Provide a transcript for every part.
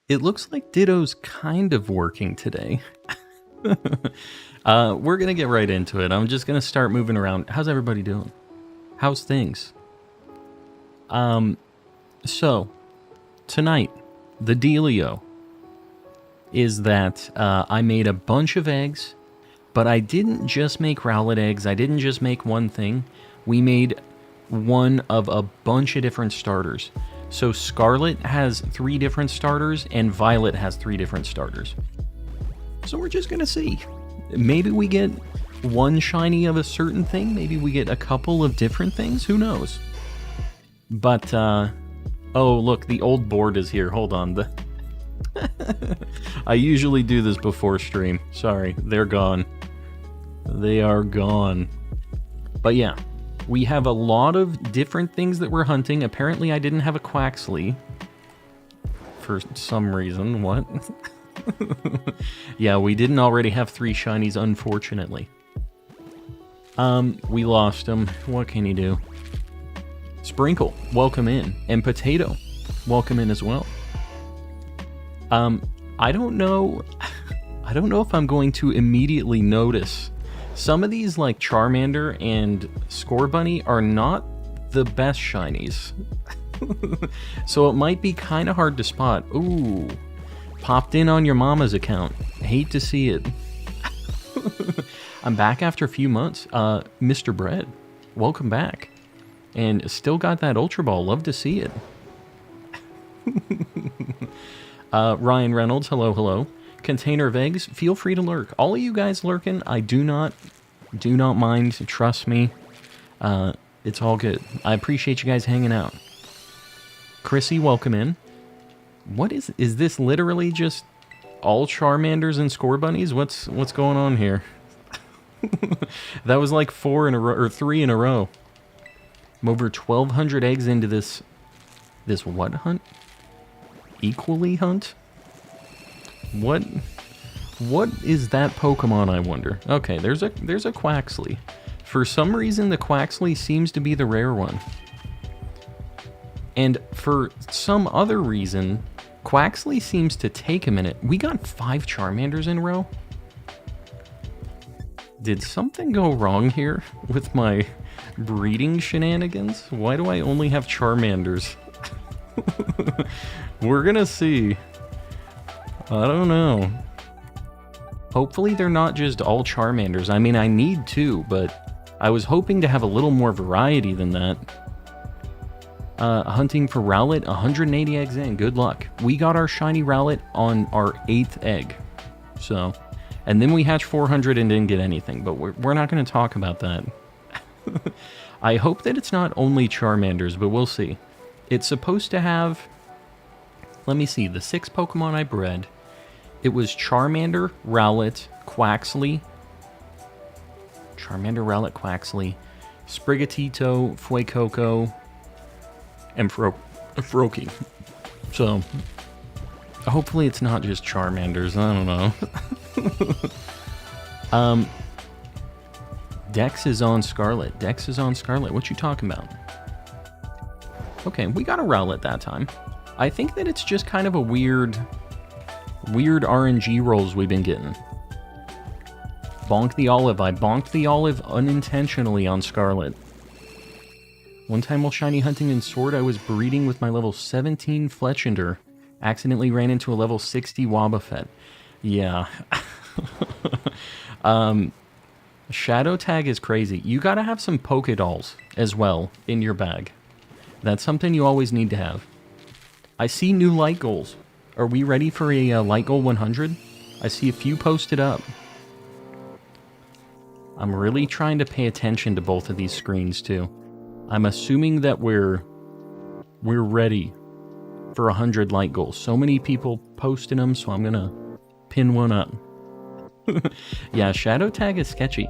It looks like Ditto's kind of working today. We're gonna get right into it. I'm just gonna start moving around. How's everybody doing? How's things? So tonight, the dealio is that I made a bunch of eggs, but I didn't just make Rowlet eggs. I didn't just make one thing. We made one of a bunch of different starters. So Scarlet has 3 different starters, and Violet has 3 different starters. So we're just gonna see. Maybe we get one shiny of a certain thing. Maybe we get a couple of different things. Who knows? But, oh, look, the old board is here. Hold on. I usually do this before stream. Sorry, they're gone. They are gone. But yeah, we have a lot of different things that we're hunting. Apparently I didn't have a Quaxley. For some reason. What? Yeah, we didn't already have 3 shinies, unfortunately. We lost them. What can you do? Sprinkle, welcome in. And Potato, welcome in as well. I don't know if I'm going to immediately notice. Some of these, like Charmander and Scorbunny, are not the best shinies. So it might be kind of hard to spot. Ooh, popped in on your mama's account. Hate to see it. I'm back after a few months. Mr. Bread, welcome back. And still got that Ultra Ball. Love to see it. Ryan Reynolds, hello, hello. Container of eggs, feel free to lurk. All of you guys lurking, I do not mind. Trust me. It's all good. I appreciate you guys hanging out. Chrissy, welcome in. What is this literally just all Charmanders and Scorbunnies? What's going on here? That was like 4 in a row, or 3 in a row. I'm over 1,200 eggs into this what hunt? Equally hunt? What is that Pokemon, I wonder? Okay, there's a Quaxley. For some reason, the Quaxley seems to be the rare one. And for some other reason, Quaxley seems to take a minute. We got 5 Charmanders in a row? Did something go wrong here with my breeding shenanigans? Why do I only have Charmanders? We're gonna see. I don't know. Hopefully they're not just all Charmanders. I mean, I need 2, but I was hoping to have a little more variety than that. Hunting for Rowlet, 180 eggs in. Good luck. We got our shiny Rowlet on our 8th egg. So, and then we hatched 400 and didn't get anything, but we're not going to talk about that. I hope that it's not only Charmanders, but we'll see. It's supposed to have... Let me see, the 6 Pokemon I bred. It was Charmander, Rowlet, Quaxley. Charmander, Rowlet, Quaxley. Sprigatito, Fuecoco, and Froakie. So, hopefully it's not just Charmanders, I don't know. Dex is on Scarlet. Dex is on Scarlet. What you talking about? Okay, we got a Rowlet that time. I think that it's just kind of a weird RNG rolls we've been getting. Bonk the Olive. I bonked the Olive unintentionally on Scarlet. One time while shiny hunting in Sword, I was breeding with my level 17 Fletchinder. Accidentally ran into a level 60 Wobbuffet. Yeah. Shadow Tag is crazy. You gotta have some Pokédolls as well in your bag. That's something you always need to have. I see new light goals. Are we ready for a light goal 100? I see a few posted up. I'm really trying to pay attention to both of these screens too. I'm assuming that we're ready for 100 light goals. So many people posting them, so I'm gonna pin one up. Yeah, Shadow Tag is sketchy.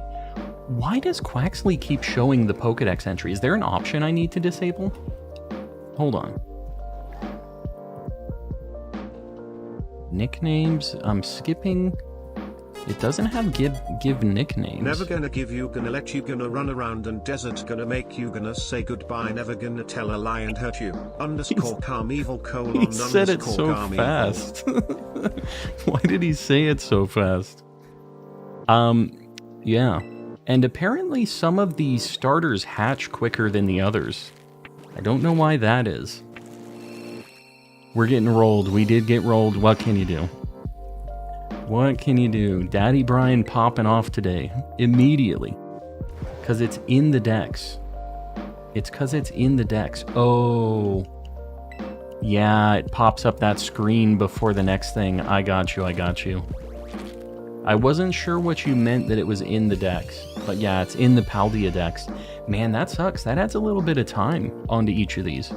Why does Quaxley keep showing the Pokedex entry? Is there an option I need to disable? Hold on. Nicknames, I'm skipping It doesn't have give nicknames. Never gonna give you, gonna let you, gonna run around and desert, gonna make you, gonna say goodbye, never gonna tell a lie and hurt you. Underscore Carmeval colon He said it so Carmeval. fast. Why did he say it so fast? Yeah. And apparently some of the starters hatch quicker than the others. I don't know why that is. We're getting rolled. We did get rolled. What can you do? What can you do? Daddy Brian popping off today. Immediately. Because it's in the Dex. It's because it's in the Dex. Oh. Yeah, it pops up that screen before the next thing. I got you, I got you. I wasn't sure what you meant that it was in the Dex. But yeah, it's in the Paldea Dex. Man, that sucks. That adds a little bit of time onto each of these.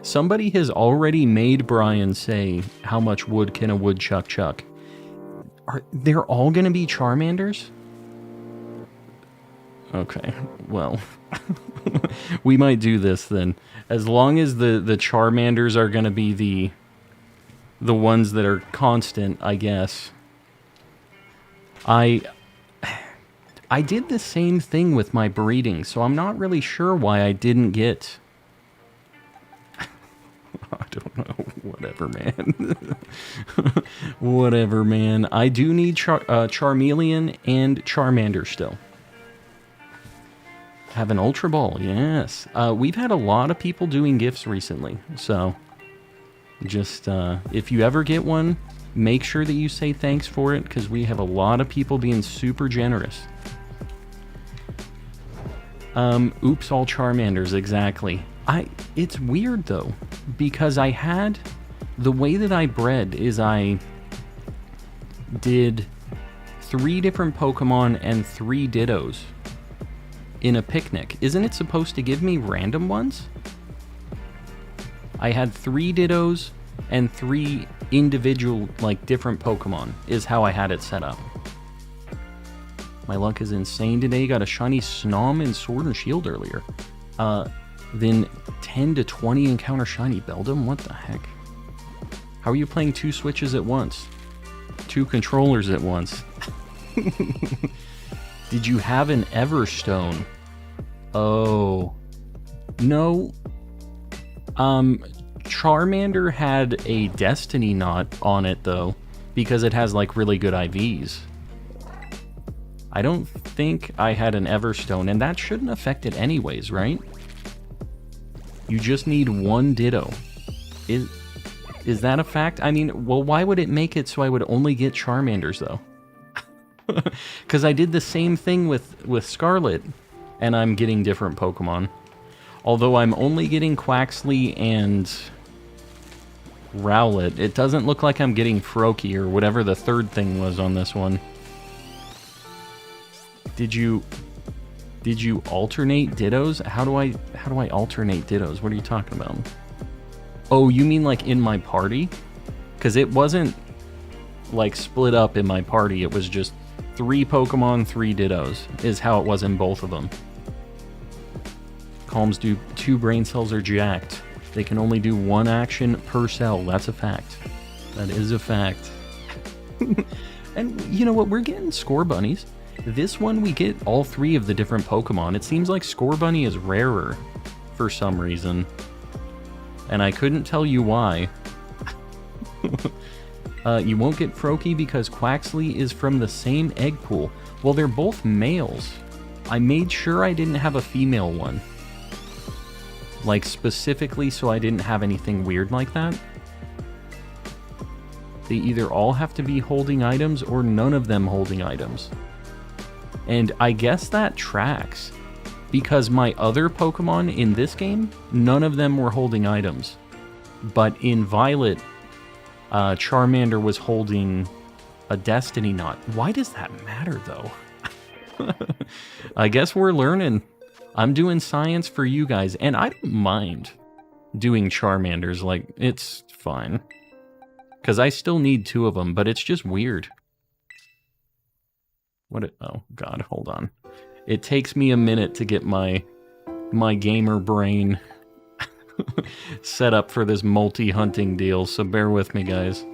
Somebody has already made Brian say, how much wood can a woodchuck chuck? They're all going to be Charmanders? Okay, well, we might do this then. As long as the Charmanders are going to be the ones that are constant, I guess. I did the same thing with my breeding, so I'm not really sure why I didn't get... I don't know. Whatever, man. Whatever, man. I do need Charmeleon and Charmander still. Have an Ultra Ball, yes. We've had a lot of people doing gifts recently, so just if you ever get one, make sure that you say thanks for it, because we have a lot of people being super generous. Oops, all Charmanders, exactly. It's weird though, because I had, the way that I bred is I did 3 different Pokemon and 3 Dittos in a picnic. Isn't it supposed to give me random ones? I had 3 Dittos and 3 individual, like, different Pokemon is how I had it set up. My luck is insane today. Got a shiny Snom and Sword and Shield earlier. Then 10 to 20 encounter shiny Beldum? What the heck? How are you playing 2 Switches at once? 2 controllers at once? Did you have an Everstone? Oh. No. Charmander had a Destiny Knot on it, though, because it has, like, really good IVs. I don't think I had an Everstone, and that shouldn't affect it anyways, right? You just need 1 Ditto. Is that a fact? I mean, well, why would it make it so I would only get Charmanders, though? Because I did the same thing with Scarlet, and I'm getting different Pokemon. Although I'm only getting Quaxly and Rowlet. It doesn't look like I'm getting Froakie or whatever the third thing was on this one. Did you alternate Dittos? How do I alternate Dittos? What are you talking about? Oh, you mean like in my party? Because it wasn't like split up in my party. It was just 3 Pokemon, 3 Dittos is how it was in both of them. Calms do 2 brain cells are jacked. They can only do 1 action per cell. That's a fact. That is a fact. And you know what? We're getting Score Bunnies. This one, we get all 3 of the different Pokemon. It seems like Score Bunny is rarer for some reason. And I couldn't tell you why. You won't get Froakie because Quaxly is from the same egg pool. Well, they're both males. I made sure I didn't have a female one. Like, specifically so I didn't have anything weird like that. They either all have to be holding items or none of them holding items. And I guess that tracks, because my other Pokemon in this game, none of them were holding items. But in Violet, Charmander was holding a Destiny Knot. Why does that matter, though? I guess we're learning. I'm doing science for you guys, and I don't mind doing Charmanders. Like, it's fine. Because I still need 2 of them, but it's just weird. Oh, God, hold on. It takes me a minute to get my gamer brain set up for this multi-hunting deal, so bear with me, guys.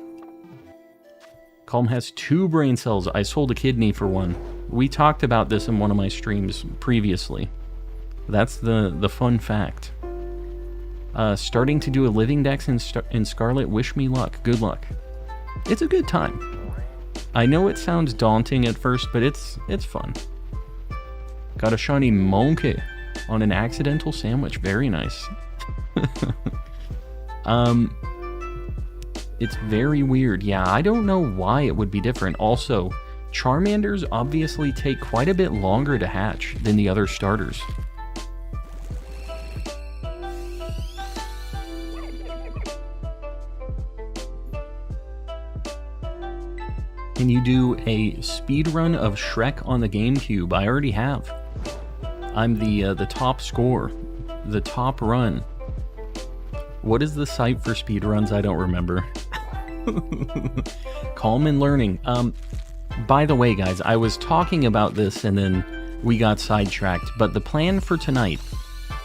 Calm has 2 brain cells. I sold a kidney for one. We talked about this in one of my streams previously. That's the fun fact. Starting to do a Living Dex in Scarlet. Wish me luck. Good luck. It's a good time. I know it sounds daunting at first, but it's fun. Got a shiny monkey on an accidental sandwich. Very nice. It's very weird. Yeah, I don't know why it would be different. Also, Charmanders obviously take quite a bit longer to hatch than the other starters. Can you do a speed run of Shrek on the GameCube? I already have. I'm the top score, the top run. What is the site for speedruns? I don't remember. Calm and Learning. By the way, guys, I was talking about this and then we got sidetracked, but the plan for tonight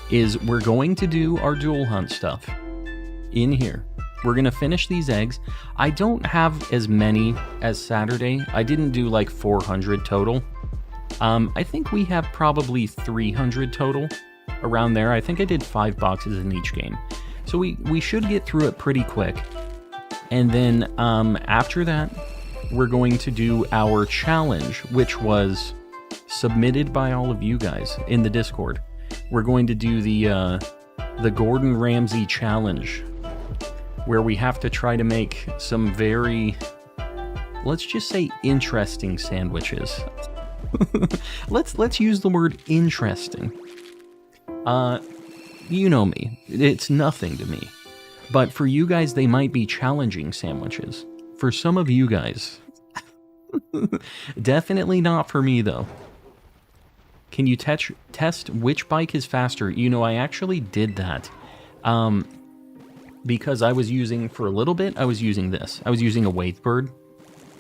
is we're going to do our dual hunt stuff in here. We're going to finish these eggs. I don't have as many as Saturday. I didn't do like 400 total. I think we have probably 300 total around there. I think I did 5 boxes in each game. So we should get through it pretty quick. And then after that, we're going to do our challenge, which was submitted by all of you guys in the Discord. We're going to do the Gordon Ramsay challenge, where we have to try to make some very, let's just say, interesting sandwiches. let's use the word interesting. You know me, it's nothing to me. But for you guys, they might be challenging sandwiches. For some of you guys, definitely not for me though. Can you test which bike is faster? You know, I actually did that. Because I was using, for a little bit, I was using this. I was using a Wakebird,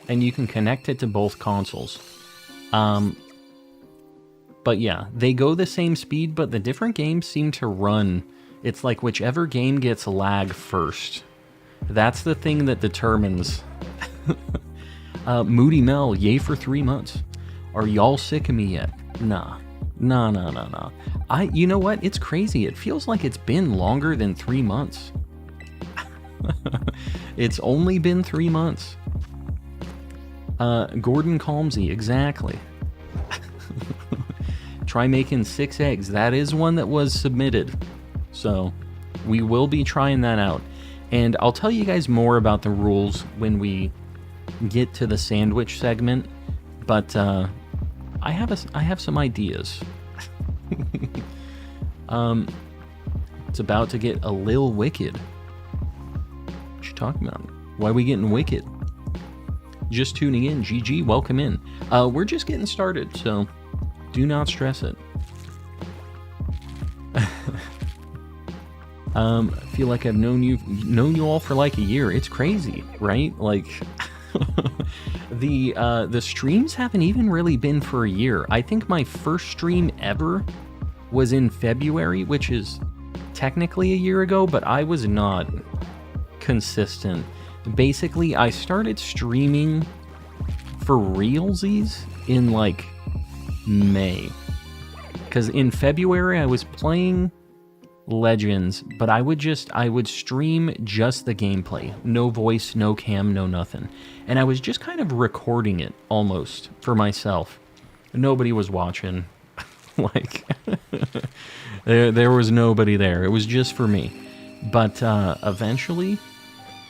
and you can connect it to both consoles. But yeah, they go the same speed, but the different games seem to run. It's like whichever game gets lag first. That's the thing that determines. Moody Mel, yay for 3 months. Are y'all sick of me yet? Nah. Nah. You know what? It's crazy. It feels like it's been longer than 3 months. It's only been 3 months. Gordon Calmsey, exactly. Try making 6 eggs. That is one that was submitted. So we will be trying that out. And I'll tell you guys more about the rules when we get to the sandwich segment. But I have some ideas. It's about to get a lil wicked. What you talking about? Why are we getting wicked? Just tuning in, GG, welcome in. We're just getting started, so do not stress it. I feel like I've known you all for like a year. It's crazy, right? Like the streams haven't even really been for a year. I think my first stream ever was in February, which is technically a year ago, but I was not consistent. Basically, I started streaming for realsies in like May, because in February I was playing Legends, but I would stream just the gameplay, no voice, no cam, no nothing, and I was just kind of recording it almost for myself. Nobody was watching. Like there was nobody there. It was just for me. But eventually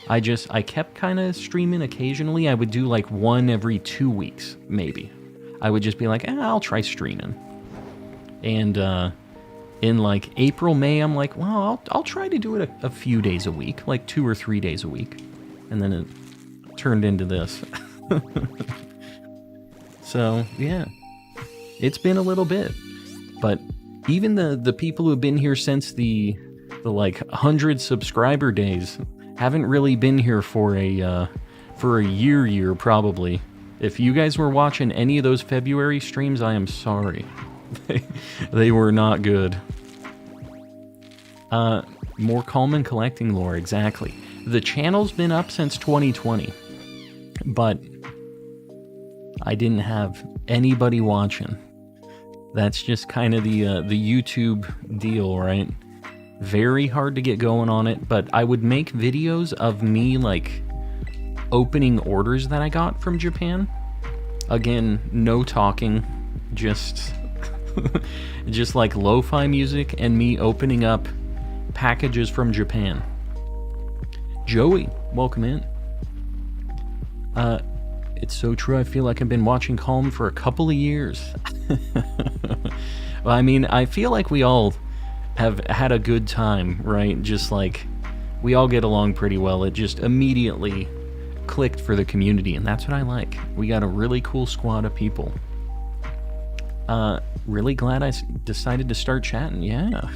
I kept kind of streaming occasionally. I would do like one every 2 weeks, maybe. I would just be like, I'll try streaming. And in like April, May, I'm like, well, I'll try to do it a few days a week, like 2 or 3 days a week. And then it turned into this. So, yeah. It's been a little bit. But even the people who have been here since the like 100 subscriber days haven't really been here for a year probably. If you guys were watching any of those February streams, I am sorry. They were not good. More Calm and collecting lore, exactly. The channel's been up since 2020. but I didn't have anybody watching. That's just kind of the YouTube deal, right? Very hard to get going on it, but I would make videos of me like opening orders that I got from Japan. Again, no talking, just just like lo-fi music and me opening up packages from Japan. Joey, welcome in. It's so true. I feel like I've been watching Calm for a couple of years. Well, I mean, I feel like we all have had a good time, right? Just like we all get along pretty well. It just immediately clicked for the community, and that's what I like. We got a really cool squad of people. Really glad I decided to start chatting. Yeah.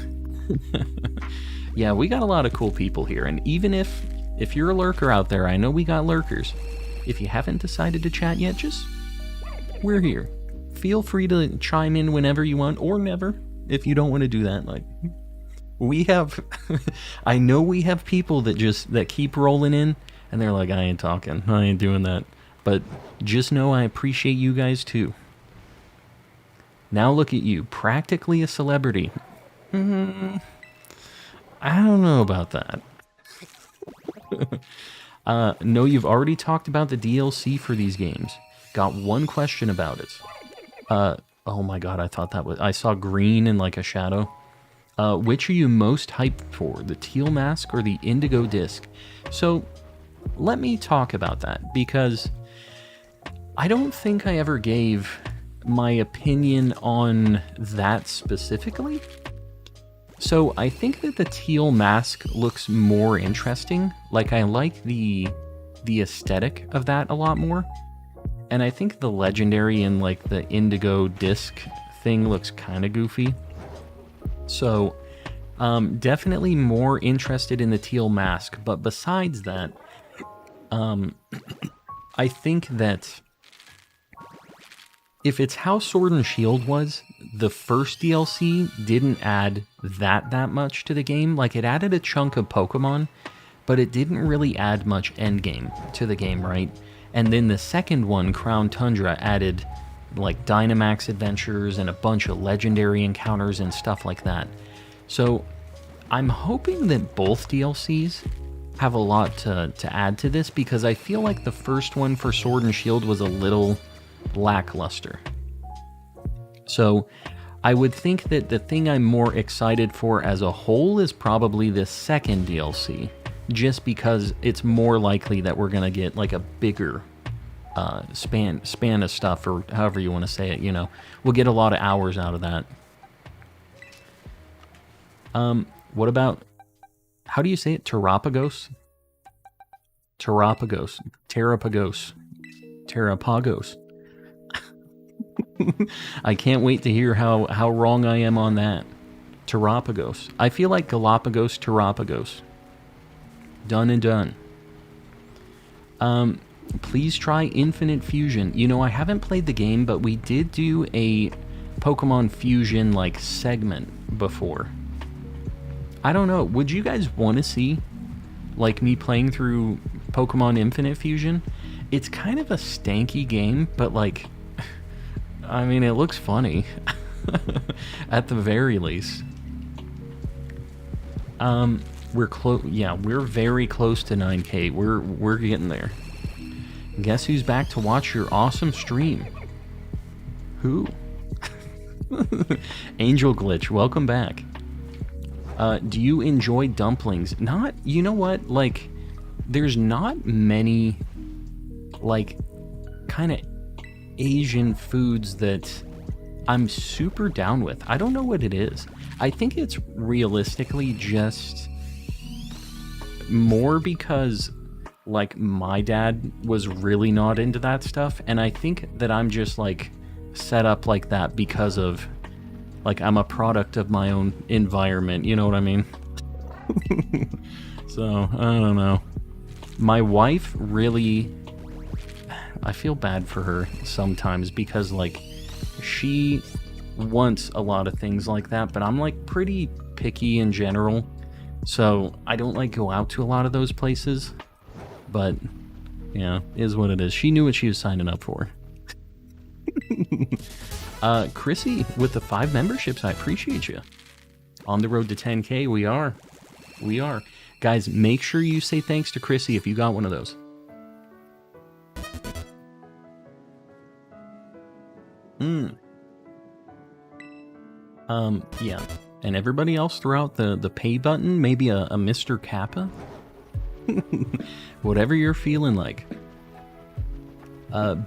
Yeah, we got a lot of cool people here, and even if you're a lurker out there, I know we got lurkers. If you haven't decided to chat yet, just we're here. Feel free to chime in whenever you want, or never, if you don't want to do that. Like, we have I know we have people that keep rolling in, and they're like, I ain't talking, I ain't doing that. But just know I appreciate you guys too. Now look at you, practically a celebrity. I don't know about that. No, you've already talked about the DLC for these games. Got one question about it. Oh my god, I saw green and like a shadow. Which are you most hyped for, the teal mask or the indigo disc? So, let me talk about that, because I don't think I ever gave my opinion on that specifically. So I think that the teal mask looks more interesting. Like, I like the aesthetic of that a lot more. And I think the legendary and like the indigo disc thing looks kind of goofy. So definitely more interested in the teal mask. But besides that, I think that if it's how Sword and Shield was, the first DLC didn't add that much to the game. Like, it added a chunk of Pokemon, but it didn't really add much endgame to the game, right? And then the second one, Crown Tundra, added like Dynamax adventures and a bunch of legendary encounters and stuff like that. So I'm hoping that both DLCs have a lot to add to this, because I feel like the first one for Sword and Shield was a little lackluster. So I would think that the thing I'm more excited for as a whole is probably the second DLC, just because it's more likely that we're gonna get like a bigger span of stuff, or however you want to say it. You know, we'll get a lot of hours out of that. What about, how do you say it? Terapagos? Terapagos. Terapagos. Terapagos. I can't wait to hear how wrong I am on that. Terapagos. I feel like Galapagos Terapagos. Done and done. Please try Infinite Fusion. You know, I haven't played the game, but we did do a Pokemon Fusion like segment before. I don't know. Would you guys want to see like me playing through Pokemon Infinite Fusion? It's kind of a stanky game, but like, I mean, it looks funny at the very least. We're close. Yeah, we're very close to 9K. We're getting there. Guess who's back to watch your awesome stream? Who? Angel Glitch, welcome back. Do you enjoy dumplings? Not, you know what? Like, there's not many, like, kind of Asian foods that I'm super down with. I don't know what it is. I think it's realistically just more because, like, my dad was really not into that stuff, and I think that I'm just, like, set up like that because of, like, I'm a product of my own environment, you know what I mean? So, I don't know. My wife really, I feel bad for her sometimes because, like, she wants a lot of things like that, but I'm, like, pretty picky in general, so I don't, like, go out to a lot of those places. But Yeah, is what it is. She knew what she was signing up for. Chrissy with the 5 memberships, I appreciate you. On the road to 10K, we are. We are. Guys, make sure you say thanks to Chrissy if you got one of those. Yeah. And everybody else throughout the pay button, maybe a Mr. Kappa? Whatever you're feeling like.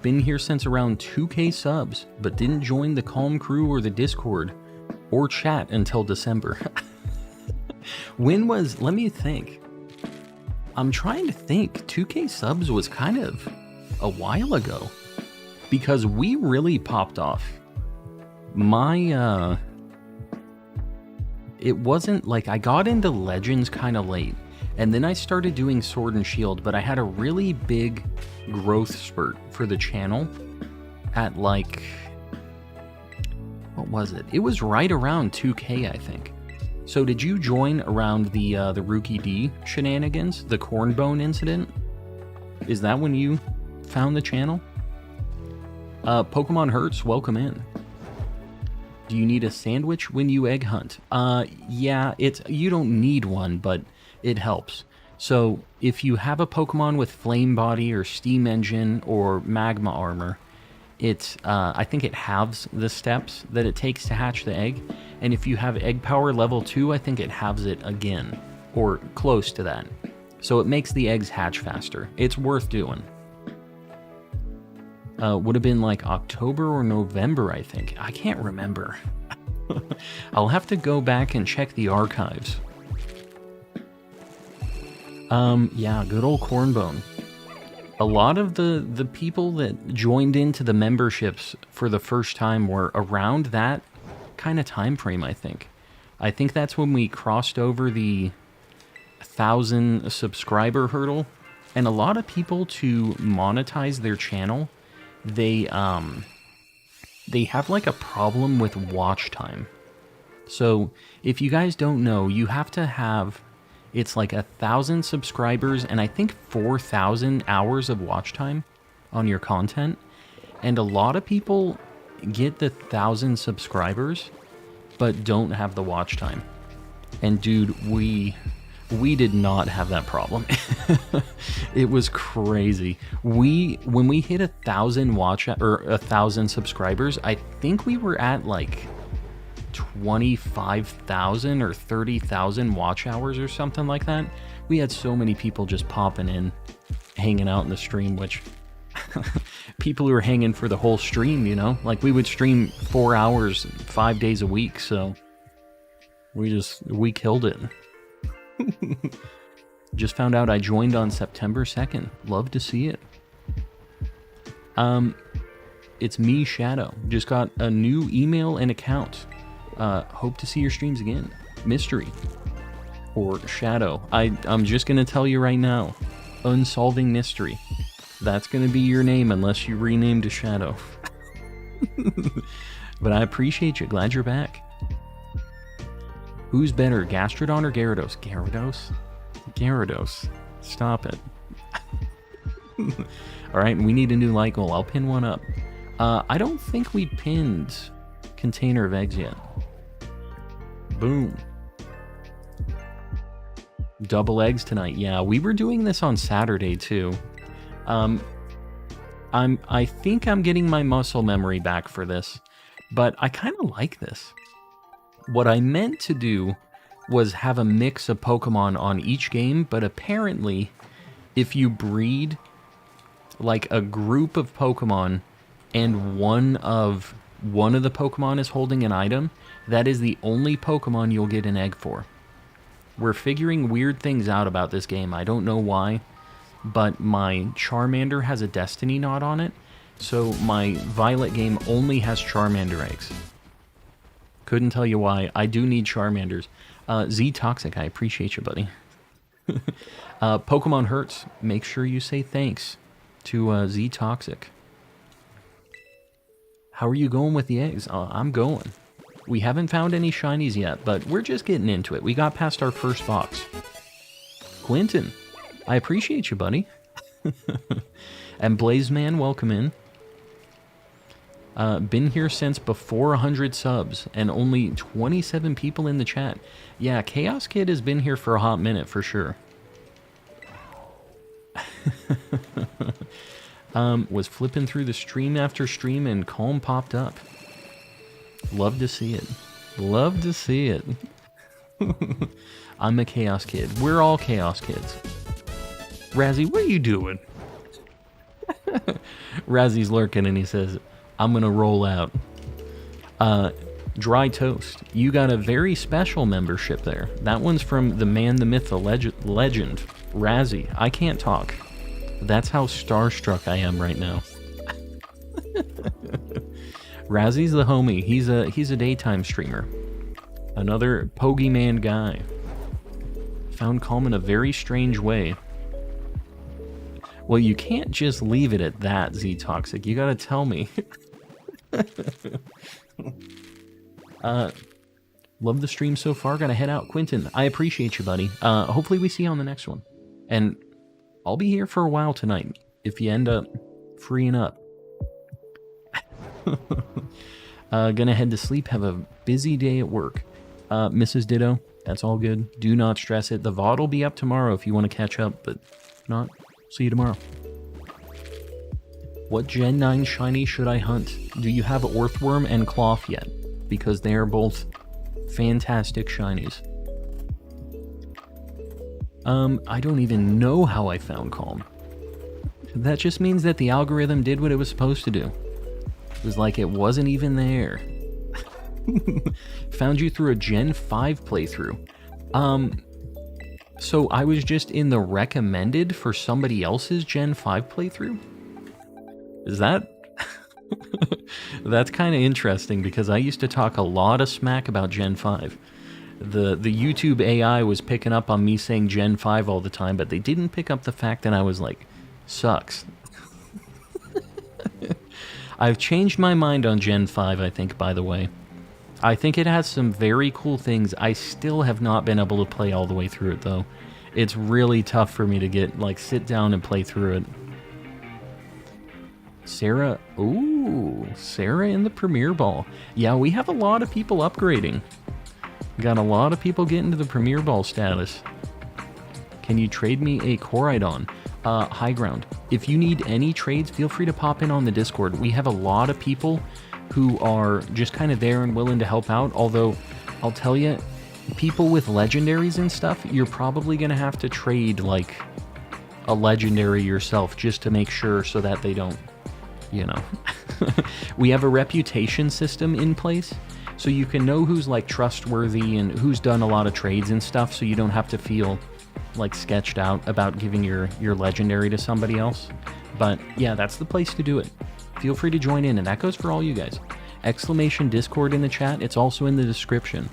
Been here since around 2K subs, but didn't join the Calm Crew or the Discord or chat until December. When was, let me think. I'm trying to think. 2K subs was kind of a while ago because we really popped off. It wasn't like I got into Legends kind of late. And then I started doing Sword and Shield, but I had a really big growth spurt for the channel at like, what was it? It was right around 2K, I think. So did you join around the Rookie D shenanigans, the Cornbone incident? Is that when you found the channel? Pokemon Hurts, welcome in. Do you need a sandwich when you egg hunt? Yeah, you don't need one, but it helps. So if you have a Pokemon with Flame Body or Steam Engine or Magma Armor, I think it halves the steps that it takes to hatch the egg. And if you have Egg Power level 2, I think it halves it again, or close to that. So it makes the eggs hatch faster. It's worth doing. Would have been like October or November, I think. I can't remember. I'll have to go back and check the archives. Yeah, good old Cornbone. A lot of the people that joined into the memberships for the first time were around that kind of time frame, I think. I think that's when we crossed over the 1,000 subscriber hurdle. And a lot of people, to monetize their channel, they have like a problem with watch time. So if you guys don't know, you have to have, it's like 1,000 subscribers and I think 4,000 hours of watch time on your content. And a lot of people get the 1,000 subscribers, but don't have the watch time. And dude, we did not have that problem. It was crazy. When we hit 1,000 1,000 subscribers, I think we were at like 25,000 or 30,000 watch hours or something like that. We had so many people just popping in, hanging out in the stream, which people who were hanging for the whole stream, you know, like we would stream 4 hours, 5 days a week. So we killed it. Just found out I joined on September 2nd. Love to see it. It's me, Shadow. Just got a new email and account. Hope to see your streams again. Mystery. Or Shadow. I'm just going to tell you right now. Unsolving Mystery. That's going to be your name unless you rename to Shadow. But I appreciate you. Glad you're back. Who's better, Gastrodon or Gyarados? Gyarados? Gyarados. Stop it. Alright, we need a new light goal. I'll pin one up. I don't think we pinned Container of Eggs yet. Boom. Double eggs tonight. Yeah, we were doing this on Saturday too. I think I'm getting my muscle memory back for this, but I kind of like this. What I meant to do was have a mix of Pokemon on each game, but apparently if you breed like a group of Pokemon and one of the Pokemon is holding an item, that is the only Pokemon you'll get an egg for. We're figuring weird things out about this game. I don't know why, but my Charmander has a Destiny knot on it, so my Violet game only has Charmander eggs. Couldn't tell you why. I do need Charmanders. Z Toxic, I appreciate you, buddy. Pokemon Hurts, make sure you say thanks to Z Toxic. How are you going with the eggs? I'm going. We haven't found any shinies yet, but we're just getting into it. We got past our first box. Quentin, I appreciate you, buddy. And Blazeman, welcome in. Been here since before 100 subs, and only 27 people in the chat. Yeah, Chaos Kid has been here for a hot minute, for sure. Was flipping through the stream after stream, and Calm popped up. Love to see it. Love to see it. I'm a Chaos Kid. We're all Chaos Kids. Razzie, what are you doing? Razzie's lurking, and he says, I'm gonna roll out. Dry Toast, you got a very special membership there. That one's from the man, the myth, the legend, Razzie. I can't talk. That's how starstruck I am right now. Razzie's the homie. He's a daytime streamer. Another Pokemon guy. Found Calm in a very strange way. Well, you can't just leave it at that, Z-Toxic. You gotta tell me. Love the stream so far. Gotta head out. Quentin, I appreciate you, buddy. Hopefully we see you on the next one. And I'll be here for a while tonight, if you end up freeing up. Gonna head to sleep. Have a busy day at work. Mrs. Ditto, that's all good. Do not stress it. The VOD will be up tomorrow if you want to catch up, but if not, see you tomorrow. What Gen 9 shiny should I hunt? Do you have Earthworm and Cloth yet? Because they are both fantastic shinies. I don't even know how I found Calm. That just means that the algorithm did what it was supposed to do. It was like it wasn't even there. Found you through a Gen 5 playthrough. So I was just in the recommended for somebody else's Gen 5 playthrough? Is that... That's kind of interesting, because I used to talk a lot of smack about Gen 5. The YouTube AI was picking up on me saying Gen 5 all the time, but they didn't pick up the fact that I was like, sucks. I've changed my mind on Gen 5, I think, by the way. I think it has some very cool things. I still have not been able to play all the way through it, though. It's really tough for me to get, like, sit down and play through it. Sarah, ooh, Sarah in the Premier Ball. Yeah, we have a lot of people upgrading. Got a lot of people getting to the Premier Ball status. Can you trade me a Koraidon? High Ground. If you need any trades, feel free to pop in on the Discord. We have a lot of people who are just kind of there and willing to help out, although I'll tell you, people with legendaries and stuff, you're probably going to have to trade like a legendary yourself just to make sure so that they don't, you know. We have a reputation system in place, so you can know who's like trustworthy and who's done a lot of trades and stuff, so you don't have to feel like sketched out about giving your legendary to somebody else. But yeah, that's the place to do it. Feel free to join in, and that goes for all you guys. Exclamation Discord in the chat, it's also in the description.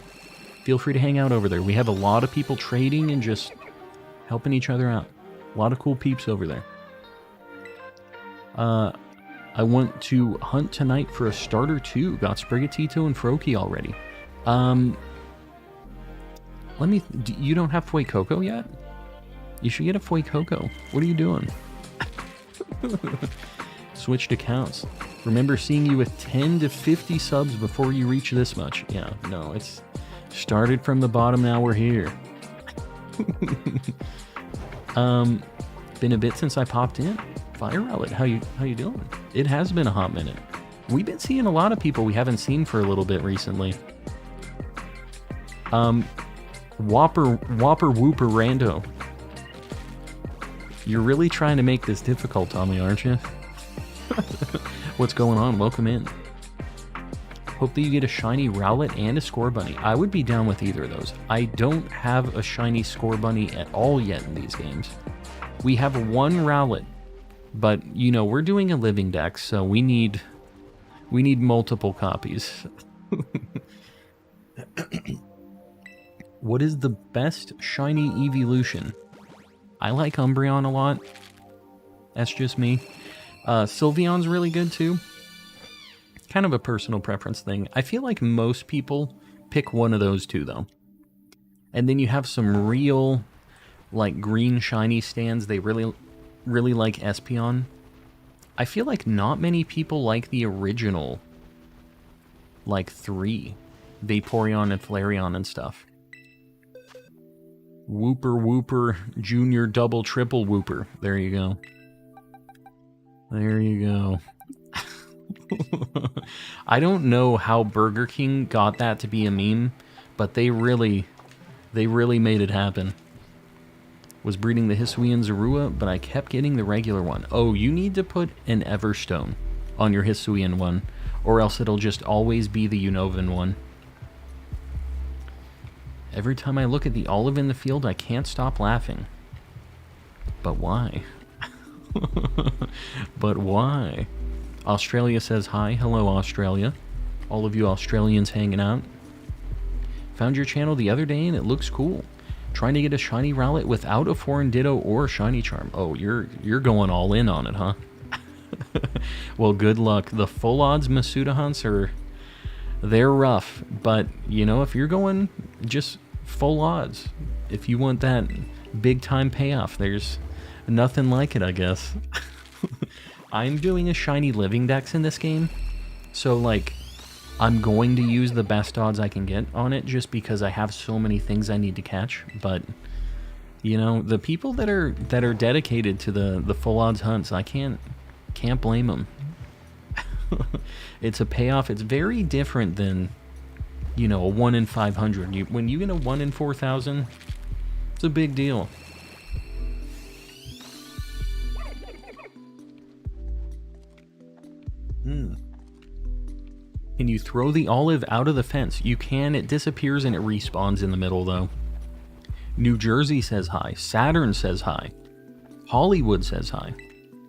Feel free to hang out over there. We have a lot of people trading and just helping each other out. A lot of cool peeps over there. I want to hunt tonight for a starter too. Got Sprigatito and Froakie already. You don't have Fuecoco yet? You should get a Fuecoco. What are you doing? Switched accounts. Remember seeing you with 10 to 50 subs before you reach this much. Yeah, no, it's started from the bottom, now we're here. Been a bit since I popped in. Fire Relic, how you doing? It has been a hot minute. We've been seeing a lot of people we haven't seen for a little bit recently. Whopper Whooper Rando. You're really trying to make this difficult, Tommy, aren't you? What's going on? Welcome in. Hope that you get a shiny Rowlet and a Score Bunny. I would be down with either of those. I don't have a shiny Score Bunny at all yet in these games. We have one Rowlet, but you know, we're doing a Living Dex, so we need multiple copies. What is the best shiny evolution? I like Umbreon a lot. That's just me. Sylveon's really good too. Kind of a personal preference thing. I feel like most people pick one of those two though. And then you have some real, like, green shiny stands. They really really like Espeon. I feel like not many people like the original, like 3. Vaporeon and Flareon and stuff. Wooper Wooper Junior Double Triple Wooper. There you go. There you go. I don't know how Burger King got that to be a meme, but they really made it happen. Was breeding the Hisuian Zorua, but I kept getting the regular one. Oh, you need to put an Everstone on your Hisuian one, or else it'll just always be the Unova one. Every time I look at the olive in the field, I can't stop laughing. But why? But why? Australia says hi. Hello, Australia. All of you Australians hanging out. Found your channel the other day and it looks cool. Trying to get a shiny Rowlet without a foreign Ditto or shiny charm. Oh, you're going all in on it, huh? Well, good luck. The full odds Masuda hunts they're rough, but you know, if you're going just full odds, if you want that big time payoff, there's nothing like it, I guess. I'm doing a Shiny Living Dex in this game, so like I'm going to use the best odds I can get on it just because I have so many things I need to catch. But you know, the people that are dedicated to the full odds hunts, I can't blame them. It's a payoff. It's very different than, you know, a 1 in 500. When you get a 1 in 4,000, it's a big deal. Can you throw the olive out of the fence? You can. It disappears and it respawns in the middle, though. New Jersey says hi. Saturn says hi. Hollywood says hi.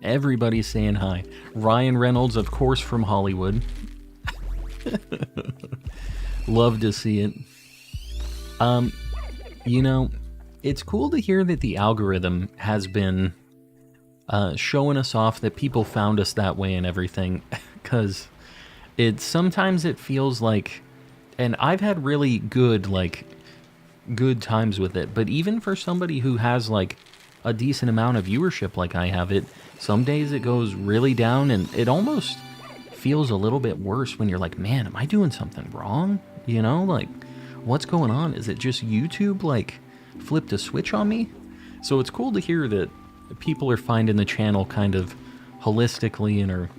Everybody's saying hi. Ryan Reynolds, of course, from Hollywood. Love to see it. You know, it's cool to hear that the algorithm has been showing us off, that people found us that way and everything, because sometimes it feels like, and I've had really good times with it, but even for somebody who has like a decent amount of viewership like I have, some days it goes really down, and it almost feels a little bit worse when you're like, man, am I doing something wrong? You know, like, what's going on? Is it just YouTube like flipped a switch on me? So it's cool to hear that people are finding the channel kind of holistically and are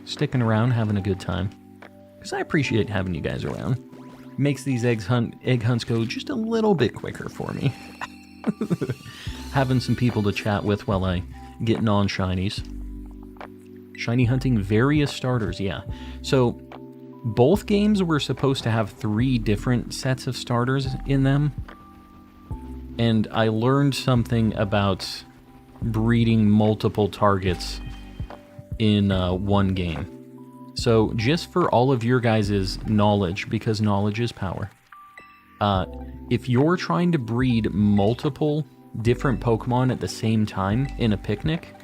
sticking around, having a good time. Because I appreciate having you guys around. Makes these egg hunts go just a little bit quicker for me. Having some people to chat with while I get non-shinies. Shiny hunting various starters, yeah. So both games were supposed to have 3 different sets of starters in them. And I learned something about breeding multiple targets in one game. So just for all of your guys' knowledge, because knowledge is power, if you're trying to breed multiple different Pokemon at the same time in a picnic,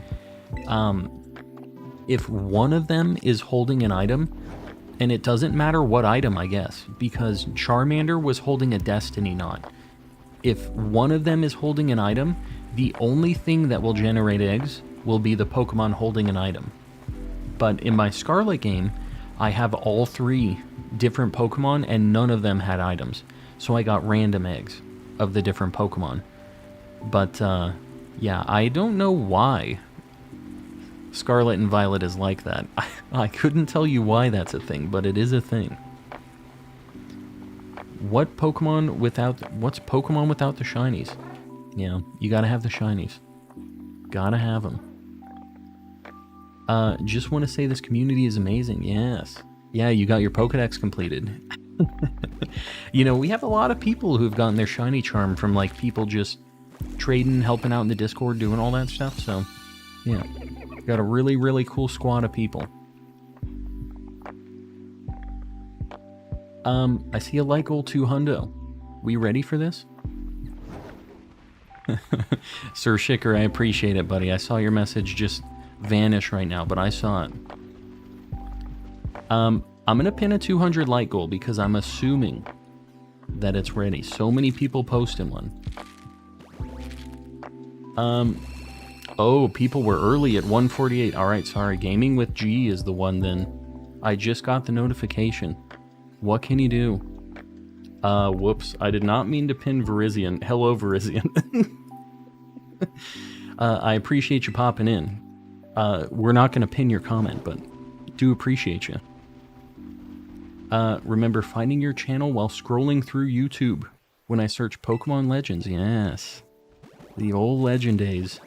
if one of them is holding an item, and it doesn't matter what item, I guess, because Charmander was holding a Destiny Knot. If one of them is holding an item, the only thing that will generate eggs will be the Pokemon holding an item. But in my Scarlet game, I have all 3 different Pokemon and none of them had items. So I got random eggs of the different Pokemon. But, yeah, I don't know why Scarlet and Violet is like that. I couldn't tell you why that's a thing, but it is a thing. What's Pokemon without the shinies? Yeah, you gotta have the shinies. Gotta have them. Just want to say this community is amazing. Yes. Yeah, you got your Pokedex completed. You know, we have a lot of people who've gotten their shiny charm from, like, people just trading, helping out in the Discord, doing all that stuff. So, yeah. Got a really, really cool squad of people. I see a like goal 2 hundo. We ready for this? Sir Shicker, I appreciate it, buddy. I saw your message just vanish right now, but I saw it. I'm gonna pin a 200 like goal because I'm assuming that it's ready. So many people posting one. Oh, people were early at 1:48. All right, sorry. Gaming with G is the one then. I just got the notification. What can you do? Whoops. I did not mean to pin Verizian. Hello, Verizian. I appreciate you popping in. We're not going to pin your comment, but do appreciate you. Remember finding your channel while scrolling through YouTube when I search Pokemon Legends. Yes. The old Legend days.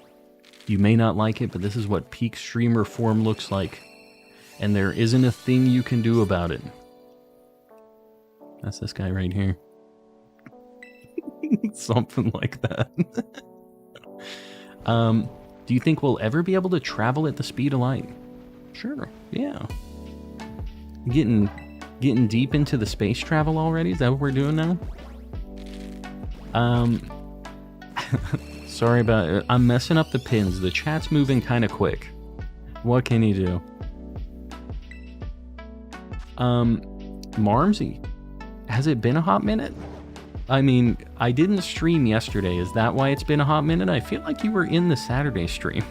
You may not like it, but this is what peak streamer form looks like. And there isn't a thing you can do about it. That's this guy right here. Something like that. Do you think we'll ever be able to travel at the speed of light? Sure, yeah. Getting deep into the space travel already? Is that what we're doing now? Sorry about it. I'm messing up the pins. The chat's moving kind of quick. What can you do? Marmsy, has it been a hot minute? I mean, I didn't stream yesterday. Is that why it's been a hot minute? I feel like you were in the Saturday stream.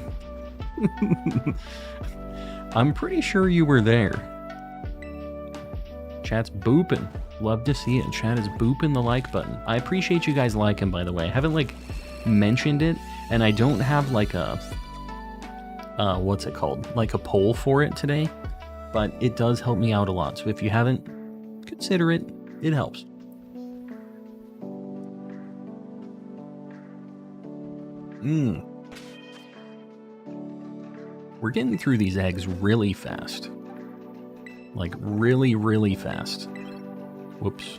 I'm pretty sure you were there. Chat's booping. Love to see it. Chat is booping the like button. I appreciate you guys liking, by the way. I haven't, like, mentioned it, and I don't have, like, a... what's it called? Like a poll for it today. But it does help me out a lot. So if you haven't, consider it. It helps. We're getting through these eggs really fast. Like, really, really fast. Whoops.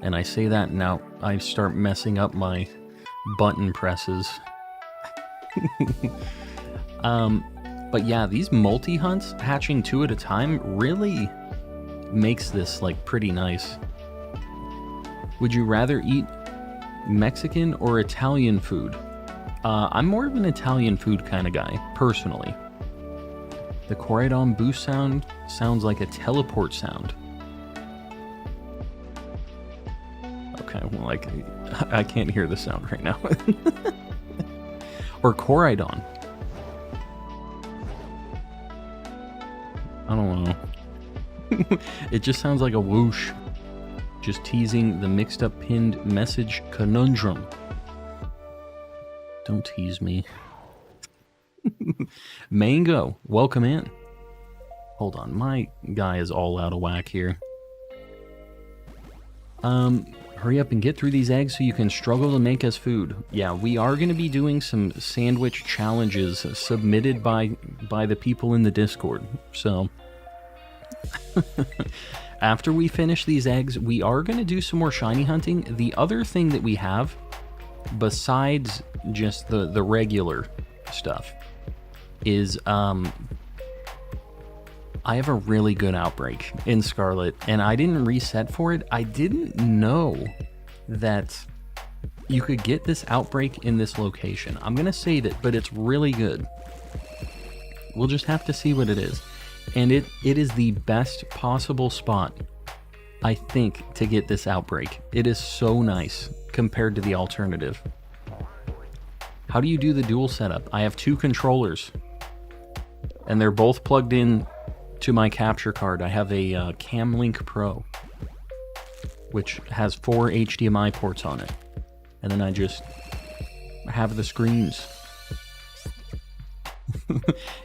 And I say that now I start messing up my button presses. But yeah, these multi-hunts, hatching 2 at a time, really makes this, like, pretty nice. Would you rather eat Mexican or Italian food? I'm more of an Italian food kind of guy, personally. The Coridon boost sound sounds like a teleport sound. Okay, well, like, I can't hear the sound right now. Or Coridon. I don't know. It just sounds like a whoosh. Just teasing the mixed up pinned message conundrum. Don't tease me. Mango, welcome in. Hold on, my guy is all out of whack here. Hurry up and get through these eggs so you can struggle to make us food. Yeah, we are going to be doing some sandwich challenges submitted by the people in the Discord. So, after we finish these eggs, we are going to do some more shiny hunting. The other thing that we have, besides just the regular stuff, is I have a really good outbreak in Scarlet, and I didn't reset for it. I didn't know that you could get this outbreak in this location. I'm gonna save it, but it's really good. We'll just have to see what it is. And it is the best possible spot, I think, to get this outbreak. It is so nice compared to the alternative. How do you do the dual setup? I have 2 controllers, and they're both plugged in to my capture card. I have a Camlink Pro, which has 4 HDMI ports on it. And then I just have the screens.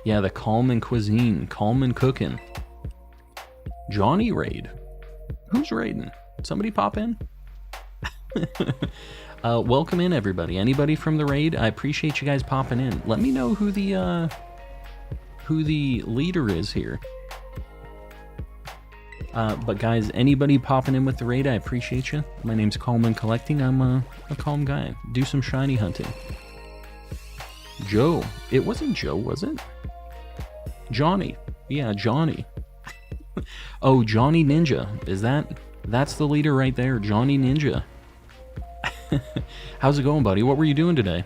Yeah, the Calm Cuisine, Calm Cooking. Johnny Raid. Who's raiding? Somebody pop in? Welcome in, everybody. Anybody from the raid? I appreciate you guys popping in. Let me know who the leader is here. But guys, anybody popping in with the raid, I appreciate you. My name's Calm Collecting. I'm a calm guy. Do some shiny hunting. Joe. It wasn't Joe, was it? Johnny. Yeah, Johnny. Oh, Johnny Ninja. That's the leader right there, Johnny Ninja. How's it going, buddy? What were you doing today?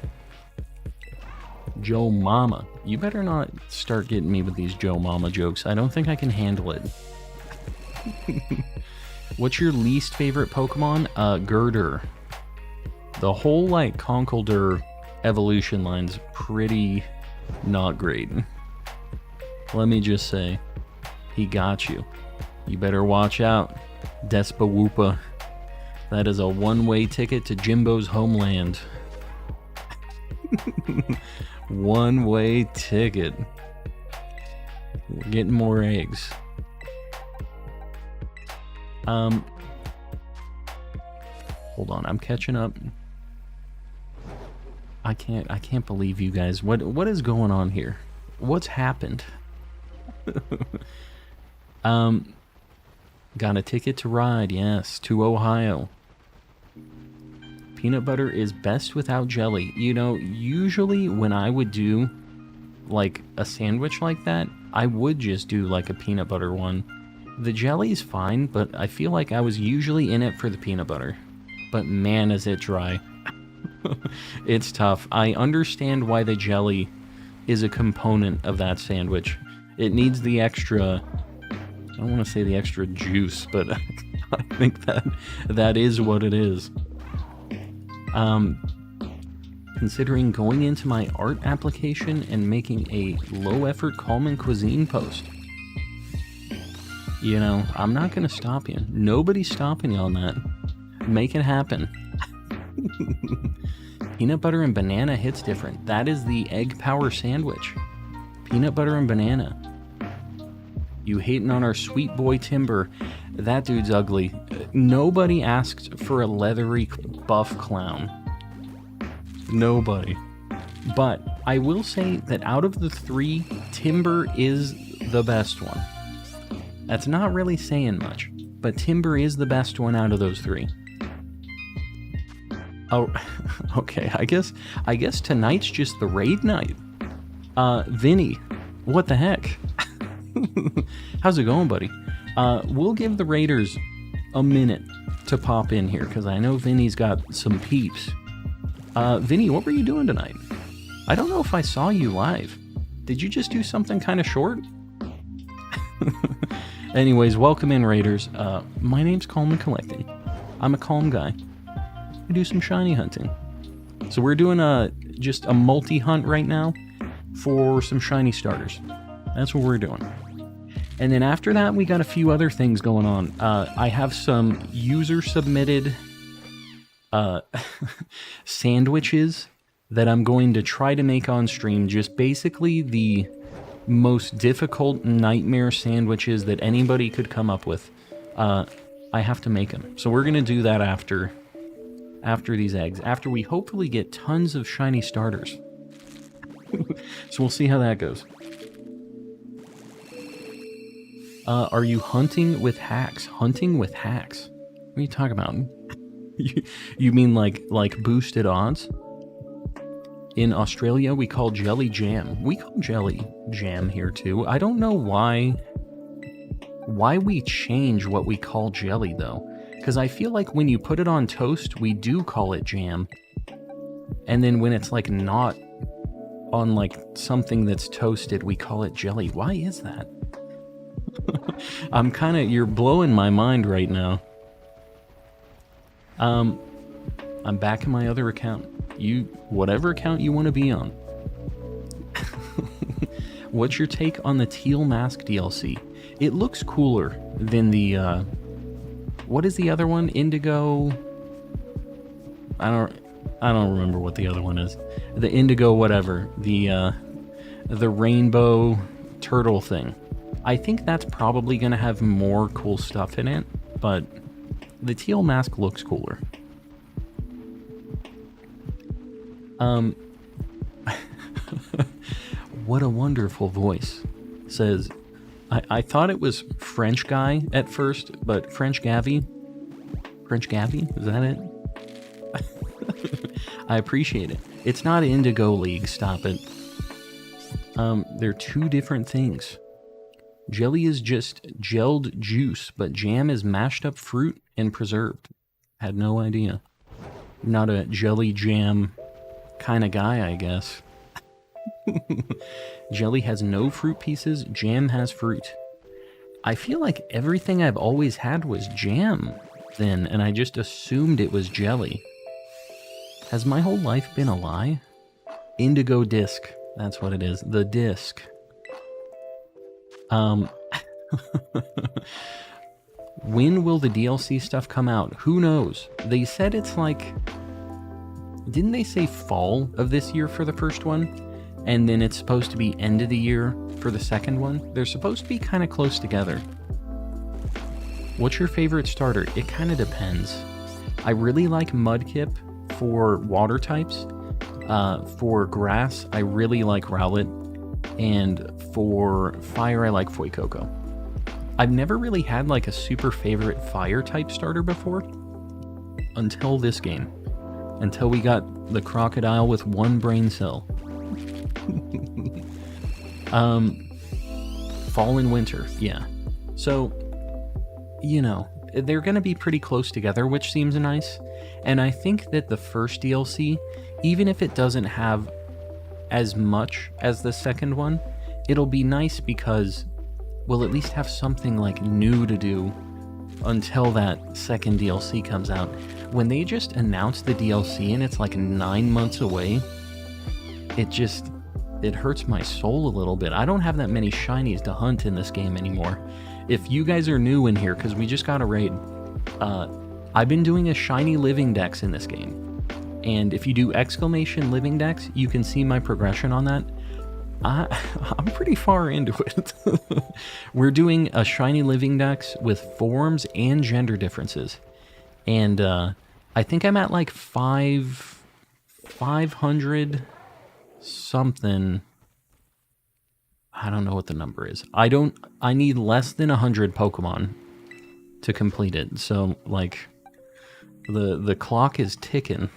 Joe Mama. You better not start getting me with these Joe Mama jokes. I don't think I can handle it. What's your least favorite Pokemon? Girder. The whole, like, Conkeldurr evolution line's pretty Not great. Let me just say, he got you. You better watch out, Despa Woopa. That is a one-way ticket to Jimbo's homeland. One-way ticket. We're getting more eggs. Hold on, I'm catching up. I can't believe you guys. What is going on here? What's happened? Got a ticket to ride, yes, to Ohio. Peanut butter is best without jelly. You know, usually when I would do like a sandwich like that, I would just do like a peanut butter one. The jelly's fine, but I feel like I was usually in it for the peanut butter. But man, is it dry. It's tough. I understand why the jelly is a component of that sandwich. It needs the extra, I don't want to say the extra juice, but I think that is what it is. Considering going into my art application and making a low-effort Coleman cuisine post. You know, I'm not going to stop you. Nobody's stopping you on that. Make it happen. Peanut butter and banana hits different. That is the egg power sandwich. Peanut butter and banana. You hating on our sweet boy Timber. That dude's ugly. Nobody asked for a leathery buff clown. Nobody. But I will say that out of the three, Timber is the best one. That's not really saying much, but Timber is the best one out of those three. Oh, okay, I guess tonight's just the raid night. Vinny, what the heck? How's it going, buddy? We'll give the raiders a minute to pop in here, because I know Vinny's got some peeps. Vinny, what were you doing tonight? I don't know if I saw you live. Did you just do something kind of short? Anyways, welcome in, raiders. My name's Coleman Collecting. I'm a calm guy. I do some shiny hunting. So we're doing just a multi-hunt right now for some shiny starters. That's what we're doing. And then after that, we got a few other things going on. I have some user-submitted sandwiches that I'm going to try to make on stream. Just basically the most difficult nightmare sandwiches that anybody could come up with. I have to make them. So we're going to do that after these eggs. After we hopefully get tons of shiny starters. So we'll see how that goes. Are you hunting with hacks? Hunting with hacks? What are you talking about? You mean like boosted odds? In Australia, we call jelly jam. We call jelly jam here too. I don't know why we change what we call jelly though. Because I feel like when you put it on toast, we do call it jam. And then when it's like not on like something that's toasted, we call it jelly. Why is that? You're blowing my mind right now. I'm back in my other account. Whatever account you want to be on. What's your take on the Teal Mask DLC? It looks cooler than the, what is the other one? Indigo? I don't remember what the other one is. The Indigo whatever. The rainbow turtle thing. I think that's probably going to have more cool stuff in it, but the Teal Mask looks cooler. What a wonderful voice. Says, I thought it was French guy at first, but French Gavi? French Gavi? Is that it? I appreciate it. It's not Indigo League, stop it. They're two different things. Jelly is just gelled juice, but jam is mashed up fruit and preserved. Had no idea. Not a jelly jam kind of guy, I guess. Jelly has no fruit pieces, jam has fruit. I feel like everything I've always had was jam then, and I just assumed it was jelly. Has my whole life been a lie? Indigo disc. That's what it is. The disc. When will the DLC stuff come out? Who knows? They said it's like... Didn't they say fall of this year for the first one? And then it's supposed to be end of the year for the second one? They're supposed to be kind of close together. What's your favorite starter? It kind of depends. I really like Mudkip for water types. For grass, I really like Rowlet. And for fire, I like Fuecoco. I've never really had like a super favorite fire type starter before. Until this game. Until we got the crocodile with one brain cell. Fall and winter, yeah. So, you know, they're going to be pretty close together, which seems nice. And I think that the first DLC, even if it doesn't have as much as the second one, it'll be nice because we'll at least have something like new to do until that second DLC comes out. When they just announced the DLC and it's like 9 months away, it hurts my soul a little bit. I don't have that many shinies to hunt in this game anymore. If you guys are new in here, because we just got a raid, I've been doing a Shiny Living Dex in this game. And if you do !Living Dex, you can see my progression on that. I'm pretty far into it. We're doing a Shiny Living Dex with forms and gender differences. And I think I'm at like 500 something. I don't know what the number is. I need less than 100 Pokemon to complete it. So like the clock is ticking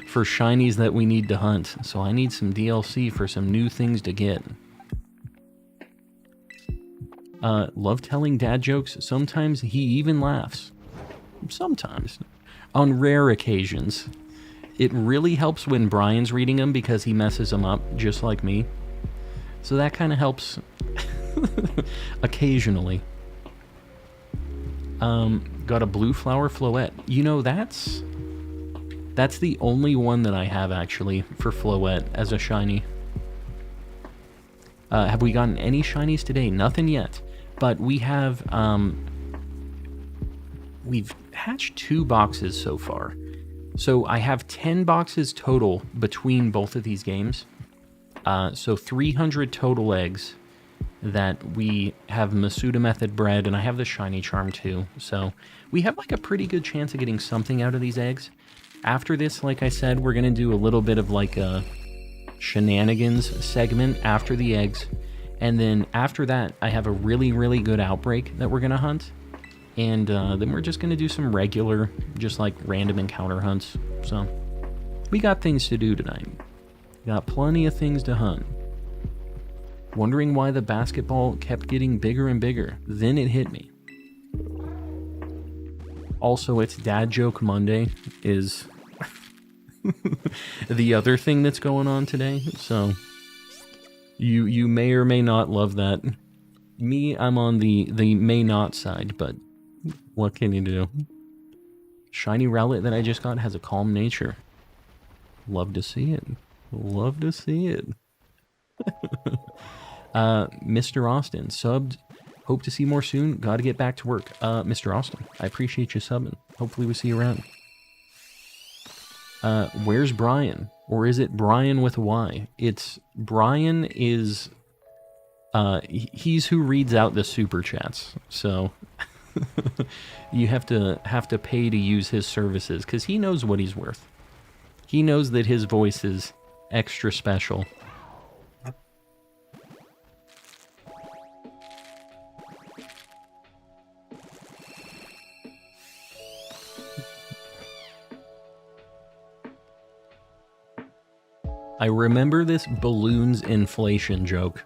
for shinies that we need to hunt. So I need some DLC for some new things to get. Love telling dad jokes. Sometimes he even laughs. Sometimes. On rare occasions. It really helps when Brian's reading them because he messes them up just like me. So that kind of helps occasionally. Got a blue flower Floette. You know, that's the only one that I have actually for Floette as a shiny. Have we gotten any shinies today? Nothing yet. But we have, we've hatched 2 boxes so far. So I have 10 boxes total between both of these games. So 300 total eggs that we have Masuda Method bred, and I have the Shiny Charm too. So we have like a pretty good chance of getting something out of these eggs. After this, like I said, we're going to do a little bit of like a shenanigans segment after the eggs. And then after that, I have a really, really good outbreak that we're going to hunt. And then we're just going to do some regular, just like random encounter hunts. So we got things to do tonight. Got plenty of things to hunt. Wondering why the basketball kept getting bigger and bigger. Then it hit me. Also, it's Dad Joke Monday is the other thing that's going on today. So you may or may not love that. Me, I'm on the may not side, but what can you do? Shiny Rowlet that I just got has a calm nature. Love to see it. Love to see it. Mr. Austin, subbed. Hope to see more soon. Gotta get back to work. Mr. Austin, I appreciate you subbing. Hopefully we see you around. Where's Brian? Or is it Brian with a Y? It's Brian is... he's who reads out the super chats. So... you have to pay to use his services, because he knows what he's worth. He knows that his voice is extra special. I remember this balloons inflation joke.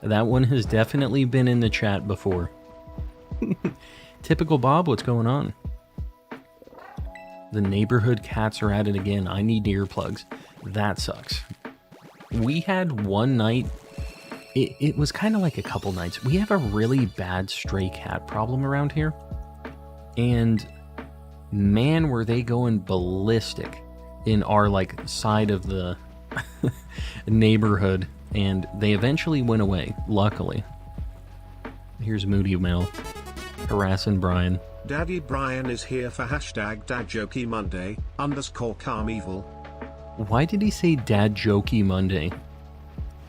That one has definitely been in the chat before. Typical Bob, what's going on? The neighborhood cats are at it again. I need earplugs. That sucks. We had one night, it was kind of like a couple nights. We have a really bad stray cat problem around here. And man, were they going ballistic in our like side of the neighborhood, and they eventually went away, luckily. Here's Moody Mail harassing Brian. Daddy Brian is here for hashtag dadjokey Monday, _calm evil. Why did he say Dad Jokey Monday?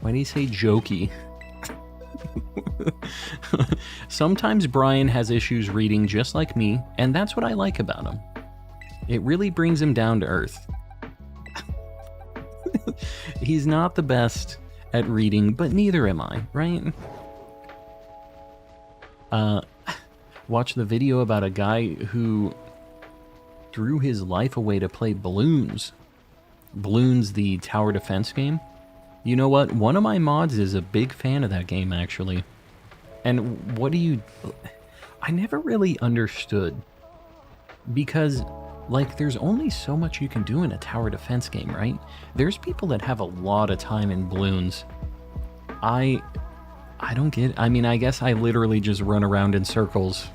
Why did he say jokey? Sometimes Brian has issues reading just like me, and that's what I like about him. It really brings him down to earth. He's not the best at reading, but neither am I, right? Watch the video about a guy who threw his life away to play Balloons. Balloons, the tower defense game. You know what? One of my mods is a big fan of that game, actually. And what do you... I never really understood. Because, like, there's only so much you can do in a tower defense game, right? There's people that have a lot of time in Balloons. I don't get it. I mean, I guess I literally just run around in circles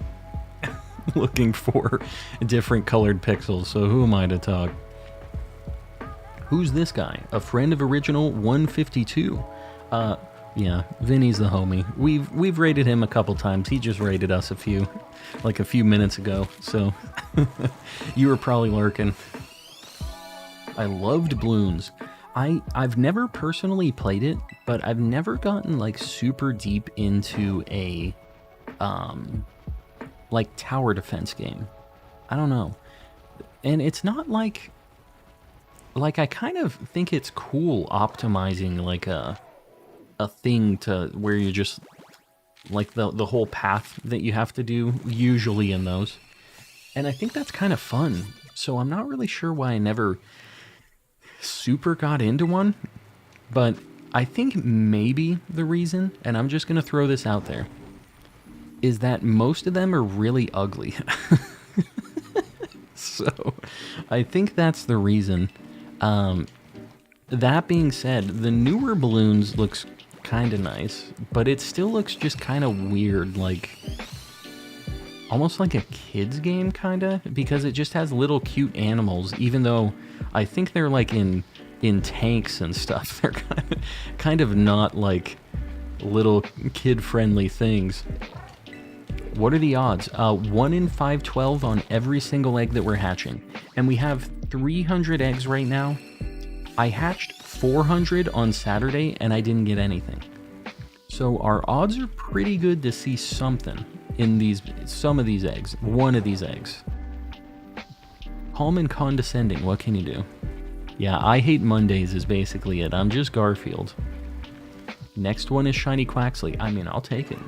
looking for different colored pixels, so who am I to talk? Who's this guy? A friend of original 152. Yeah, Vinny's the homie. We've rated him a couple times. He just rated us a few minutes ago, so you were probably lurking. I loved Balloons. I've never personally played it, but I've never gotten like super deep into a like tower defense game. I don't know. And it's not like I kind of think it's cool optimizing like a thing to where you just like the whole path that you have to do usually in those. And I think that's kind of fun. So I'm not really sure why I never super got into one, but I think maybe the reason, and I'm just gonna throw this out there, is that most of them are really ugly. So I think that's the reason. That being said, the newer Balloons looks kind of nice, but it still looks just kind of weird, like almost like a kid's game, kind of, because it just has little cute animals, even though I think they're like in tanks and stuff. They're kind of not like little kid-friendly things. What are the odds? 1 in 512 on every single egg that we're hatching. And we have 300 eggs right now. I hatched 400 on Saturday and I didn't get anything. So our odds are pretty good to see something in some of these eggs. One of these eggs. Calm and condescending, what can you do? Yeah, I hate Mondays is basically it. I'm just Garfield. Next one is Shiny Quaxley. I mean, I'll take it.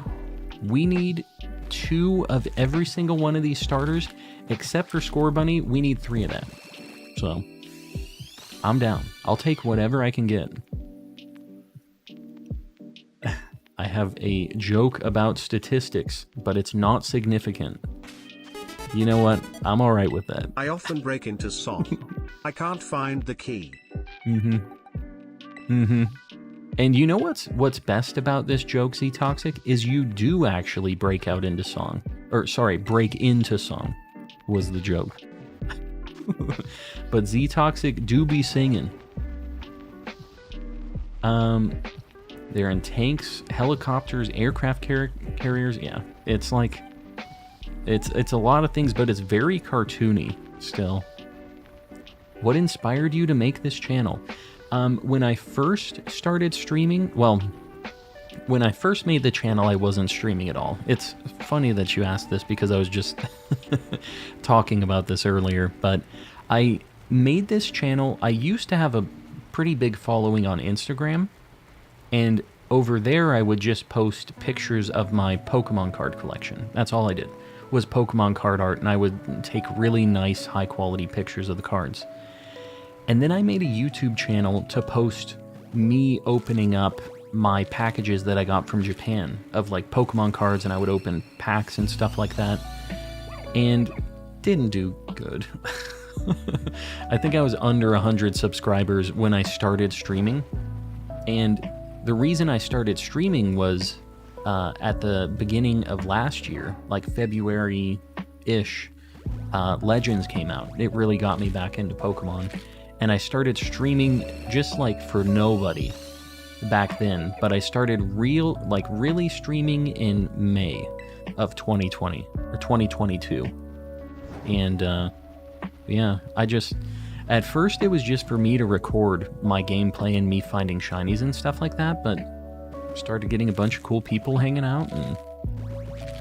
We need 2 of every single one of these starters, except for Score Bunny. We need 3 of that. So, I'm down. I'll take whatever I can get. I have a joke about statistics, but it's not significant. You know what? I'm alright with that. I often break into song. I can't find the key. And you know what's best about this joke, Z-Toxic, is you do actually break out into song. Or, sorry, break into song was the joke. But Z-Toxic do be singing. They're in tanks, helicopters, aircraft carriers. Yeah, it's like... It's a lot of things, but it's very cartoony still. What inspired you to make this channel? When I first started streaming, well, when I first made the channel, I wasn't streaming at all. It's funny that you asked this because I was just talking about this earlier, but I made this channel. I used to have a pretty big following on Instagram, and over there I would just post pictures of my Pokemon card collection. That's all I did, was Pokemon card art, and I would take really nice, high-quality pictures of the cards. And then I made a YouTube channel to post me opening up my packages that I got from Japan of like Pokemon cards, and I would open packs and stuff like that. And didn't do good. I think I was under 100 subscribers when I started streaming. And the reason I started streaming was at the beginning of last year, like February-ish, Legends came out. It really got me back into Pokemon. and I started streaming just like for nobody back then, but I started really streaming in May of 2020 or 2022. And yeah, at first it was just for me to record my gameplay and me finding shinies and stuff like that, but started getting a bunch of cool people hanging out, and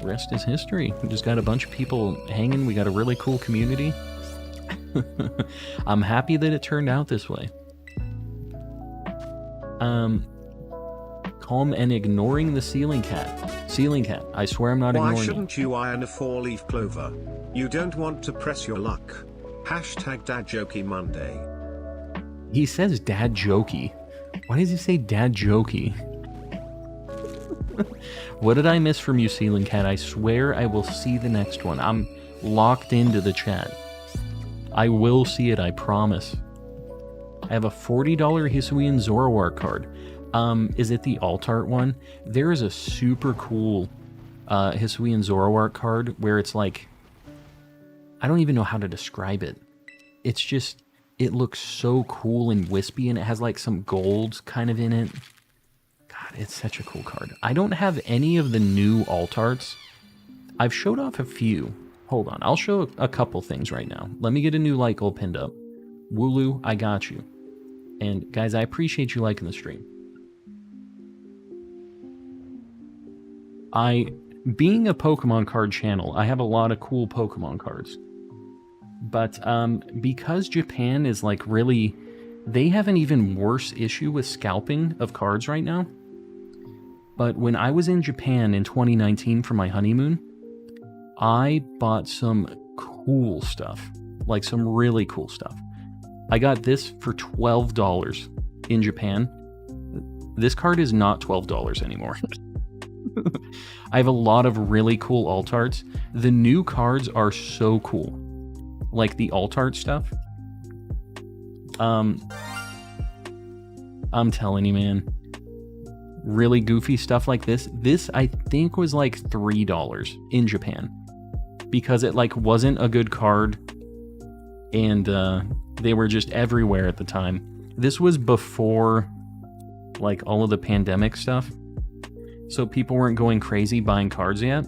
the rest is history. We just got a bunch of people hanging. We got a really cool community. I'm happy that it turned out this way. Calm and ignoring the ceiling cat. Ceiling cat, I swear I'm not ignoring you. Why shouldn't you iron a 4-leaf clover? You don't want to press your luck. Hashtag Dad Jokey Monday. He says Dad Jokey. Why does he say Dad Jokey? What did I miss from you, Ceiling Cat? I swear I will see the next one. I'm locked into the chat. I will see it, I promise. I have a $40 Hisuian Zoroark card. Is it the alt art one? There is a super cool Hisuian Zoroark card where it's like, I don't even know how to describe it. It's just, it looks so cool and wispy, and it has like some golds kind of in it. God, it's such a cool card. I don't have any of the new alt arts. I've showed off a few. Hold on, I'll show a couple things right now. Let me get a new like goal pinned up. Wooloo, I got you. And guys, I appreciate you liking the stream. Being a Pokemon card channel, I have a lot of cool Pokemon cards. But because Japan is like really, they have an even worse issue with scalping of cards right now. But when I was in Japan in 2019 for my honeymoon, I bought some cool stuff, like some really cool stuff. I got this for $12 in Japan. This card is not $12 anymore. I have a lot of really cool alt arts. The new cards are so cool. Like the alt art stuff. I'm telling you, man. Really goofy stuff like this. This, I think, was like $3 in Japan. Because it like wasn't a good card. And they were just everywhere at the time. This was before like all of the pandemic stuff. So people weren't going crazy buying cards yet.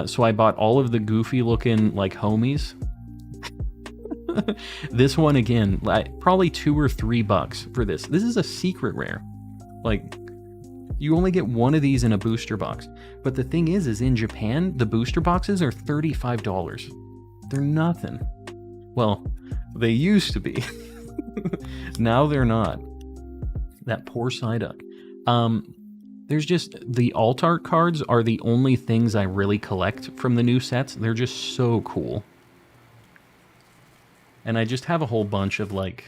So I bought all of the goofy looking like homies. This one again, probably $2 or $3 for this. This is a secret rare. Like, you only get one of these in a booster box. But the thing is in Japan, the booster boxes are $35. They're nothing. Well, they used to be. Now they're not. That poor Psyduck. There's just, the alt art cards are the only things I really collect from the new sets. They're just so cool. And I just have a whole bunch of like,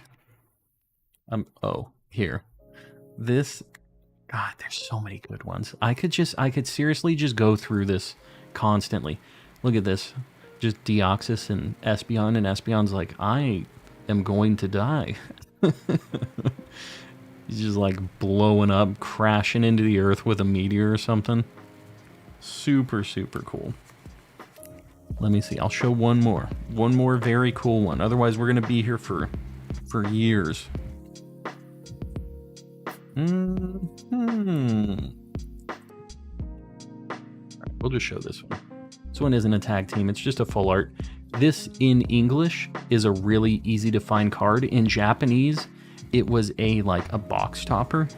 oh, here. This, God, there's so many good ones. I could seriously just go through this constantly. Look at this. Just Deoxys and Espeon, and Espeon's like, I am going to die. He's just like blowing up, crashing into the earth with a meteor or something. Super, super cool. Let me see. I'll show one more. One more very cool one. Otherwise, we're going to be here for years. We'll just show this one. This one isn't a tag team. It's just a full art. This in English is a really easy to find card. In Japanese, it was a box topper.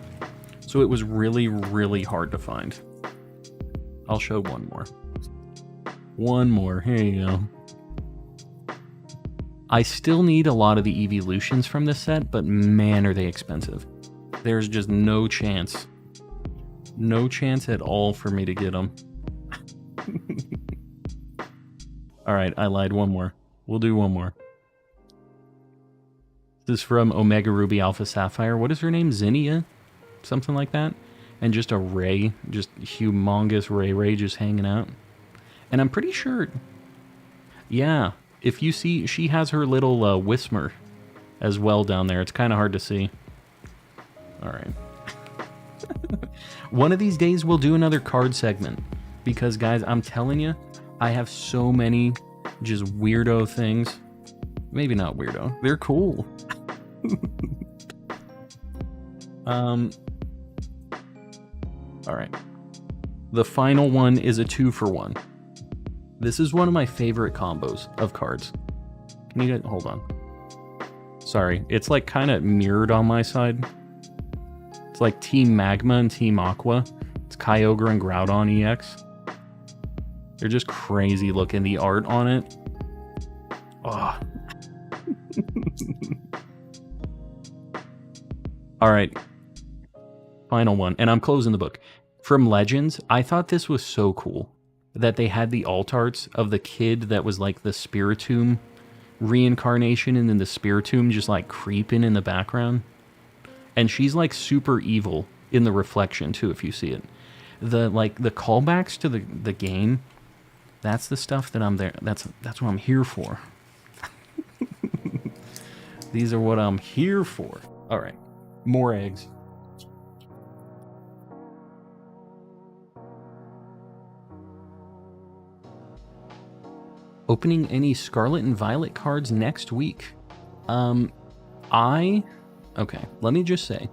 So it was really, really hard to find. I'll show one more. One more. Here you go. I still need a lot of the evolutions from this set, but man, are they expensive. There's just no chance. No chance at all for me to get them. Alright, I lied. One more. We'll do one more. This is from Omega Ruby Alpha Sapphire. What is her name? Zinnia? Something like that? And just a Ray. Just humongous Ray just hanging out. And I'm pretty sure... Yeah. If you see... She has her little Whismer as well down there. It's kind of hard to see. Alright. One of these days we'll do another card segment. Because, guys, I'm telling you, I have so many just weirdo things Maybe not weirdo. They're cool. Alright. The final one is a 2-for-1. This is one of my favorite combos of cards. Can you get... Hold on. Sorry. It's like kind of mirrored on my side. It's like Team Magma and Team Aqua. It's Kyogre and Groudon EX. They're just crazy looking. The art on it. Oh. Alright. Final one. And I'm closing the book. From Legends, I thought this was so cool. That they had the alt arts of the kid that was like the Spiritomb reincarnation, and then the Spiritomb just like creeping in the background. And she's like super evil in the reflection too, if you see it. The callbacks to the game, that's the stuff that I'm there. That's what I'm here for. These are what I'm here for. All right, more eggs. Opening any Scarlet and Violet cards next week. Okay, let me just say,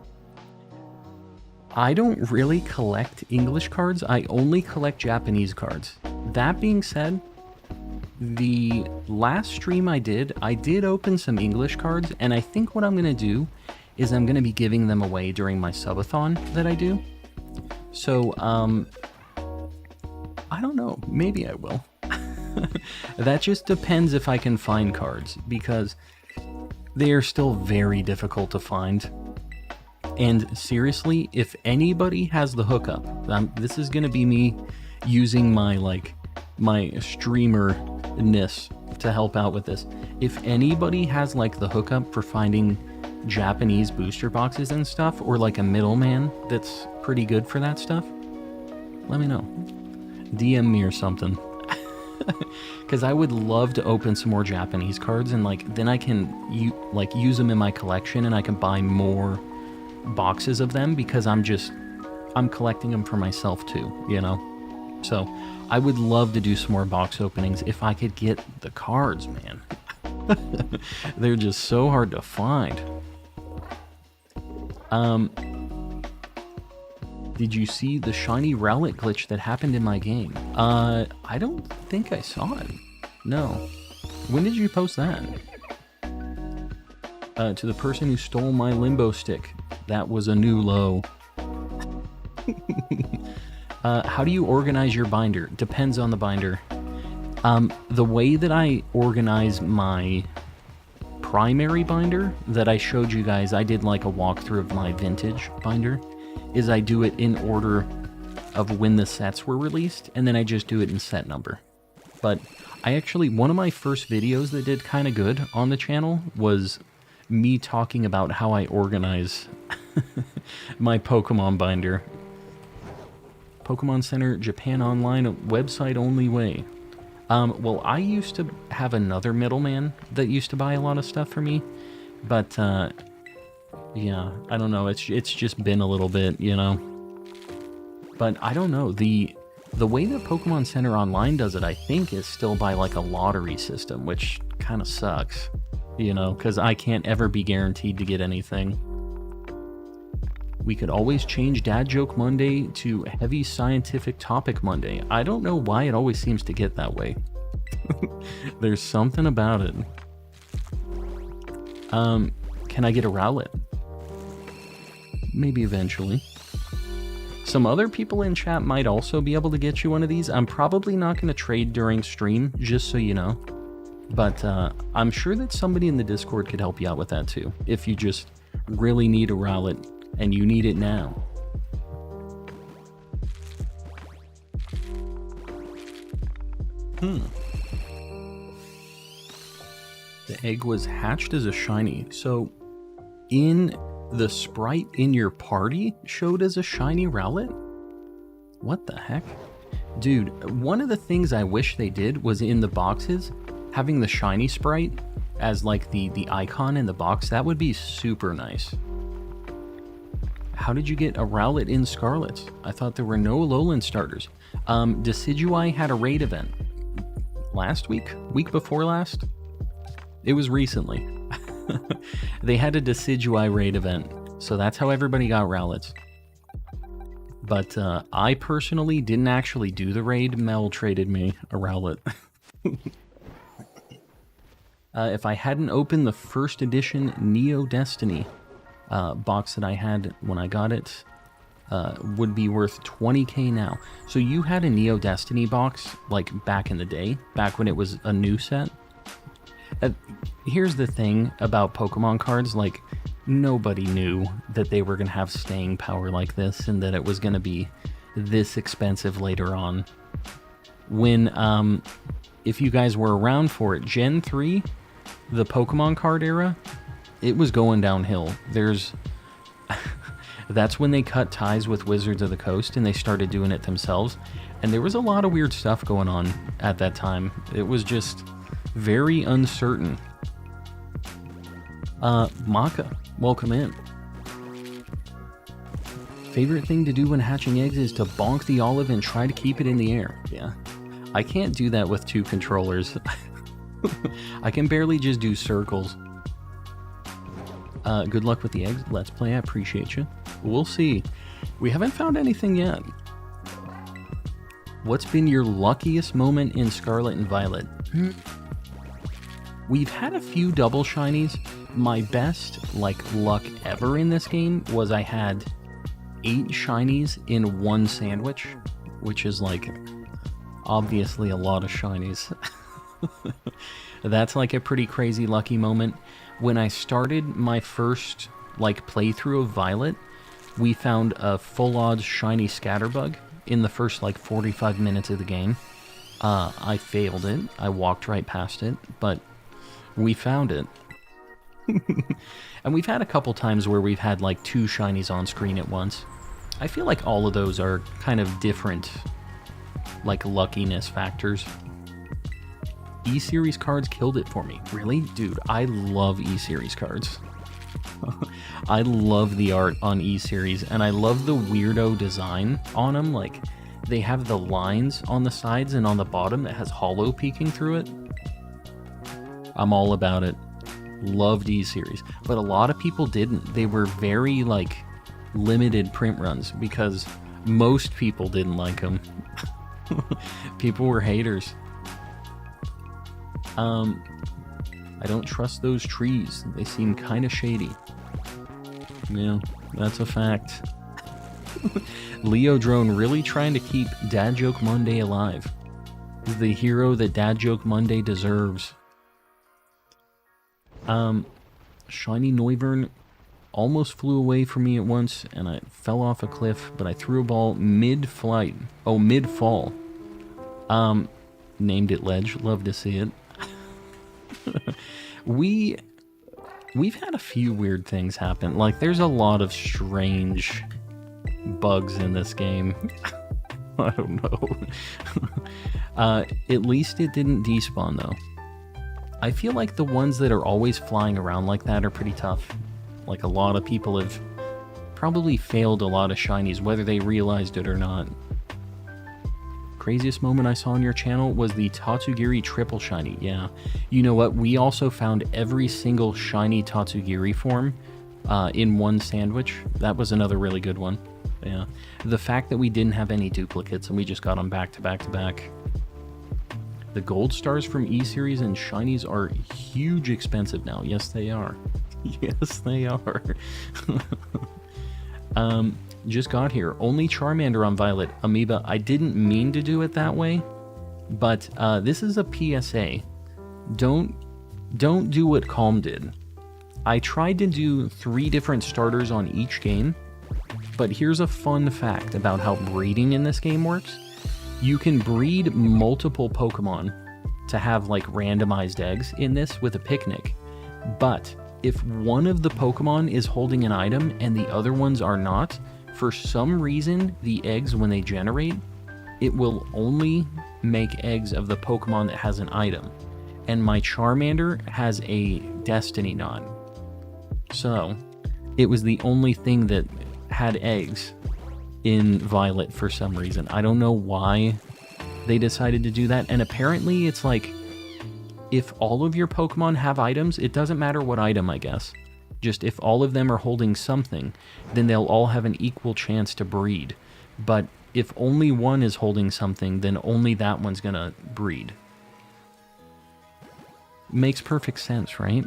I don't really collect English cards. I only collect Japanese cards. That being said, the last stream I did open some English cards, and I think what I'm going to do is I'm going to be giving them away during my subathon that I do. So, I don't know. Maybe I will. That just depends if I can find cards, because they are still very difficult to find. And seriously, if anybody has the hookup, this is going to be me using my streamer-ness to help out with this. If anybody has like the hookup for finding Japanese booster boxes and stuff, or like a middleman that's pretty good for that stuff, let me know. DM me or something. Because I would love to open some more Japanese cards, and like then I can use them in my collection, and I can buy more boxes of them, because I'm collecting them for myself too, you know? So I would love to do some more box openings if I could get the cards, man. They're just so hard to find. Did you see the Shiny Rowlet glitch that happened in my game? I don't think I saw it. No. When did you post that? To the person who stole my limbo stick. That was a new low. How do you organize your binder? Depends on the binder. The way that I organize my primary binder that I showed you guys, I did like a walkthrough of my vintage binder, is I do it in order of when the sets were released, and then I just do it in set number. But I actually, one of my first videos that did kind of good on the channel was me talking about how I organize my Pokemon binder. Pokemon Center Japan Online website only way. Well, I used to have another middleman that used to buy a lot of stuff for me, but yeah, I don't know. It's just been a little bit, you know. But I don't know. The way that Pokemon Center Online does it, I think, is still by like a lottery system, which kind of sucks, you know, because I can't ever be guaranteed to get anything. We could always change Dad Joke Monday to Heavy Scientific Topic Monday. I don't know why it always seems to get that way. There's something about it. Can I get a Rowlet? Maybe eventually. Some other people in chat might also be able to get you one of these. I'm probably not going to trade during stream, just so you know. But I'm sure that somebody in the Discord could help you out with that too, if you just really need a Rowlet and you need it now. The egg was hatched as a shiny. So in the sprite in your party showed as a shiny Rowlet? What the heck? Dude, one of the things I wish they did was in the boxes, having the shiny sprite as like the icon in the box. That would be super nice. How did you get a Rowlet in Scarlet? I thought there were no Alolan starters. Decidueye had a raid event last week? Week before last? It was recently. They had a Decidueye raid event, so that's how everybody got Rowlets. But I personally didn't actually do the raid. Mel traded me a Rowlet. If I hadn't opened the first edition Neo Destiny box that I had when I got it, would be worth 20k now. So you had a Neo Destiny box, like, back in the day, back when it was a new set. Here's the thing about Pokemon cards, like, nobody knew that they were going to have staying power like this, and that it was going to be this expensive later on. When, if you guys were around for it, Gen 3, the Pokemon card era, it was going downhill. That's when they cut ties with Wizards of the Coast and they started doing it themselves. And there was a lot of weird stuff going on at that time. It was just very uncertain. Maka, welcome in. Favorite thing to do when hatching eggs is to bonk the olive and try to keep it in the air. Yeah. I can't do that with 2 controllers. I can barely just do circles. Good luck with the eggs. Let's play. I appreciate you. We'll see. We haven't found anything yet. What's been your luckiest moment in Scarlet and Violet? We've had a few double shinies. My best, luck ever in this game was I had 8 shinies in 1 sandwich, which is, obviously a lot of shinies. That's, a pretty crazy lucky moment. When I started my first, playthrough of Violet, we found a full odds shiny Scatterbug in the first, 45 minutes of the game. I failed it. I walked right past it, but we found it. And we've had a couple times where we've had, 2 shinies on screen at once. I feel like all of those are kind of different, luckiness factors. E-Series cards killed it for me. Really? Dude, I love E-Series cards. I love the art on E-Series, and I love the weirdo design on them. They have the lines on the sides and on the bottom that has hollow peeking through it. I'm all about it. Loved E-Series. But a lot of people didn't. They were very, limited print runs, because most people didn't like them. People were haters. I don't trust those trees. They seem kind of shady. Yeah, that's a fact. Leo Drone really trying to keep Dad Joke Monday alive. He's the hero that Dad Joke Monday deserves. Shiny Noivern almost flew away from me at once, and I fell off a cliff, but I threw a ball mid-flight. Oh, mid-fall. Named it Ledge. Love to see it. We've had a few weird things happen. There's a lot of strange bugs in this game. I don't know. At least it didn't despawn, though. I feel like the ones that are always flying around like that are pretty tough. A lot of people have probably failed a lot of shinies, whether they realized it or not. Craziest moment I saw on your channel was the Tatsugiri triple shiny. Yeah. You know what? We also found every single shiny Tatsugiri form in 1 sandwich. That was another really good one. Yeah. The fact that we didn't have any duplicates and we just got them back to back to back. The gold stars from E-Series and shinies are huge expensive now. Yes, they are. Yes, they are. Just got here. Only Charmander on Violet. Amoeba, I didn't mean to do it that way, but this is a PSA. Don't do what Calm did. I tried to do 3 different starters on each game, but here's a fun fact about how breeding in this game works. You can breed multiple Pokemon to have randomized eggs in this with a picnic, but if one of the Pokemon is holding an item and the other ones are not, for some reason, the eggs, when they generate, it will only make eggs of the Pokemon that has an item. And my Charmander has a Destiny Knot. So, it was the only thing that had eggs in Violet for some reason. I don't know why they decided to do that. And apparently it's if all of your Pokemon have items, it doesn't matter what item, I guess. Just if all of them are holding something, then they'll all have an equal chance to breed. But if only one is holding something, then only that one's gonna breed. Makes perfect sense, right?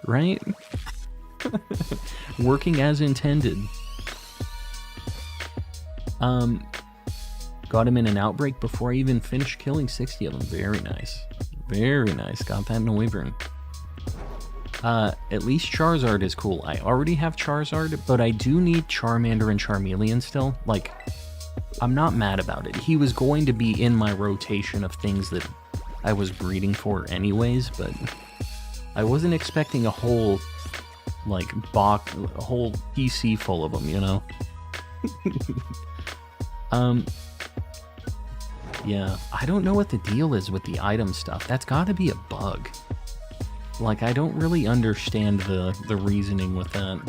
Right? Working as intended. Got him in an outbreak before I even finished killing 60 of them. Very nice. Very nice. Got that in a Wyvern. At least Charizard is cool. I already have Charizard, but I do need Charmander and Charmeleon still. Like, I'm not mad about it. He was going to be in my rotation of things that I was breeding for anyways, but I wasn't expecting a whole, like, a whole PC full of them, you know? Yeah, I don't know what the deal is with the item stuff. That's gotta be a bug. Like, I don't really understand the reasoning with that.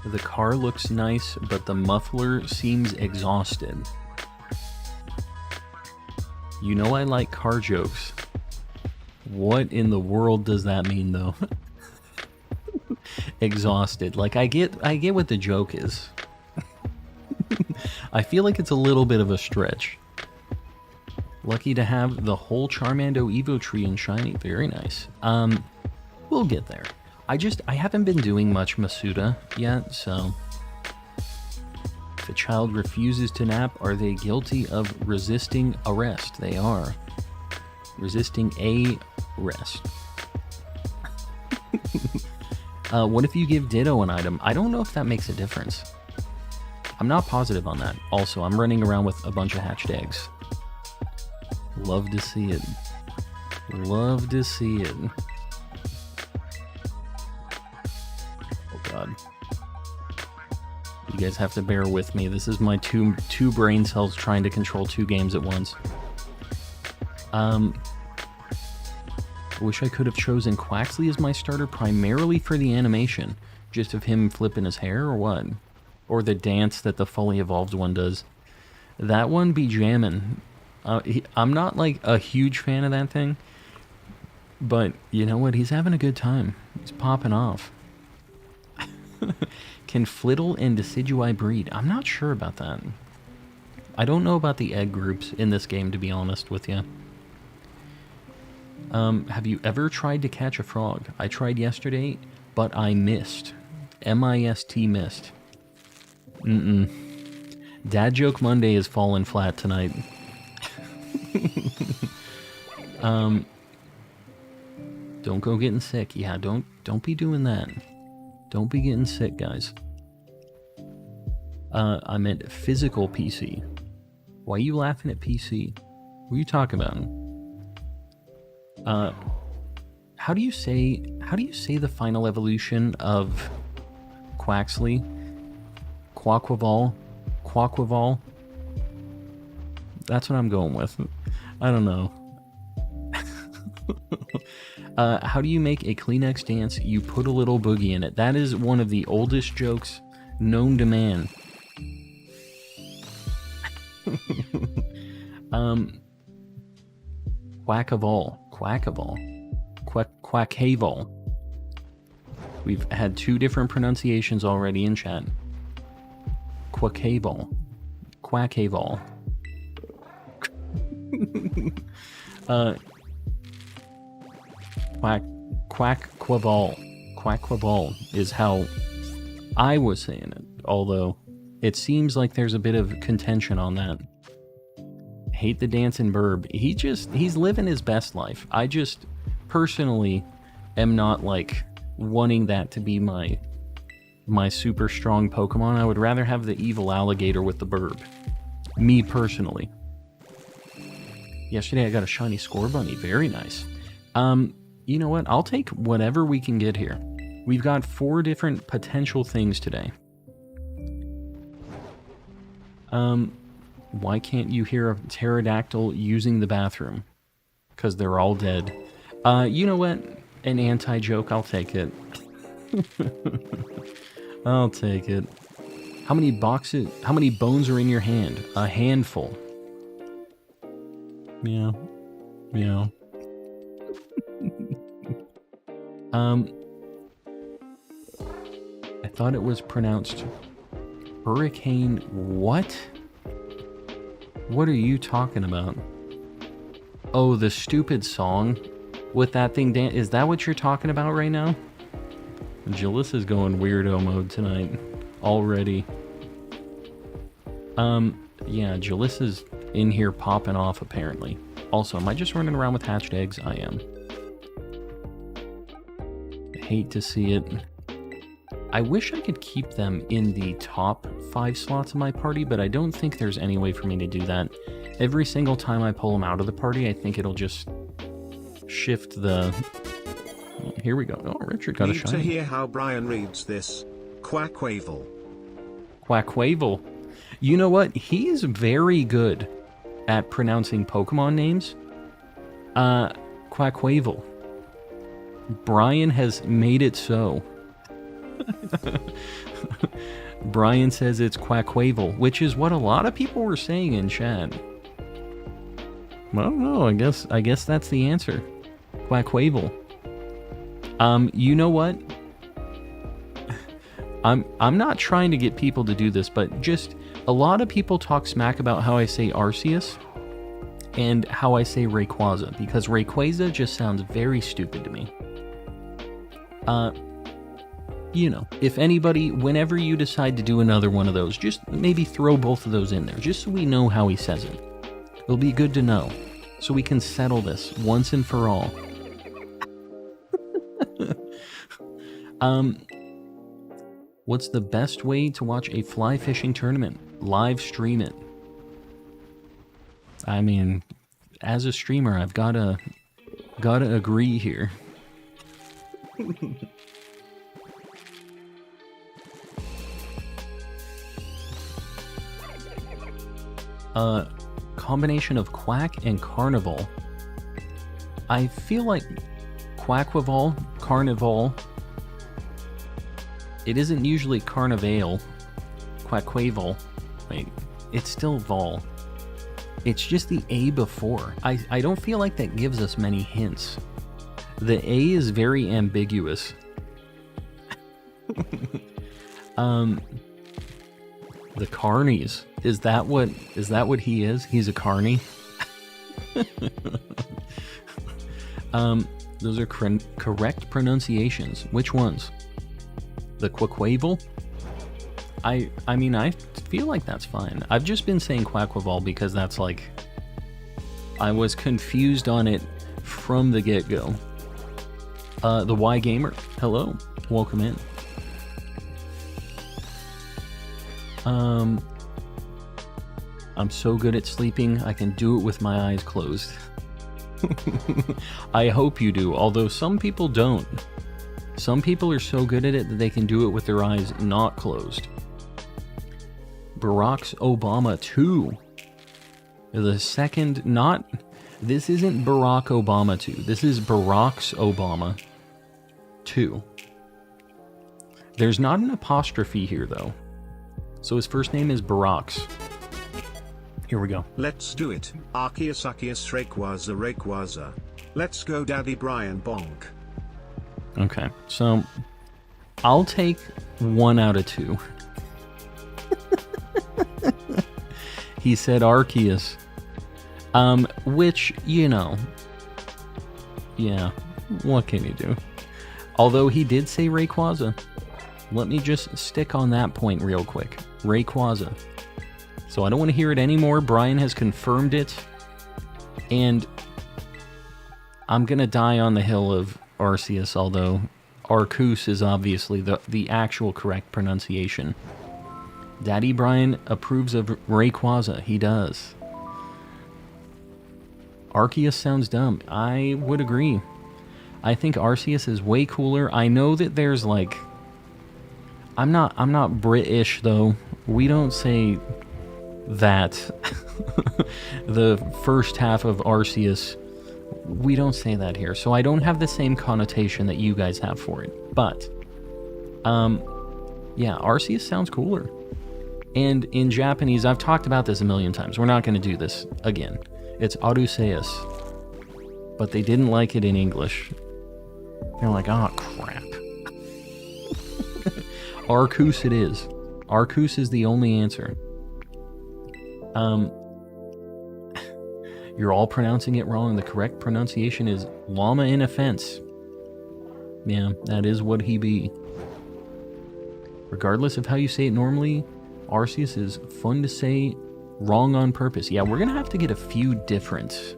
The car looks nice, but the muffler seems exhausted. You know I like car jokes. What in the world does that mean, though? Exhausted. Like, I get what the joke is. I feel like it's a little bit of a stretch. Lucky to have the whole Charmando Evo tree in Shiny. Very nice. We'll get there. I haven't been doing much Masuda yet, so... If a child refuses to nap, are they guilty of resisting arrest? They are. Resisting arrest. What if you give Ditto an item? I don't know if that makes a difference. I'm not positive on that. Also, I'm running around with a bunch of hatched eggs. Love to see it. Love to see it. Oh god. You guys have to bear with me. This is my two brain cells trying to control 2 games at once. I wish I could have chosen Quaxley as my starter primarily for the animation. Just of him flipping his hair, or what? Or the dance that the fully evolved one does. That one be jammin'. I'm not like a huge fan of that thing. But you know what? He's having a good time. He's popping off. Can Flittle and Decidueye breed? I'm not sure about that. I don't know about the egg groups in this game, to be honest with you. Have you ever tried to catch a frog? I tried yesterday, but I missed. M-I-S-T missed. Dad joke Monday is falling flat tonight. Don't go getting sick. Yeah, don't be doing that. Don't be getting sick, guys. I meant physical PC. Why are you laughing at PC? What are you talking about? How do you say the final evolution of Quaxley? Quaquaval? Quaquaval? That's what I'm going with. I don't know. How do you make a Kleenex dance? You put a little boogie in it. That is one of the oldest jokes known to man. Quackaval. Quackaval. Quackaval. We've had 2 different pronunciations already in chat. Quackaval. Quackaval. Quackquaval. Quackquaval is how I was saying it, although it seems like there's a bit of contention on that. Hate the dancing burb. He's living his best life. I just personally am not like wanting that to be my super strong Pokemon. I would rather have the evil alligator with the burb. Me personally. Yesterday I got a shiny Scorbunny. Very nice. You know what? I'll take whatever we can get here. We've got 4 different potential things today. Why can't you hear a pterodactyl using the bathroom? Because they're all dead. You know what? An anti-joke, I'll take it. I'll take it. How many bones are in your hand? A handful. Meow. Meow. I thought it was pronounced hurricane. What? What are you talking about? Oh, the stupid song with that thing. Is that what you're talking about right now? Jalissa's going weirdo mode tonight already. Yeah, Jalissa's in here popping off apparently. Also, am I just running around with hatched eggs? I am. Hate to see it. I wish I could keep them in the top 5 slots of my party, but I don't think there's any way for me to do that. Every single time I pull them out of the party, I think it'll just shift the... Here we go. Oh, Richard got a shiny. Need to hear how Brian reads this. Quackwavel. Quackwavel. You know what? He is very good at pronouncing Pokemon names. Quackwavel. Brian has made it so. Brian says it's Quackwavel, which is what a lot of people were saying in chat. I don't know, I guess that's the answer. Quackwavel. You know what? I'm not trying to get people to do this, but just a lot of people talk smack about how I say Arceus and how I say Rayquaza, because Rayquaza just sounds very stupid to me. You know, if anybody, whenever you decide to do another one of those, just maybe throw both of those in there, just so we know how he says it. It'll be good to know, so we can settle this once and for all. What's the best way to watch a fly fishing tournament? Live stream it. I mean, as a streamer, I've gotta agree here. Combination of Quack and Carnival. I feel like Quackwaval, Carnival. It isn't usually Carnival. Quackwaval. Wait, it's still Vol. It's just the A before. I don't feel like that gives us many hints. The A is very ambiguous. The Carnies. Is that what he is? He's a Carnie? Those are correct pronunciations. Which ones? The Quackwavel? I mean, I feel like that's fine. I've just been saying Quackwaval because that's like... I was confused on it from the get-go. The Y Gamer, hello. Welcome in. I'm so good at sleeping, I can do it with my eyes closed. I hope you do, although some people don't. Some people are so good at it that they can do it with their eyes not closed. Barack Obama 2. The second, not... This isn't Barack Obama 2. This is Barack's Obama 2. There's not an apostrophe here, though. So his first name is Barack's. Here we go. Let's do it. Arceus Rayquaza. Let's go Daddy Brian Bonk. Okay, so I'll take 1 out of 2. He said Arceus. Which, you know, yeah, what can you do? Although he did say Rayquaza. Let me just stick on that point real quick. Rayquaza. So I don't want to hear it anymore. Brian has confirmed it. And I'm going to die on the hill of Arceus, although Arceus is obviously the actual correct pronunciation. Daddy Brian approves of Rayquaza. He does. Arceus sounds dumb. I would agree. I think Arceus is way cooler. I know that there's like... I'm not British, though. We don't say that. The first half of Arceus... We don't say that here, so I don't have the same connotation that you guys have for it. But, yeah, Arceus sounds cooler. And in Japanese, I've talked about this a million times. We're not going to do this again. It's Arceus. But they didn't like it in English. They're like, oh, crap. Arceus it is. Arceus is the only answer. You're all pronouncing it wrong. The correct pronunciation is llama in a fence. Yeah, that is what he be. Regardless of how you say it normally, Arceus is fun to say wrong on purpose. Yeah, we're going to have to get a few different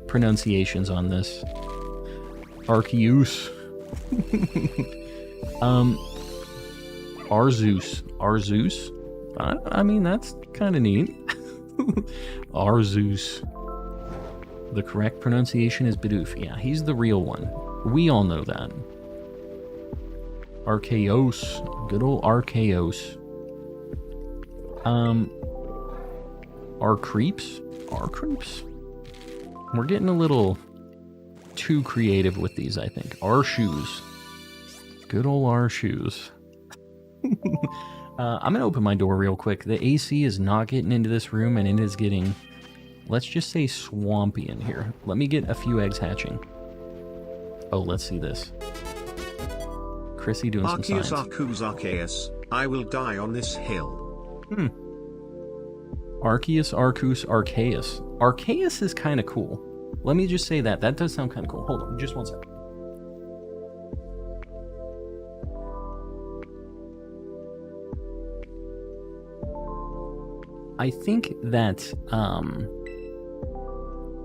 pronunciations on this. Arceus. Arzeus. Arzeus? I mean, that's kind of neat. Arzeus. The correct pronunciation is Bidoof. Yeah, he's the real one. We all know that. Arceus. Good old Arceus. Arcreeps? Arcreeps? We're getting a little too creative with these, I think. Arshoes. Good old Arshoes. I'm gonna open my door real quick. The AC is not getting into this room, and it is getting, let's just say, swampy in here. Let me get a few eggs hatching. Oh, let's see this. Chrissy doing some science. Arceus, I will die on this hill. Arceus, Arceus, Arceus. Arceus is kind of cool. Let me just say that. That does sound kind of cool. Hold on, just one second. I think that,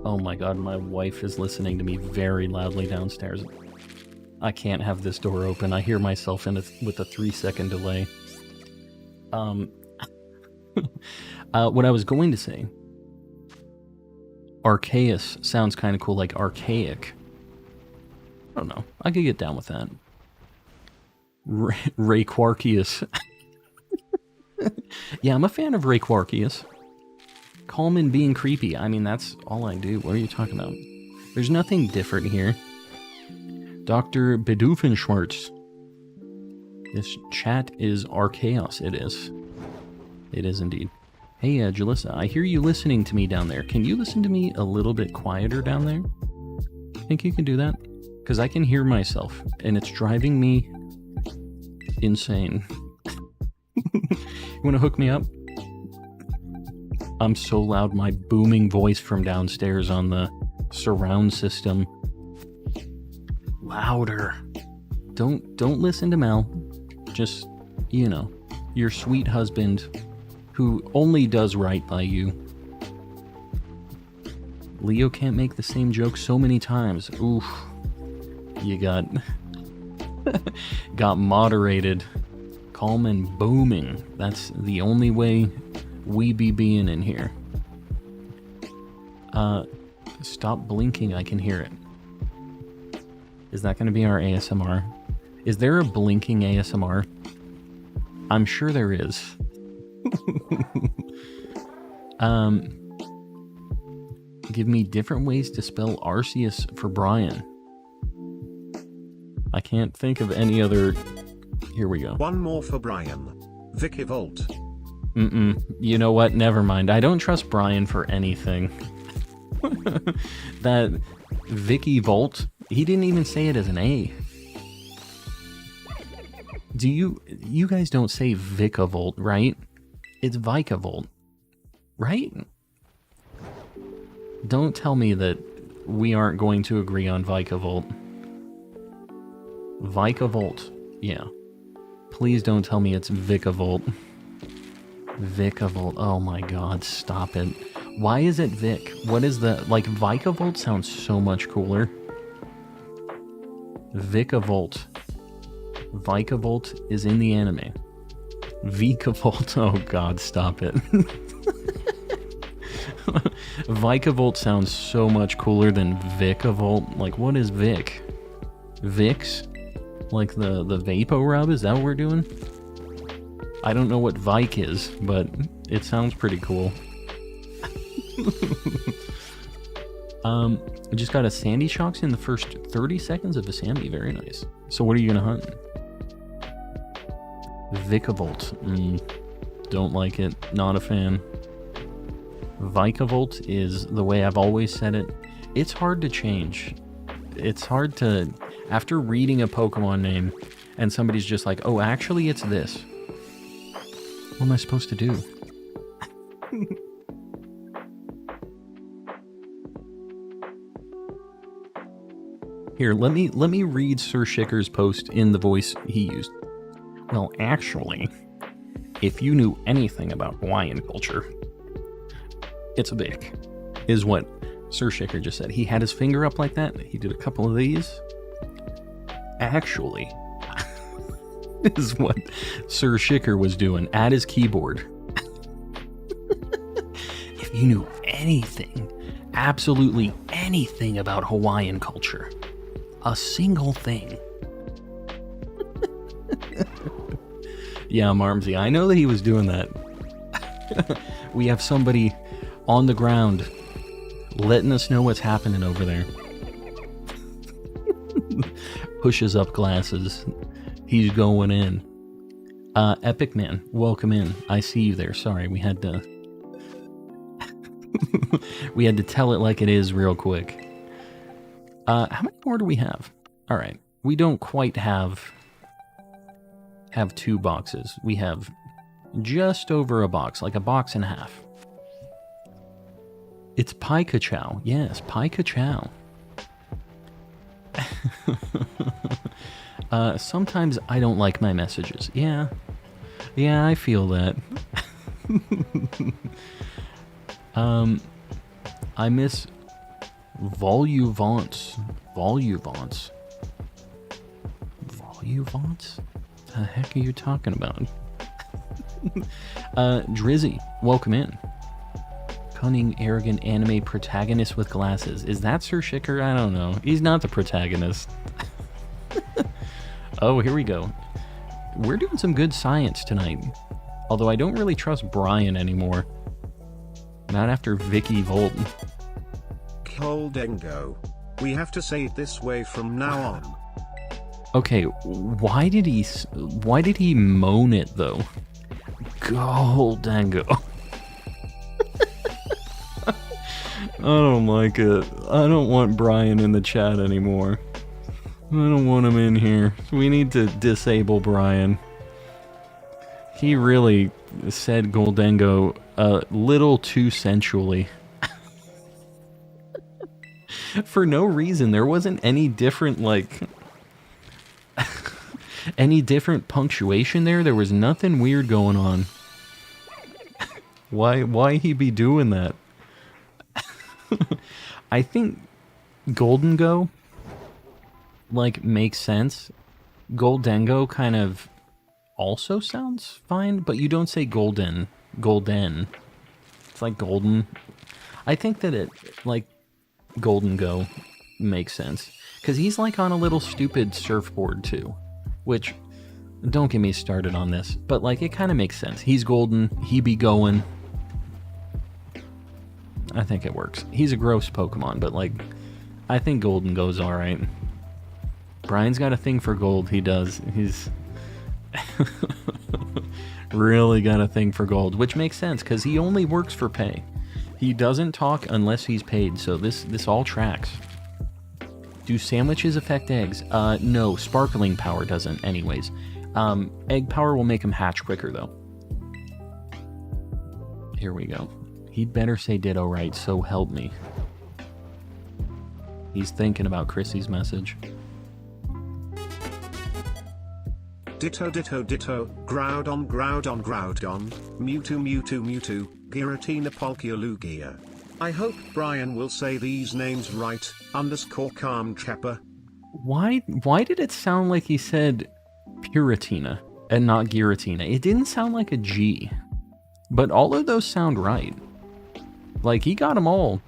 oh my god, my wife is listening to me very loudly downstairs. I can't have this door open. I hear myself with a 3-second delay. What I was going to say, Arceus sounds kind of cool, like archaic. I don't know. I could get down with that. Rayquarkius. Yeah, I'm a fan of Rayquarkius. Calm and being creepy. I mean, that's all I do. What are you talking about? There's nothing different here. Dr. Bedoofenschwartz. This chat is Arceus. It is. It is indeed. Hey, Jalissa, I hear you listening to me down there. Can you listen to me a little bit quieter down there? Think you can do that? Because I can hear myself, and it's driving me insane. You want to hook me up? I'm so loud, my booming voice from downstairs on the surround system. Louder. Don't listen to Mel. Just, you know, your sweet husband who only does right by you. Leo can't make the same joke so many times. Oof. You got moderated. Calm and booming. That's the only way we be being in here. Stop blinking, I can hear it. Is that going to be our ASMR? Is there a blinking ASMR? I'm sure there is. Give me different ways to spell Arceus for Brian. I can't think of any other. Here we go. One more for Brian. Vicky Volt. You know what? Never mind. I don't trust Brian for anything. That Vicky Volt, he didn't even say it as an A. Do you guys don't say Vicavolt, right? It's Vicavolt, right? Don't tell me that we aren't going to agree on Vicavolt. Vicavolt, yeah. Please don't tell me it's Vicavolt. Vicavolt, oh my god, stop it. Why is it Vic? What is the, like, Vicavolt sounds so much cooler. Vicavolt. Vicavolt is in the anime. Vicavolt, oh god, stop it. Vicavolt sounds so much cooler than Vicavolt. Like, what is Vic? Vicks? Like the Vapo Rub? Is that what we're doing? I don't know what Vike is, but it sounds pretty cool. I just got a Sandy Shocks in the first 30 seconds of a Sammy. Very nice. So what are you gonna hunt? Vicavolt. Don't like it. Not a fan. Vikavolt is the way I've always said it. It's hard to change. It's hard to... After reading a Pokemon name, and somebody's just like, oh, actually, it's this. What am I supposed to do? Here, let me read Sir Shicker's post in the voice he used. Well, actually, if you knew anything about Hawaiian culture, it's a bick, is what Sir Shicker just said. He had his finger up like that. He did a couple of these. Actually, is what Sir Shicker was doing at his keyboard. If you knew anything, absolutely anything about Hawaiian culture, a single thing. Yeah, Marmsy, I know that he was doing that. We have somebody on the ground letting us know what's happening over there. Pushes up glasses. He's going in. Epic Man, welcome in. I see you there. Sorry, we had to... we had to tell it like it is real quick. How many more do we have? Alright, we don't quite have 2 boxes. We have just over a box, like a box and a half. It's Pikachu. Yes, Pikachu. Sometimes I don't like my messages. Yeah, I feel that. I miss Voluvants. Voluvants? The heck are you talking about? Drizzy, welcome in. Cunning, arrogant anime protagonist with glasses. Is that Sir Shicker? I don't know. He's not the protagonist. Oh, here we go. We're doing some good science tonight. Although I don't really trust Brian anymore. Not after Vicky Volt. Goldengo. We have to say it this way from now on. Okay, why did he moan it though? Goldengo. I don't like it. I don't want Brian in the chat anymore. I don't want him in here. We need to disable Brian. He really said Goldengo a little too sensually. For no reason. There wasn't any different, like... any different punctuation there. There was nothing weird going on. Why he be doing that? I think Goldengo, like, makes sense. Goldengo kind of also sounds fine, but you don't say golden. Golden. It's like golden. I think that it, like, Goldengo makes sense. Because he's, like, on a little stupid surfboard, too. Which, don't get me started on this, but, like, it kind of makes sense. He's golden. He be going. I think it works. He's a gross Pokemon, but, like, I think Golden goes alright. Brian's got a thing for gold. He does. He's really got a thing for gold, which makes sense, because he only works for pay. He doesn't talk unless he's paid, so this all tracks. Do sandwiches affect eggs? No, sparkling power doesn't anyways. Egg power will make them hatch quicker, though. Here we go. He'd better say ditto right, so help me. He's thinking about Chrissy's message. Ditto ditto ditto, Groudon Groudon Groudon, Mewtwo Mewtwo Mewtwo, Giratina Palkia. I hope Brian will say these names right, _calm chapper. Why did it sound like he said Puratina and not Giratina? It didn't sound like a G. But all of those sound right. Like, he got them all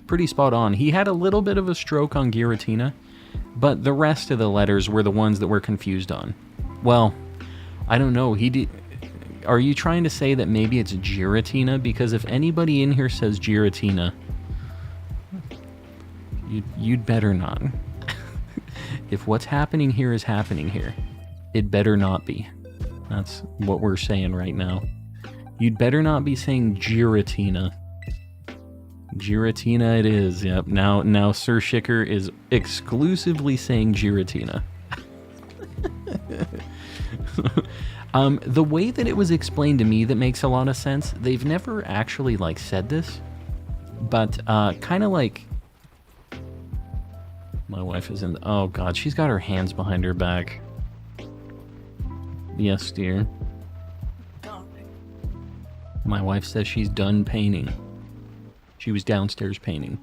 pretty spot on. He had a little bit of a stroke on Giratina, but the rest of the letters were the ones that we're confused on. Well, I don't know. He did. Are you trying to say that maybe it's Giratina? Because if anybody in here says Giratina, you'd better not. If what's happening here is happening here, it better not be. That's what we're saying right now. You'd better not be saying Giratina. Giratina it is, yep. Now Sir Shicker is exclusively saying Giratina. The way that it was explained to me that makes a lot of sense. They've never actually, like, said this. But, kind of like... My wife is in the... Oh, God, she's got her hands behind her back. Yes, dear. My wife says she's done painting. She was downstairs painting.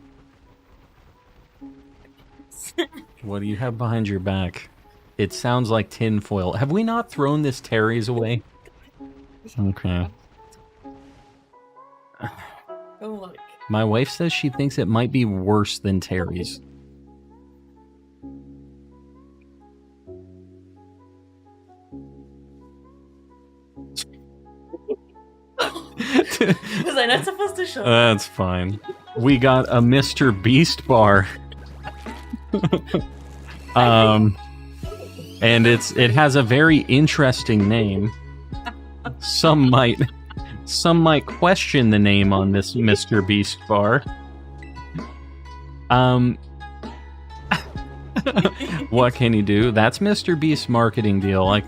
What do you have behind your back? It sounds like tinfoil. Have we not thrown this Terry's away? Okay. Oh, look. My wife says she thinks it might be worse than Terry's. Was I not supposed to show? That's fine. We got a Mr. Beast bar. And it has a very interesting name. Some might question the name on this Mr. Beast bar. What can you do? That's Mr. Beast's marketing deal. Like,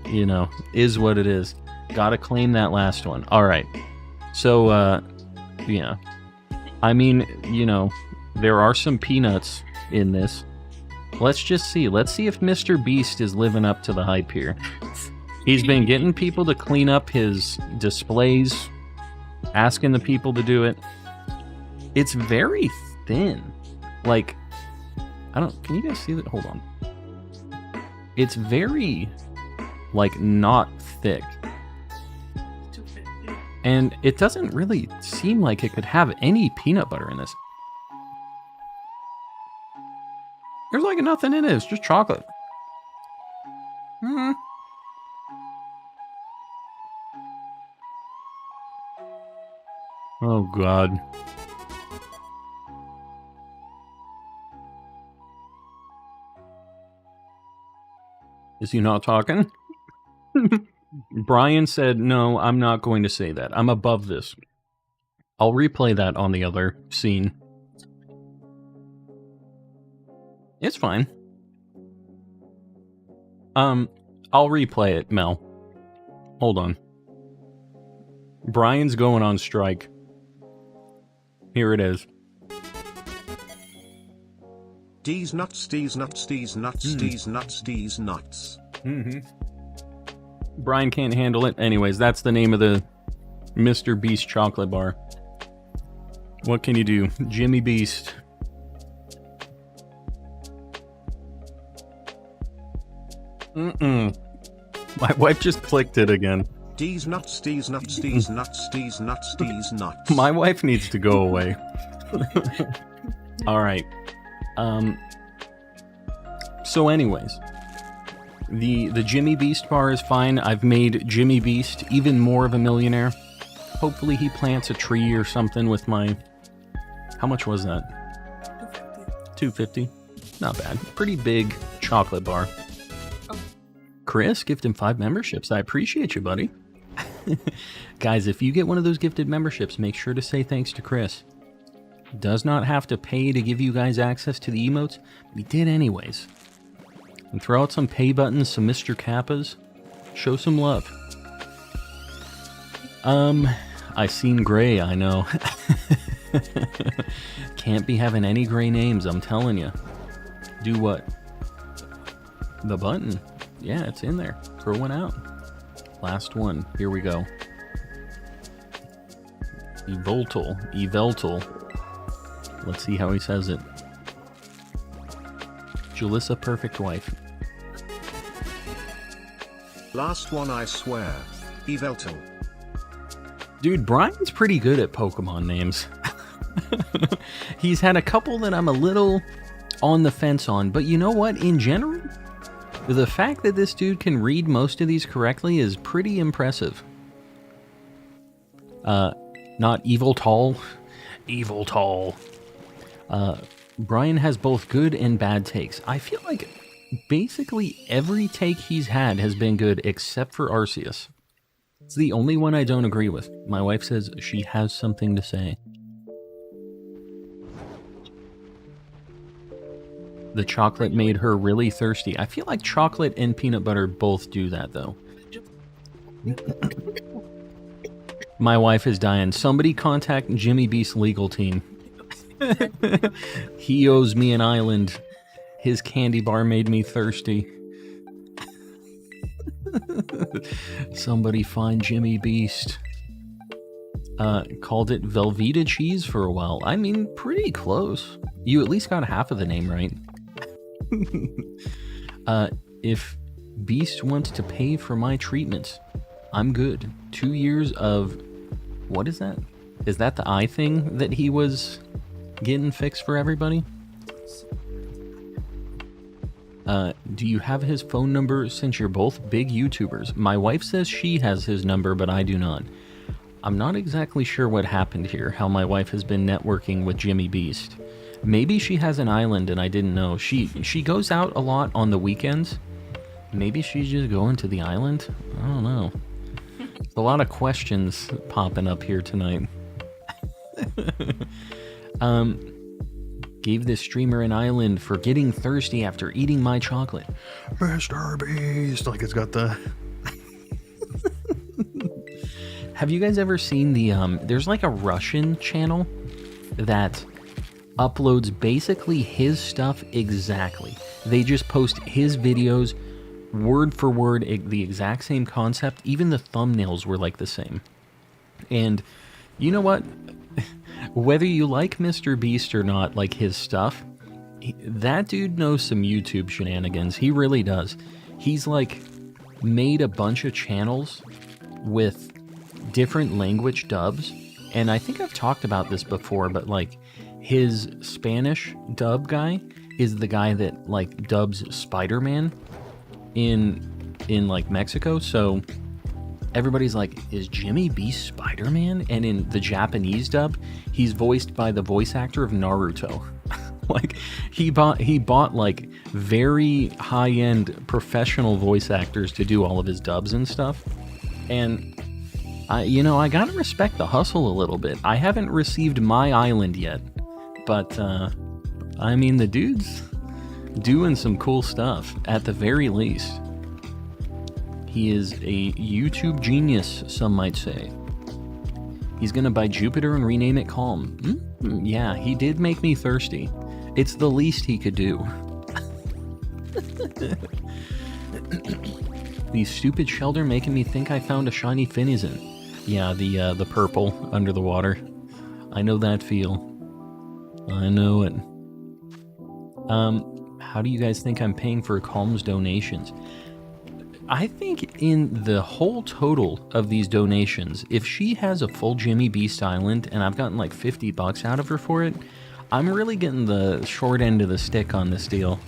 you know, is what it is. Gotta claim that last one. Alright. So, yeah. I mean, you know, there are some peanuts in this. Let's just see. Let's see if Mr. Beast is living up to the hype here. He's been getting people to clean up his displays, asking the people to do it. It's very thin. Like, can you guys see that? Hold on. It's very, like, not thick. And it doesn't really seem like it could have any peanut butter in this. There's like nothing in it. It's just chocolate. Oh, God. Is he not talking? Brian said, no, I'm not going to say that. I'm above this. I'll replay that on the other scene. It's fine. I'll replay it, Mel. Hold on. Brian's going on strike. Here it is. D's nuts, D's nuts, D's nuts, D's nuts, D's nuts. Brian can't handle it. Anyways, that's the name of the Mr. Beast chocolate bar. What can you do? Jimmy Beast. My wife just clicked it again. D's nuts, D's nuts, D's nuts, D's nuts, D's nuts. My wife needs to go away. Alright. So anyways. The Jimmy Beast bar is fine. I've made Jimmy Beast even more of a millionaire. Hopefully he plants a tree or something with my... How much was that? $2.50. Not bad. Pretty big chocolate bar. Oh. Chris, gift him 5 memberships. I appreciate you, buddy. Guys, if you get one of those gifted memberships, make sure to say thanks to Chris. Does not have to pay to give you guys access to the emotes. We did anyways. And throw out some pay buttons, some Mr. Kappas. Show some love. I seen gray, I know. Can't be having any gray names, I'm telling you. Do what? The button. Yeah, it's in there. Throw one out. Last one. Here we go. Evoltal. Let's see how he says it. Julissa Perfect Wife. Last one, I swear. Eveltal. Dude, Brian's pretty good at Pokemon names. He's had a couple that I'm a little on the fence on, but you know what? In general, the fact that this dude can read most of these correctly is pretty impressive. Not Evoltal. Evoltal. Brian has both good and bad takes. I feel like basically every take he's had has been good except for Arceus. It's the only one I don't agree with. My wife says she has something to say. The chocolate made her really thirsty. I feel like chocolate and peanut butter both do that, though. My wife is dying. Somebody contact Jimmy Beast's legal team. He owes me an island. His candy bar made me thirsty. Somebody find Jimmy Beast. Called it Velveeta cheese for a while. I mean, pretty close. You at least got half of the name right. If Beast wants to pay for my treatments, I'm good. 2 years of... What is that? Is that the eye thing that he was getting fixed for everybody? Do you have his phone number since you're both big YouTubers? My wife says she has his number, but I do not. I'm not exactly sure what happened here, how my wife has been networking with Jimmy Beast. Maybe she has an island and I didn't know. She goes out a lot on the weekends. Maybe she's just going to the island? I don't know. There's a lot of questions popping up here tonight. Gave this streamer an island for getting thirsty after eating my chocolate. Mr. Beast! Like it's got the... Have you guys ever seen the, there's like a Russian channel that uploads basically his stuff exactly. They just post his videos word for word, the exact same concept. Even the thumbnails were like the same. And you know what? Whether you like Mr. Beast or not, like his stuff, that dude knows some YouTube shenanigans. He really does. He's like made a bunch of channels with different language dubs. And I think I've talked about this before, but like his Spanish dub guy is the guy that like dubs Spider-Man in like Mexico. So everybody's like, is Jimmy Beast Spider-Man? And in the Japanese dub, he's voiced by the voice actor of Naruto. Like he bought like very high-end professional voice actors to do all of his dubs and stuff. And I gotta respect the hustle a little bit. I haven't received my island yet, but I mean, the dude's doing some cool stuff at the very least. He is a YouTube genius, some might say. He's gonna buy Jupiter and rename it Calm. Yeah, he did make me thirsty. It's the least he could do. These stupid shelter making me think I found a shiny Finizen. Yeah, the purple under the water. I know that feel. I know it. How do you guys think I'm paying for Calm's donations? I think in the whole total of these donations, if she has a full Jimmy Beast Island and I've gotten like $50 out of her for it, I'm really getting the short end of the stick on this deal.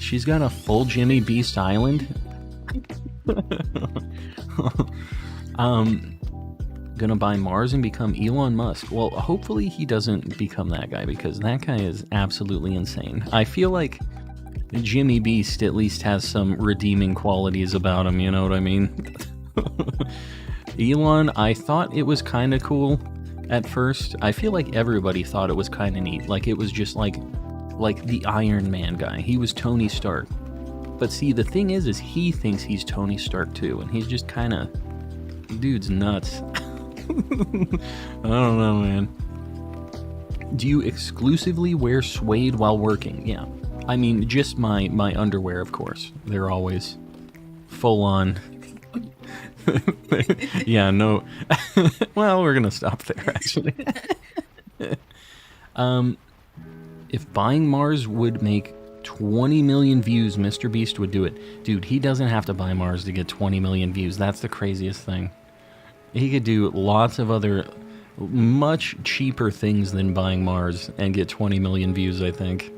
She's got a full Jimmy Beast Island. Gonna buy Mars and become Elon Musk. Well, hopefully he doesn't become that guy, because that guy is absolutely insane. I feel like Jimmy Beast at least has some redeeming qualities about him, you know what I mean? Elon, I thought it was kind of cool at first. I feel like everybody thought it was kind of neat. Like it was just like the Iron Man guy. He was Tony Stark. But see, the thing is he thinks he's Tony Stark too, and he's just kind of... Dude's nuts. I don't know, man. Do you exclusively wear suede while working? Yeah. I mean, just my underwear, of course. They're always full on. Yeah, no. Well, we're gonna stop there, actually. If buying Mars would make 20 million views, Mr. Beast would do it. Dude, he doesn't have to buy Mars to get 20 million views. That's the craziest thing. He could do lots of other much cheaper things than buying Mars and get 20 million views, I think.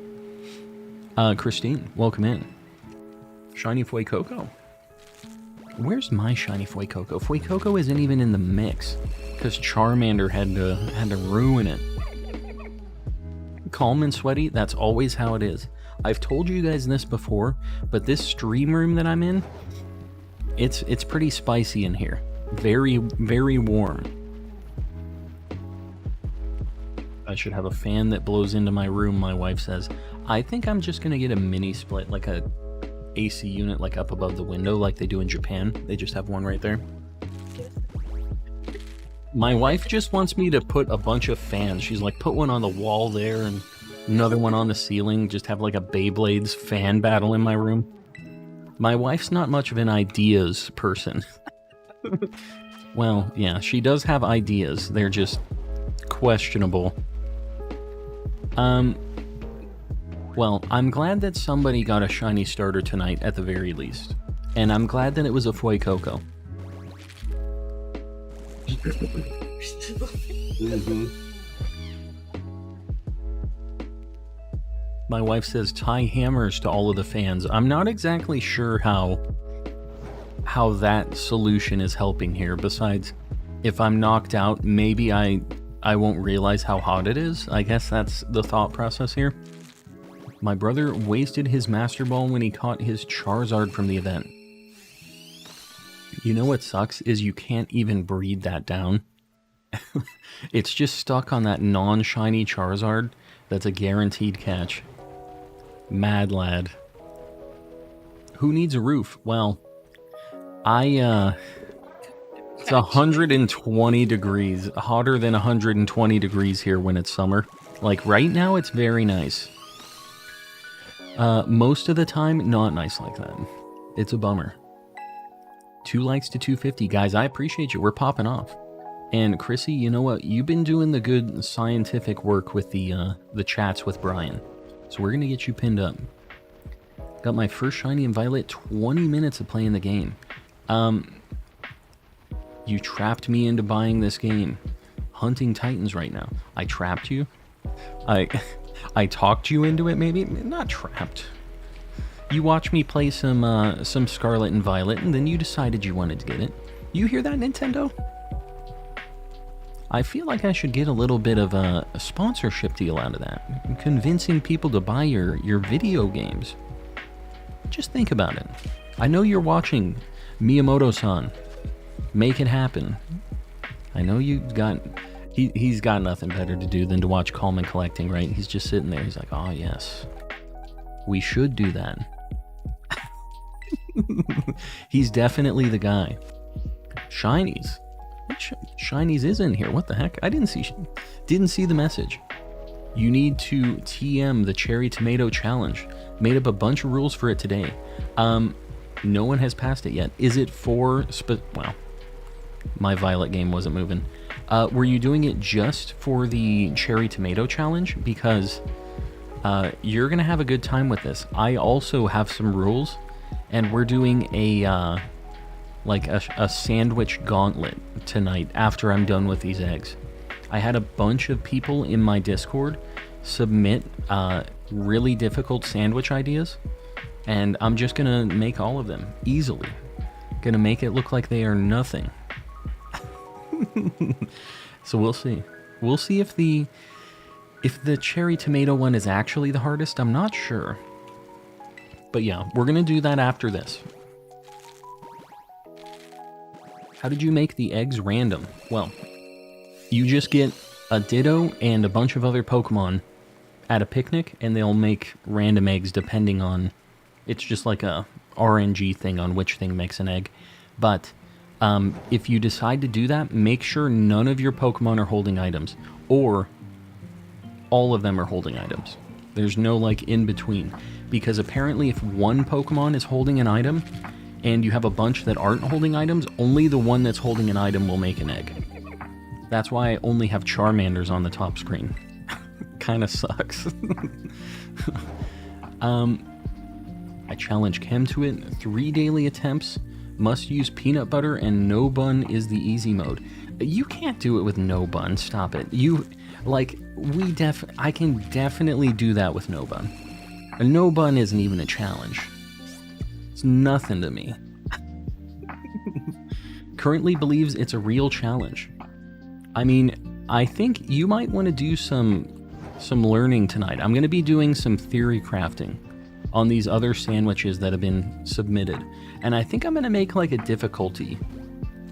Christine, welcome in. Shiny Fuecoco. Where's my Shiny Fuecoco? Fuecoco isn't even in the mix, because Charmander had to ruin it. Calm and sweaty, that's always how it is. I've told you guys this before, but this stream room that I'm in, it's pretty spicy in here. Very, very warm. I should have a fan that blows into my room, my wife says. I think I'm just gonna get a mini split, like a AC unit, like up above the window, like they do in Japan. They just have one right there. My wife just wants me to put a bunch of fans. She's like, put one on the wall there and another one on the ceiling. Just have like a Beyblade's fan battle in my room. My wife's not much of an ideas person. Well, yeah, she does have ideas. They're just questionable. Well, I'm glad that somebody got a shiny starter tonight at the very least. And I'm glad that it was a Fuecoco. My wife says tie hammers to all of the fans. I'm not exactly sure how that solution is helping here. Besides, if I'm knocked out, maybe I won't realize how hot it is. I guess that's the thought process here. My brother wasted his Master Ball when he caught his Charizard from the event. You know what sucks is you can't even breed that down. It's just stuck on that non-shiny Charizard. That's a guaranteed catch. Mad lad. Who needs a roof? Well, it's 120 degrees. Hotter than 120 degrees here when it's summer. Like right now, it's very nice. Most of the time, not nice like that. It's a bummer. 2 likes to 250. Guys, I appreciate you. We're popping off. And Chrissy, you know what? You've been doing the good scientific work with the chats with Brian. So we're going to get you pinned up. Got my first Shiny and Violet, 20 minutes of playing the game. You trapped me into buying this game. Hunting Titans right now. I trapped you? I talked you into it, maybe? Not trapped. You watched me play some Scarlet and Violet, and then you decided you wanted to get it. You hear that, Nintendo? I feel like I should get a little bit of a sponsorship deal out of that. Convincing people to buy your video games. Just think about it. I know you're watching, Miyamoto-san. Make it happen. I know you got... He's got nothing better to do than to watch Calm and Collecting, right? He's just sitting there. He's like, oh, yes. We should do that. He's definitely the guy. Shinies. Shinies is in here. What the heck? I didn't see the message. You need to TM the Cherry Tomato Challenge. Made up a bunch of rules for it today. No one has passed it yet. Is it for... Well, my Violet game wasn't moving. Were you doing it just for the Cherry Tomato Challenge? Because you're going to have a good time with this. I also have some rules, and we're doing a sandwich gauntlet tonight after I'm done with these eggs. I had a bunch of people in my Discord submit really difficult sandwich ideas, and I'm just going to make all of them easily. Going to make it look like they are nothing. So we'll see. We'll see if the cherry tomato one is actually the hardest. I'm not sure. But yeah, we're going to do that after this. How did you make the eggs random? Well, you just get a Ditto and a bunch of other Pokemon at a picnic, and they'll make random eggs depending on... It's just like a RNG thing on which thing makes an egg. But if you decide to do that, make sure none of your Pokemon are holding items. Or all of them are holding items. There's no like in between. Because apparently if one Pokemon is holding an item, and you have a bunch that aren't holding items, only the one that's holding an item will make an egg. That's why I only have Charmanders on the top screen. Kinda sucks. I challenge Chem to it. 3 daily attempts. Must use peanut butter and no bun is the easy mode. You can't do it with no bun. Stop it. I can definitely do that with no bun. A no bun isn't even a challenge. It's nothing to me. Currently believes it's a real challenge. I mean, I think you might want to do some learning tonight. I'm going to be doing some theory crafting on these other sandwiches that have been submitted. And I think I'm going to make like a difficulty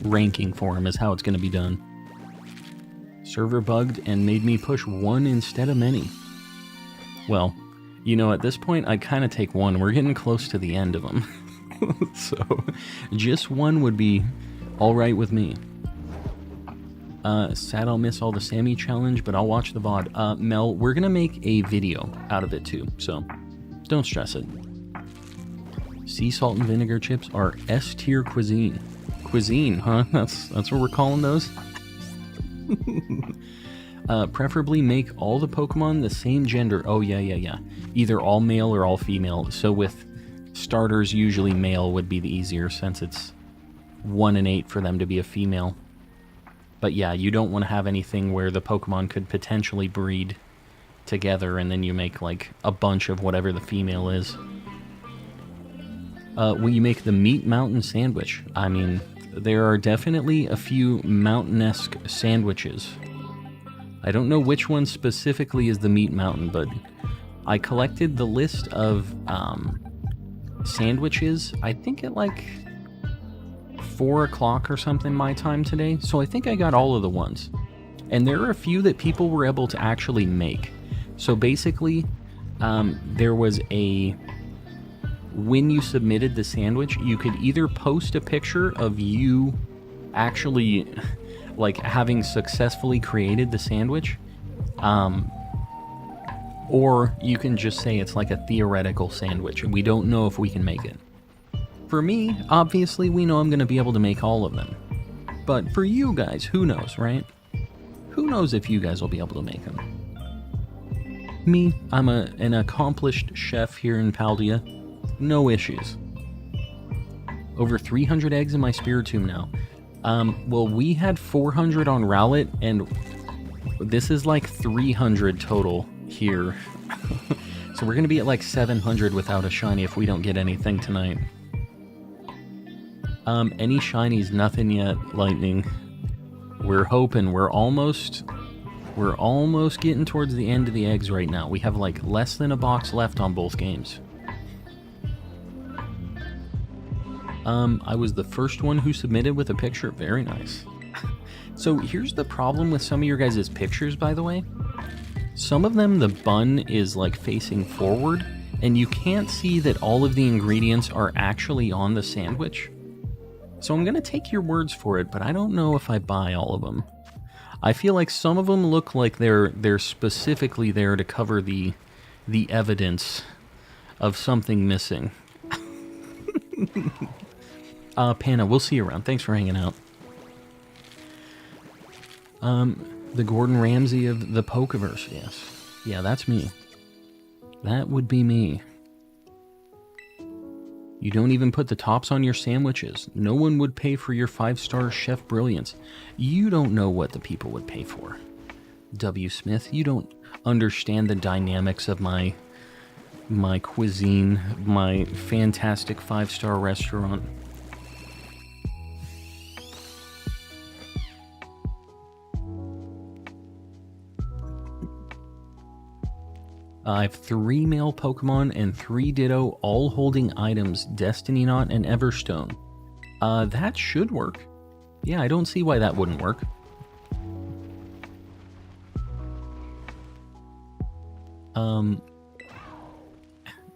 ranking for him is how it's going to be done. Server bugged and made me push 1 instead of many. Well, you know, at this point, I kind of take 1. We're getting close to the end of them. So, just 1 would be alright with me. Sad I'll miss all the Sammy challenge, but I'll watch the VOD. Mel, we're gonna make a video out of it too, so don't stress it. Sea salt and vinegar chips are S-tier cuisine. Cuisine, huh? That's what we're calling those? Preferably make all the Pokemon the same gender. Oh, yeah. Either all male or all female. So with starters, usually male would be the easier since it's 1 in 8 for them to be a female. But yeah, you don't want to have anything where the Pokemon could potentially breed together and then you make like a bunch of whatever the female is. Will you make the Meat Mountain sandwich? I mean, there are definitely a few mountain-esque sandwiches. I don't know which one specifically is the Meat Mountain, but I collected the list of sandwiches, I think at like 4 o'clock or something my time today, so I think I got all of the ones. And there are a few that people were able to actually make. So basically, there was a... When you submitted the sandwich, you could either post a picture of you actually, like, having successfully created the sandwich, or you can just say it's like a theoretical sandwich, and we don't know if we can make it. For me, obviously, we know I'm going to be able to make all of them. But for you guys, who knows, right? Who knows if you guys will be able to make them? Me, I'm an accomplished chef here in Paldea. No issues. Over 300 eggs in my Spiritomb now. Well, we had 400 on Rowlet, and this is like 300 total here. So we're going to be at like 700 without a shiny if we don't get anything tonight. Any shinies? Nothing yet, Lightning. We're hoping. We're almost getting towards the end of the eggs right now. We have like less than a box left on both games. I was the first one who submitted with a picture. Very nice. So here's the problem with some of your guys' pictures, by the way. Some of them, the bun is like facing forward, and you can't see that all of the ingredients are actually on the sandwich. So I'm going to take your words for it, but I don't know if I buy all of them. I feel like some of them look like they're specifically there to cover the evidence of something missing. Panna, we'll see you around. Thanks for hanging out. The Gordon Ramsay of the Pokeverse, yes. Yeah, that's me. That would be me. You don't even put the tops on your sandwiches. No one would pay for your 5-star chef brilliance. You don't know what the people would pay for. W. Smith, you don't understand the dynamics of my cuisine, my fantastic 5-star restaurant. I have 3 male Pokemon and 3 Ditto, all holding items, Destiny Knot and Everstone. That should work. Yeah, I don't see why that wouldn't work.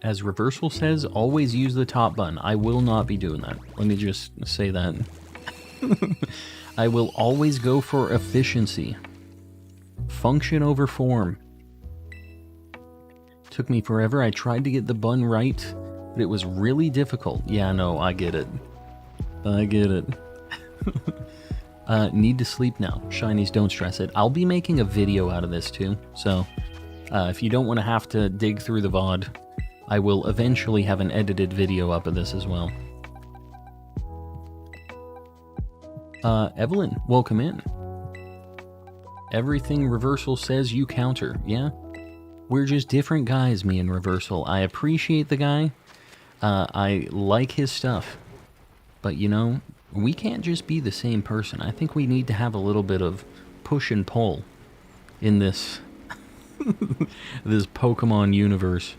As Reversal says, always use the top button. I will not be doing that. Let me just say that. I will always go for efficiency. Function over form. Took me forever. I tried to get the bun right, but it was really difficult. Yeah, no, I get it. I get it. Need to sleep now. Shinies, don't stress it. I'll be making a video out of this too, so if you don't want to have to dig through the VOD, I will eventually have an edited video up of this as well. Evelyn, welcome in. Everything Reversal says you counter, yeah? We're just different guys, me and Reversal. I appreciate the guy. I like his stuff. But, you know, we can't just be the same person. I think we need to have a little bit of push and pull in this, this Pokemon universe.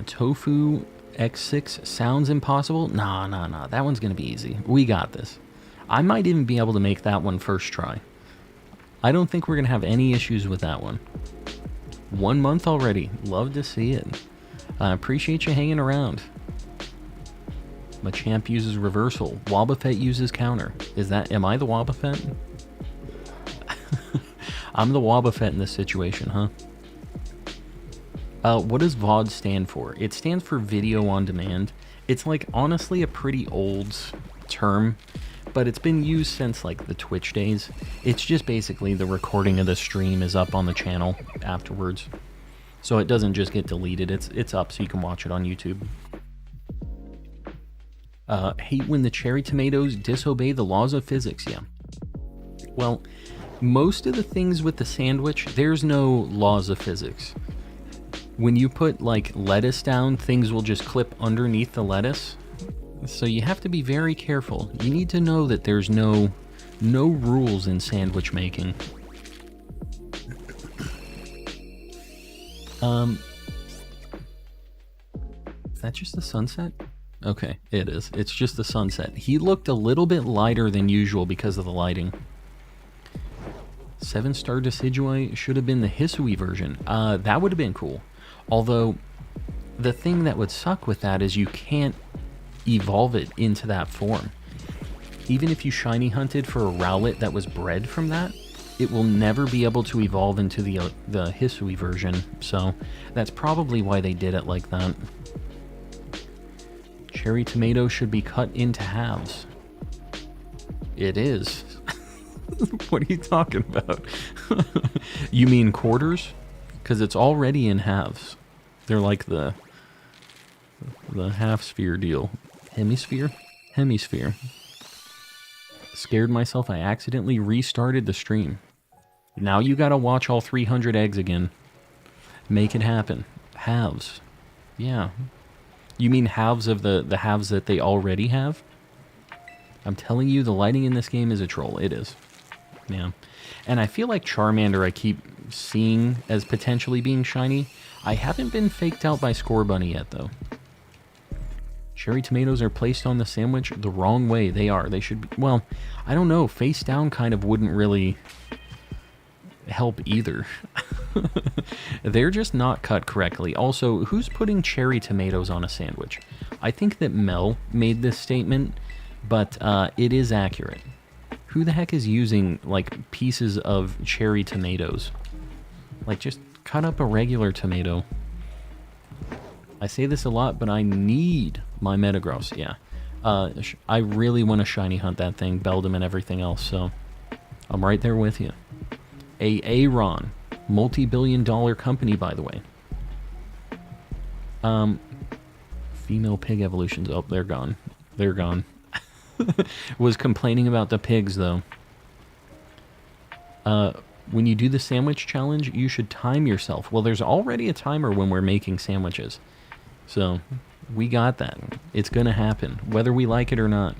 Tofu X6 sounds impossible. Nah. That one's going to be easy. We got this. I might even be able to make that one first try. I don't think we're going to have any issues with that one. 1 month already. Love to see it. I appreciate you hanging around. Machamp uses reversal. Wobbuffet uses counter. Am I the Wobbuffet? I'm the Wobbuffet in this situation, huh? What does VOD stand for? It stands for video on demand. It's like honestly a pretty old term, but it's been used since like the Twitch days. It's just basically the recording of the stream is up on the channel afterwards. So it doesn't just get deleted, it's up so you can watch it on YouTube. Hate when the cherry tomatoes disobey the laws of physics, yeah. Well, most of the things with the sandwich, there's no laws of physics. When you put like lettuce down, things will just clip underneath the lettuce. So you have to be very careful. You need to know that there's no rules in sandwich making. Is that just the sunset? Okay, it is. It's just the sunset. He looked a little bit lighter than usual because of the lighting. 7-star Decidueye should have been the Hisui version. That would have been cool. Although, the thing that would suck with that is you can't evolve it into that form. Even if you shiny hunted for a Rowlet that was bred from that, it will never be able to evolve into the Hisui version. So, that's probably why they did it like that. Cherry tomato should be cut into halves. It is. What are you talking about? You mean quarters? Because it's already in halves. They're like the half sphere deal. Hemisphere? Hemisphere. Scared myself. I accidentally restarted the stream. Now you gotta watch all 300 eggs again. Make it happen. Halves. Yeah. You mean halves of the halves that they already have? I'm telling you, the lighting in this game is a troll. It is. Yeah. And I feel like Charmander I keep seeing as potentially being shiny. I haven't been faked out by Scorbunny yet, though. Cherry tomatoes are placed on the sandwich the wrong way. They are. They should be... Well, I don't know. Face down kind of wouldn't really help either. They're just not cut correctly. Also, who's putting cherry tomatoes on a sandwich? I think that Mel made this statement, but it is accurate. Who the heck is using, like, pieces of cherry tomatoes? Like, just cut up a regular tomato. I say this a lot, but I need my Metagross, yeah. I really want to shiny hunt that thing, Beldum and everything else, so I'm right there with you. Aaron, multi-billion-dollar company, by the way. Female pig evolutions. Oh, they're gone. They're gone. Was complaining about the pigs, though. When you do the sandwich challenge, you should time yourself. Well, there's already a timer when we're making sandwiches. So, we got that. It's gonna happen, whether we like it or not.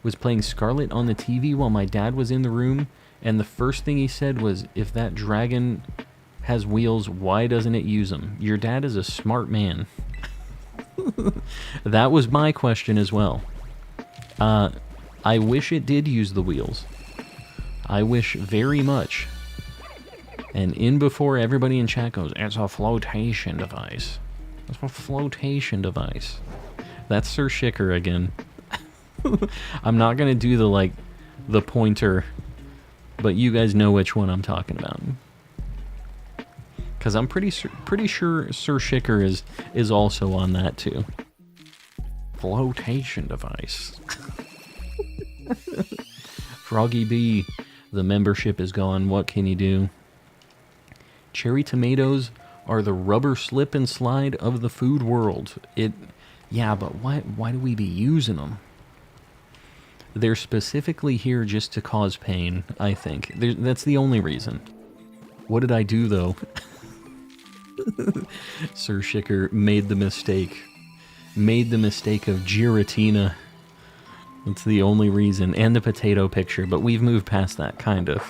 Was playing Scarlet on the TV while my dad was in the room, and the first thing he said was, if that dragon has wheels, why doesn't it use them? Your dad is a smart man. That was my question as well. I wish it did use the wheels. I wish very much. And in before everybody in chat goes, it's a flotation device. It's a flotation device. That's Sir Shicker again. I'm not gonna do the pointer, but you guys know which one I'm talking about. Because I'm pretty sure Sir Shicker is also on that too. Flotation device. Froggy B, the membership is gone. What can you do? Cherry tomatoes are the rubber slip and slide of the food world. Yeah, but why do we be using them? They're specifically here just to cause pain, I think. That's the only reason. What did I do, though? Sir Shicker made the mistake. Made the mistake of Giratina. That's the only reason. And the potato picture, but we've moved past that, kind of.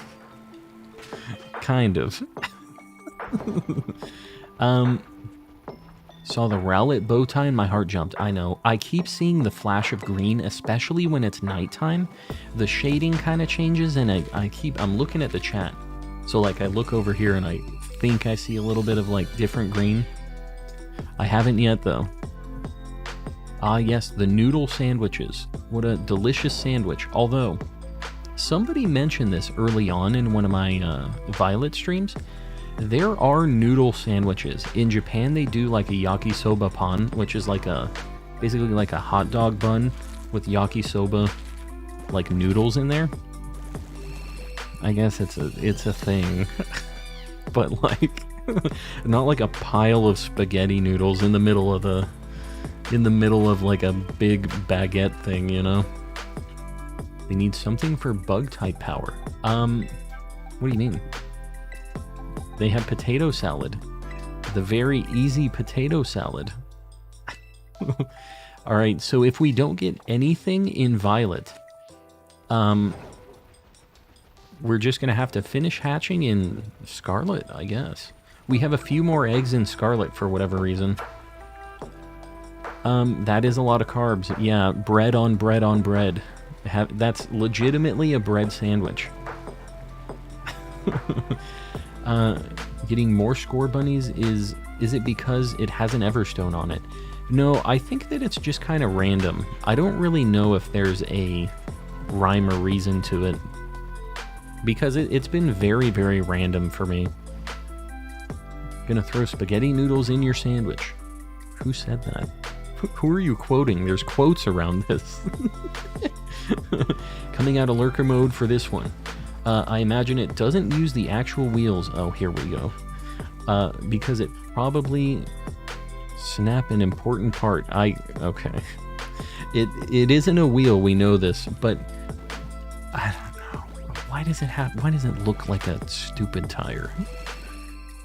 Kind of. Saw the Rowlet bow tie and my heart jumped. I know. I keep seeing the flash of green, especially when it's nighttime. The shading kind of changes, and I'm looking at the chat. So like I look over here and I think I see a little bit of like different green. I haven't yet though. Ah yes, the noodle sandwiches. What a delicious sandwich. Although, somebody mentioned this early on in one of my Violet streams. There are noodle sandwiches. In Japan, they do like a yakisoba pan, which is like basically like a hot dog bun with yakisoba, like noodles in there. I guess it's a thing, but like, not like a pile of spaghetti noodles in the middle of like a big baguette thing, you know? They need something for bug type power. What do you mean? They have potato salad. The very easy potato salad. Alright, so if we don't get anything in Violet, we're just going to have to finish hatching in Scarlet, I guess. We have a few more eggs in Scarlet for whatever reason. That is a lot of carbs. Yeah, bread on bread on bread. That's legitimately a bread sandwich. Getting more score bunnies is it because it has an Everstone on it? No, I think that it's just kind of random. I don't really know if there's a rhyme or reason to it. Because it's been very, very random for me. Gonna throw spaghetti noodles in your sandwich. Who said that? Who are you quoting? There's quotes around this. Coming out of lurker mode for this one. I imagine it doesn't use the actual wheels. Oh, here we go. Because it probably snap an important part. Okay. It isn't a wheel, we know this, but I don't know. Why does it look like a stupid tire?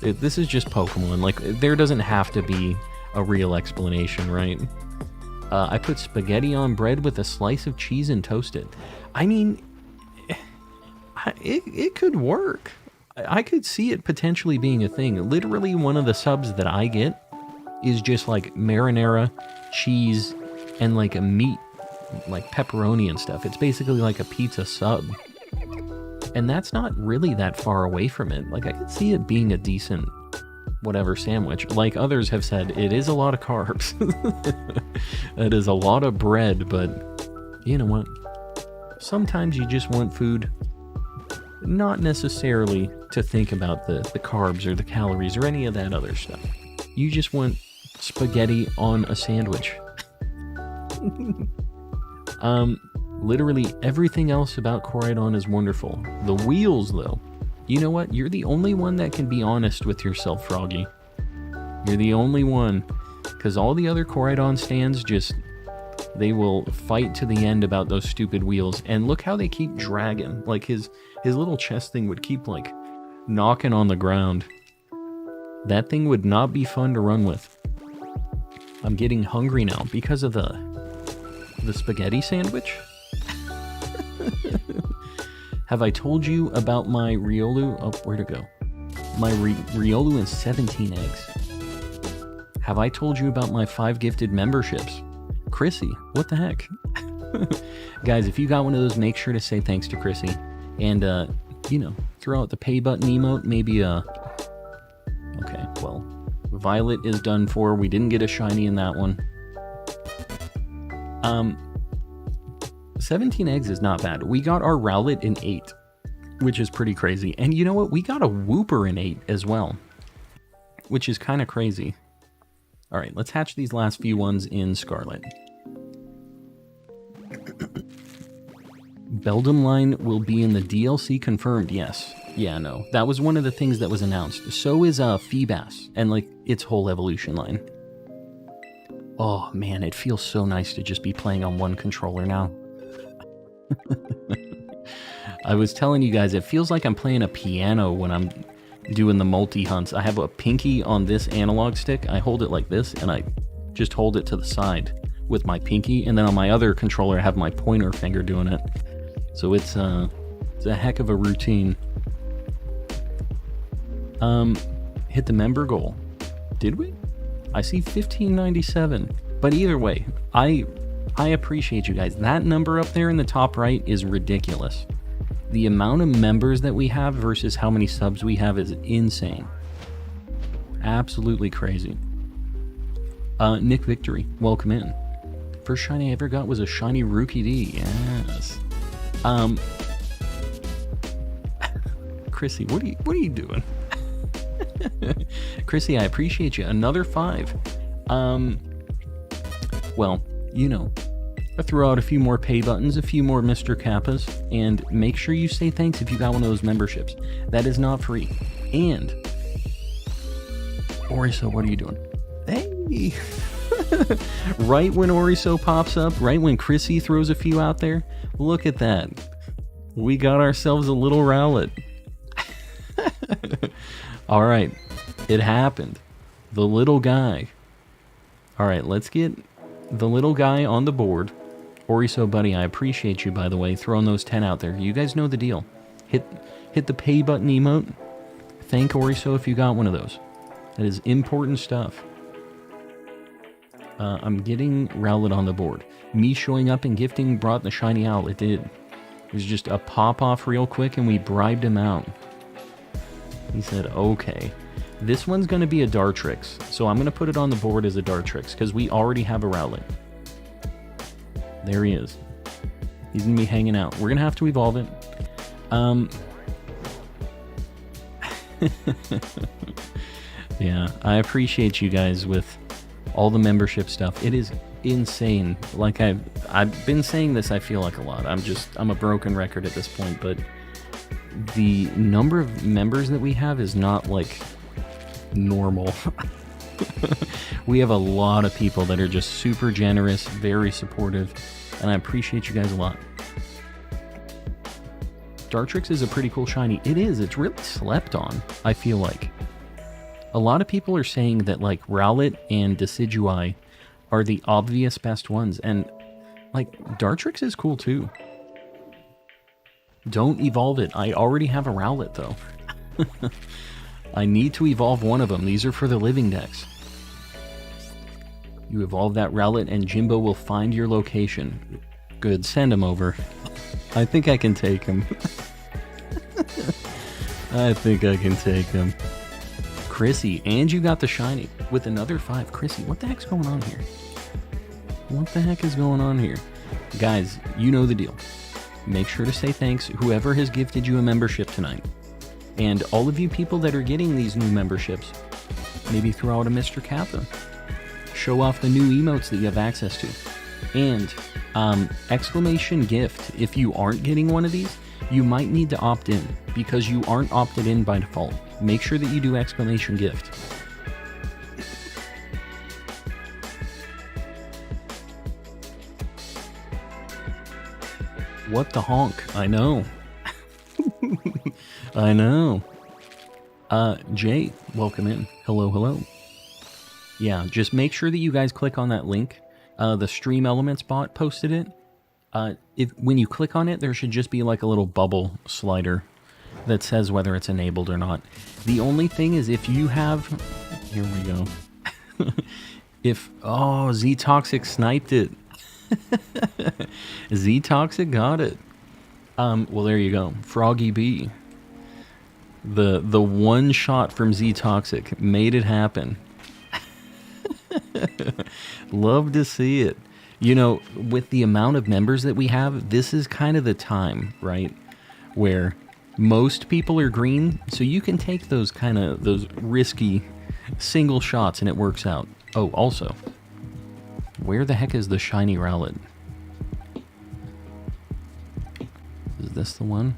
This is just Pokemon. Like, there doesn't have to be a real explanation, right? I put spaghetti on bread with a slice of cheese and toast it. I mean, it could work. I could see it potentially being a thing. Literally, one of the subs that I get is just like marinara, cheese, and like a meat, like pepperoni and stuff. It's basically like a pizza sub. And that's not really that far away from it. Like, I could see it being a decent whatever sandwich. Like others have said, it is a lot of carbs. It is a lot of bread, but you know what? Sometimes you just want food, not necessarily to think about the carbs or the calories or any of that other stuff. You just want spaghetti on a sandwich. Literally everything else about Koraidon is wonderful. The wheels, though. You know what? You're the only one that can be honest with yourself, Froggy. You're the only one. Because all the other Koraidon stands they will fight to the end about those stupid wheels. And look how they keep dragging. Like his little chest thing would keep like knocking on the ground. That thing would not be fun to run with. I'm getting hungry now because of the spaghetti sandwich. Have I told you about my Riolu? Oh, where'd it go? My Riolu and 17 eggs. Have I told you about my 5 gifted memberships? Chrissy, what the heck? Guys, if you got one of those, make sure to say thanks to Chrissy. And, throw out the pay button emote. Maybe, okay, well, Violet is done for. We didn't get a shiny in that one. 17 eggs is not bad. We got our Rowlet in 8, which is pretty crazy. And you know what? We got a Wooper in 8 as well, which is kind of crazy. All right, let's hatch these last few ones in Scarlet. Beldum line will be in the DLC confirmed. Yes. Yeah, no. That was one of the things that was announced. So is Feebas and like its whole evolution line. Oh man, it feels so nice to just be playing on one controller now. I was telling you guys, it feels like I'm playing a piano when I'm doing the multi-hunts. I have a pinky on this analog stick. I hold it like this, and I just hold it to the side with my pinky, and then on my other controller, I have my pointer finger doing it. So it's a heck of a routine. Hit the member goal. Did we? I see 1597. But either way, I appreciate you guys. That number up there in the top right is ridiculous. The amount of members that we have versus how many subs we have is insane. Absolutely crazy. Nick Victory, welcome in. First shiny I ever got was a shiny Rookie D. Yes. Chrissy, what are you doing? Chrissy, I appreciate you. Another 5. Well, you know, I throw out a few more pay buttons, a few more Mr. Kappas, and make sure you say thanks if you got one of those memberships. That is not free. And Oriso, what are you doing? Hey! Right when Oriso pops up, right when Chrissy throws a few out there, look at that. We got ourselves a little Rowlet. Alright, it happened. The little guy. Alright, let's get the little guy on the board. Oriso, buddy, I appreciate you, by the way, throwing those 10 out there. You guys know the deal. Hit the pay button emote. Thank Oriso if you got one of those. That is important stuff. I'm getting Rowlet on the board. Me showing up and gifting brought the shiny out. It did. It was just a pop-off real quick, and we bribed him out. He said, okay. This one's going to be a Dartrix, so I'm going to put it on the board as a Dartrix, because we already have a Rowlet. There he is. He's going to be hanging out. We're going to have to evolve it. Yeah, I appreciate you guys with all the membership stuff. It is insane. Like I've been saying this, I feel like a lot. I'm a broken record at this point, but the number of members that we have is not like normal. We have a lot of people that are just super generous, very supportive, and I appreciate you guys a lot. Dartrix is a pretty cool shiny. It is. It's really slept on, I feel like. A lot of people are saying that like Rowlet and Decidueye are the obvious best ones, and like Dartrix is cool too. Don't evolve it. I already have a Rowlet though. I need to evolve one of them. These are for the Living Dex. You evolve that Rowlet and Jimbo will find your location. Good, send him over. I think I can take him. I think I can take him. Chrissy, and you got the shiny with another 5. Chrissy, what the heck's going on here? What the heck is going on here? Guys, you know the deal. Make sure to say thanks, whoever has gifted you a membership tonight. And all of you people that are getting these new memberships, maybe throw out a Mr. Kappa. Show off the new emotes that you have access to. And exclamation gift, if you aren't getting one of these, you might need to opt in, because you aren't opted in by default. Make sure that you do exclamation gift. What the honk? I know. I know. Jay, welcome in. Hello, hello. Yeah, just make sure that you guys click on that link. The Stream Elements bot posted it. When you click on it, there should just be like a little bubble slider that says whether it's enabled or not. The only thing is if you have... Here we go. Oh, Z-Toxic sniped it. Z-Toxic got it. Well, there you go. Froggy B. The one shot from Z-Toxic made it happen. Love to see it. You know, with the amount of members that we have, this is kind of the time, right? Where most people are green, so you can take those risky single shots and it works out. Oh, also, where the heck is the shiny Rowlet? Is this the one?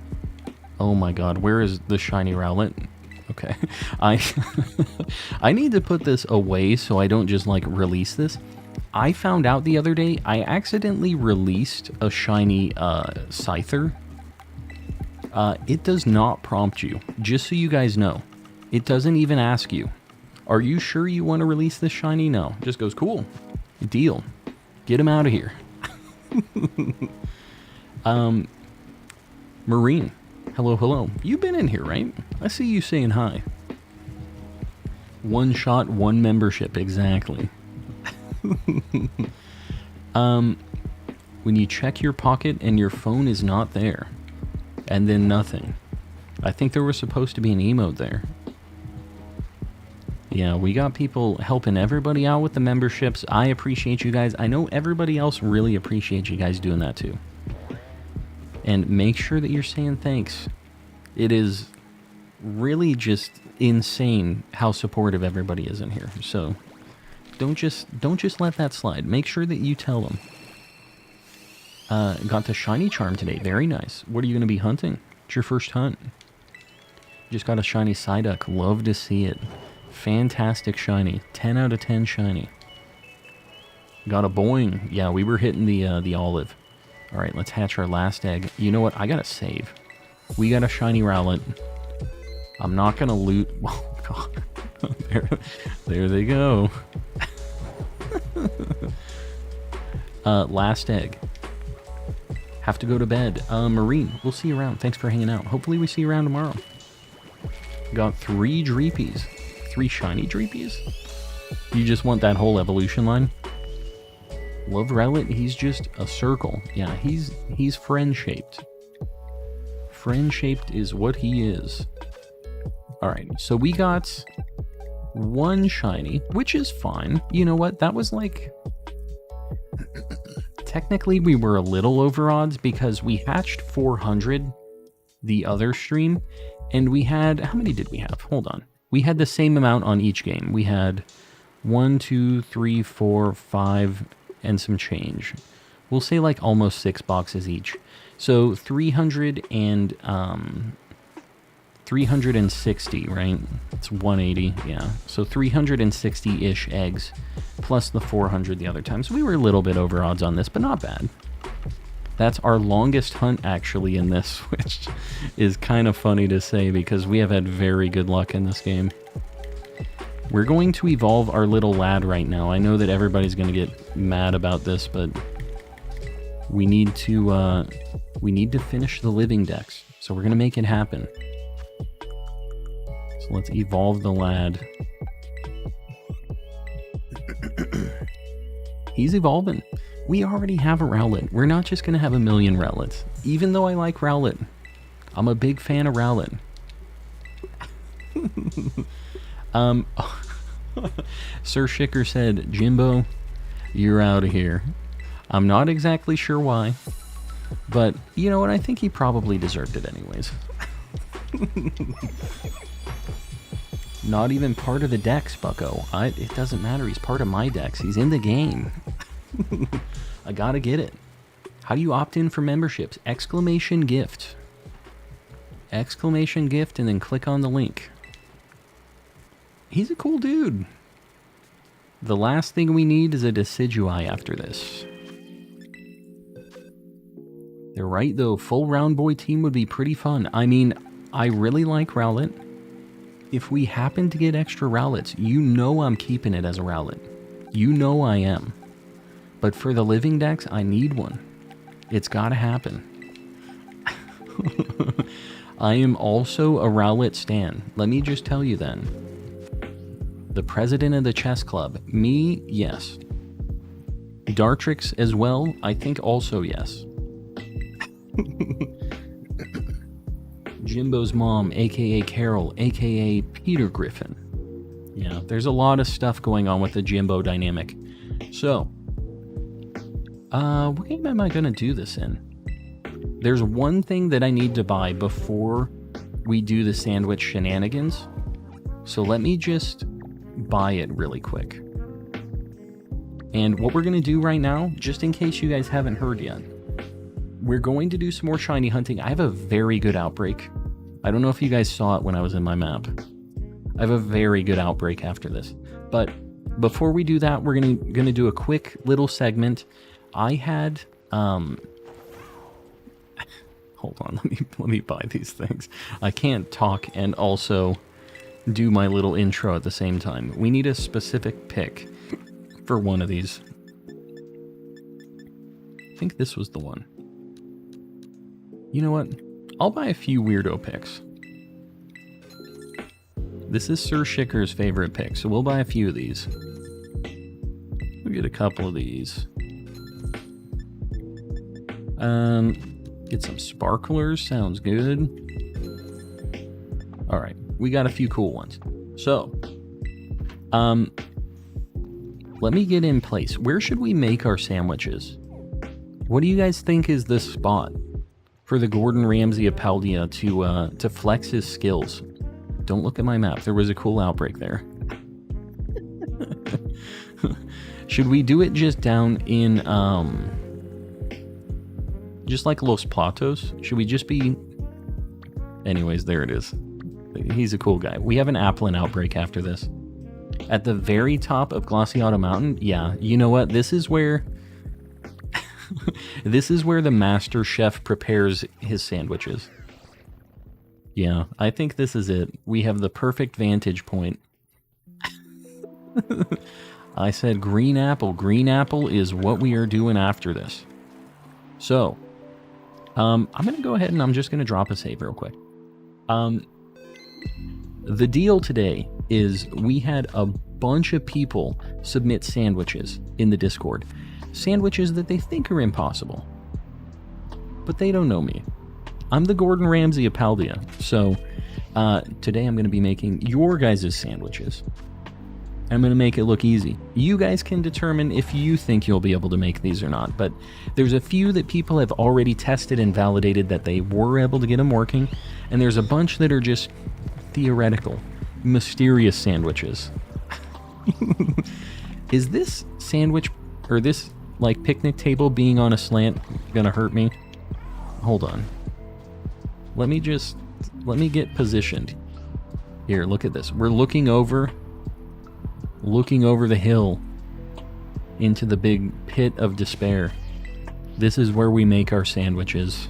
Oh my god, where is the shiny Rowlet? Okay, I need to put this away so I don't just like release this. I found out the other day I accidentally released a shiny Scyther. It does not prompt you, just so you guys know. It doesn't even ask you, are you sure you want to release this shiny? No, it just goes, cool, deal, get him out of here. Marine, hello, hello. You've been in here, right? I see you saying hi. One shot, one membership, exactly. When you check your pocket and your phone is not there, and then nothing. I think there was supposed to be an emote there. Yeah, we got people helping everybody out with the memberships. I appreciate you guys. I know everybody else really appreciates you guys doing that too. And make sure that you're saying thanks. It is really just insane how supportive everybody is in here. So don't just let that slide. Make sure that you tell them. Got the shiny charm today. Very nice. What are you going to be hunting? It's your first hunt. Just got a shiny Psyduck. Love to see it. Fantastic shiny. 10 out of 10 shiny. Got a Boing. Yeah, we were hitting the olive. All right, let's hatch our last egg. You know what? I gotta save. We got a shiny Rowlet. I'm not gonna loot. Oh God. there they go. Last egg. Have to go to bed. Marine, we'll see you around. Thanks for hanging out. Hopefully we see you around tomorrow. Got 3 Dreepies. 3 shiny Dreepies? You just want that whole evolution line? Love Rowlet, he's just a circle. Yeah, he's friend-shaped. Friend-shaped is what he is. Alright, so we got 1 shiny, which is fine. You know what? That was like... Technically, we were a little over odds because we hatched 400 the other stream, and we had... How many did we have? Hold on. We had the same amount on each game. We had 1, 2, 3, 4, 5, and some change. We'll say like almost 6 boxes each. So 360, right? It's 180, yeah. So 360-ish eggs, plus the 400 the other time. So we were a little bit over odds on this, but not bad. That's our longest hunt, actually, in this, which is kind of funny to say because we have had very good luck in this game. We're going to evolve our little lad right now. I know that everybody's going to get mad about this, but we need to finish the Living Dex. So we're going to make it happen. So let's evolve the lad. He's evolving. We already have a Rowlet. We're not just going to have a million Rowlets. Even though I like Rowlet. I'm a big fan of Rowlet. Sir Shicker said, Jimbo, you're out of here. I'm not exactly sure why. But, you know what? I think he probably deserved it anyways. Not even part of the Dex, bucko. It doesn't matter. He's part of my Dex. He's in the game. I gotta get it. How do you opt in for memberships? Exclamation gift. Exclamation gift and then click on the link. He's a cool dude. The last thing we need is a Decidui after this. They're right though, full round boy team would be pretty fun. I mean, I really like Rowlet. If we happen to get extra Rowlets, you know I'm keeping it as a Rowlet. You know I am. But for the Living Dex, I need one. It's gotta happen. I am also a Rowlet stan. Let me just tell you then. The president of the chess club. Me, yes. Dartrix as well, I think also yes. Jimbo's mom, aka Carol, aka Peter Griffin. Yeah, there's a lot of stuff going on with the Jimbo dynamic. So, what game am I going to do this in? There's one thing that I need to buy before we do the sandwich shenanigans. So let me just buy it really quick. And what we're going to do right now, just in case you guys haven't heard yet, we're going to do some more shiny hunting. I have a very good outbreak. I don't know if you guys saw it when I was in my map. I have a very good outbreak after this. But before we do that, we're gonna do a quick little segment. I had hold on, let me buy these things. I can't talk and also do my little intro at the same time. We need a specific pick for one of these. I think this was the one. You know what? I'll buy a few weirdo picks. This is Sir Shicker's favorite pick, so we'll buy a few of these. We'll get a couple of these. Get some sparklers, sounds good. All right, we got a few cool ones. So, let me get in place. Where should we make our sandwiches? What do you guys think is the spot for the Gordon Ramsay of Paldea to flex his skills? Don't look at my map. There was a cool outbreak there. Should we do it just down in, just like Los Platos? Should we just be... Anyways, there it is. He's a cool guy. We have an Applin outbreak after this. At the very top of Glaciato Mountain, yeah, you know what? This is where... this is where the master chef prepares his sandwiches. Yeah, I think this is it. We have the perfect vantage point. I said green apple. Green apple is what we are doing after this. So, I'm going to go ahead and I'm just going to drop a save real quick. The deal today is we had a bunch of people submit sandwiches in the Discord. Sandwiches that they think are impossible. But they don't know me. I'm the Gordon Ramsay of Paldea. So, today I'm going to be making your guys' sandwiches. I'm going to make it look easy. You guys can determine if you think you'll be able to make these or not, but there's a few that people have already tested and validated that they were able to get them working, and there's a bunch that are just theoretical, mysterious sandwiches. Is this sandwich, or this, like, picnic table being on a slant gonna hurt me? Hold on. Let me get positioned. Here, look at this. We're looking over the hill into the big pit of despair. This is where we make our sandwiches.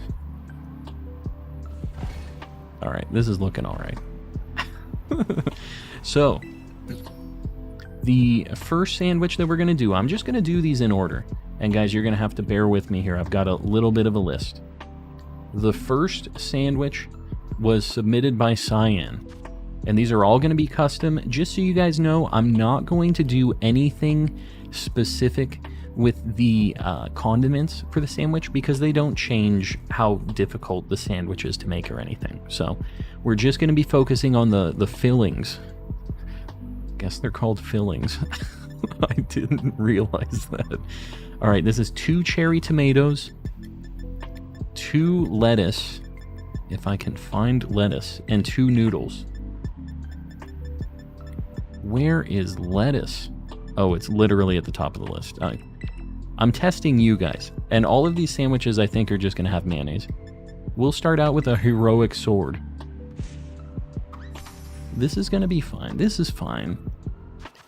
All right, this is looking all right. So, the first sandwich that we're going to do, I'm just going to do these in order. And guys, you're going to have to bear with me here. I've got a little bit of a list. The first sandwich was submitted by Cyan. And these are all going to be custom. Just so you guys know, I'm not going to do anything specific with the condiments for the sandwich because they don't change how difficult the sandwich is to make or anything. So we're just going to be focusing on the fillings. I guess they're called fillings. I didn't realize that. All right, this is 2 cherry tomatoes, 2 lettuce, if I can find lettuce, and 2 noodles. Where is lettuce? Oh, it's literally at the top of the list. I'm testing you guys. And all of these sandwiches, I think, are just going to have mayonnaise. We'll start out with a heroic sword. This is going to be fine. This is fine.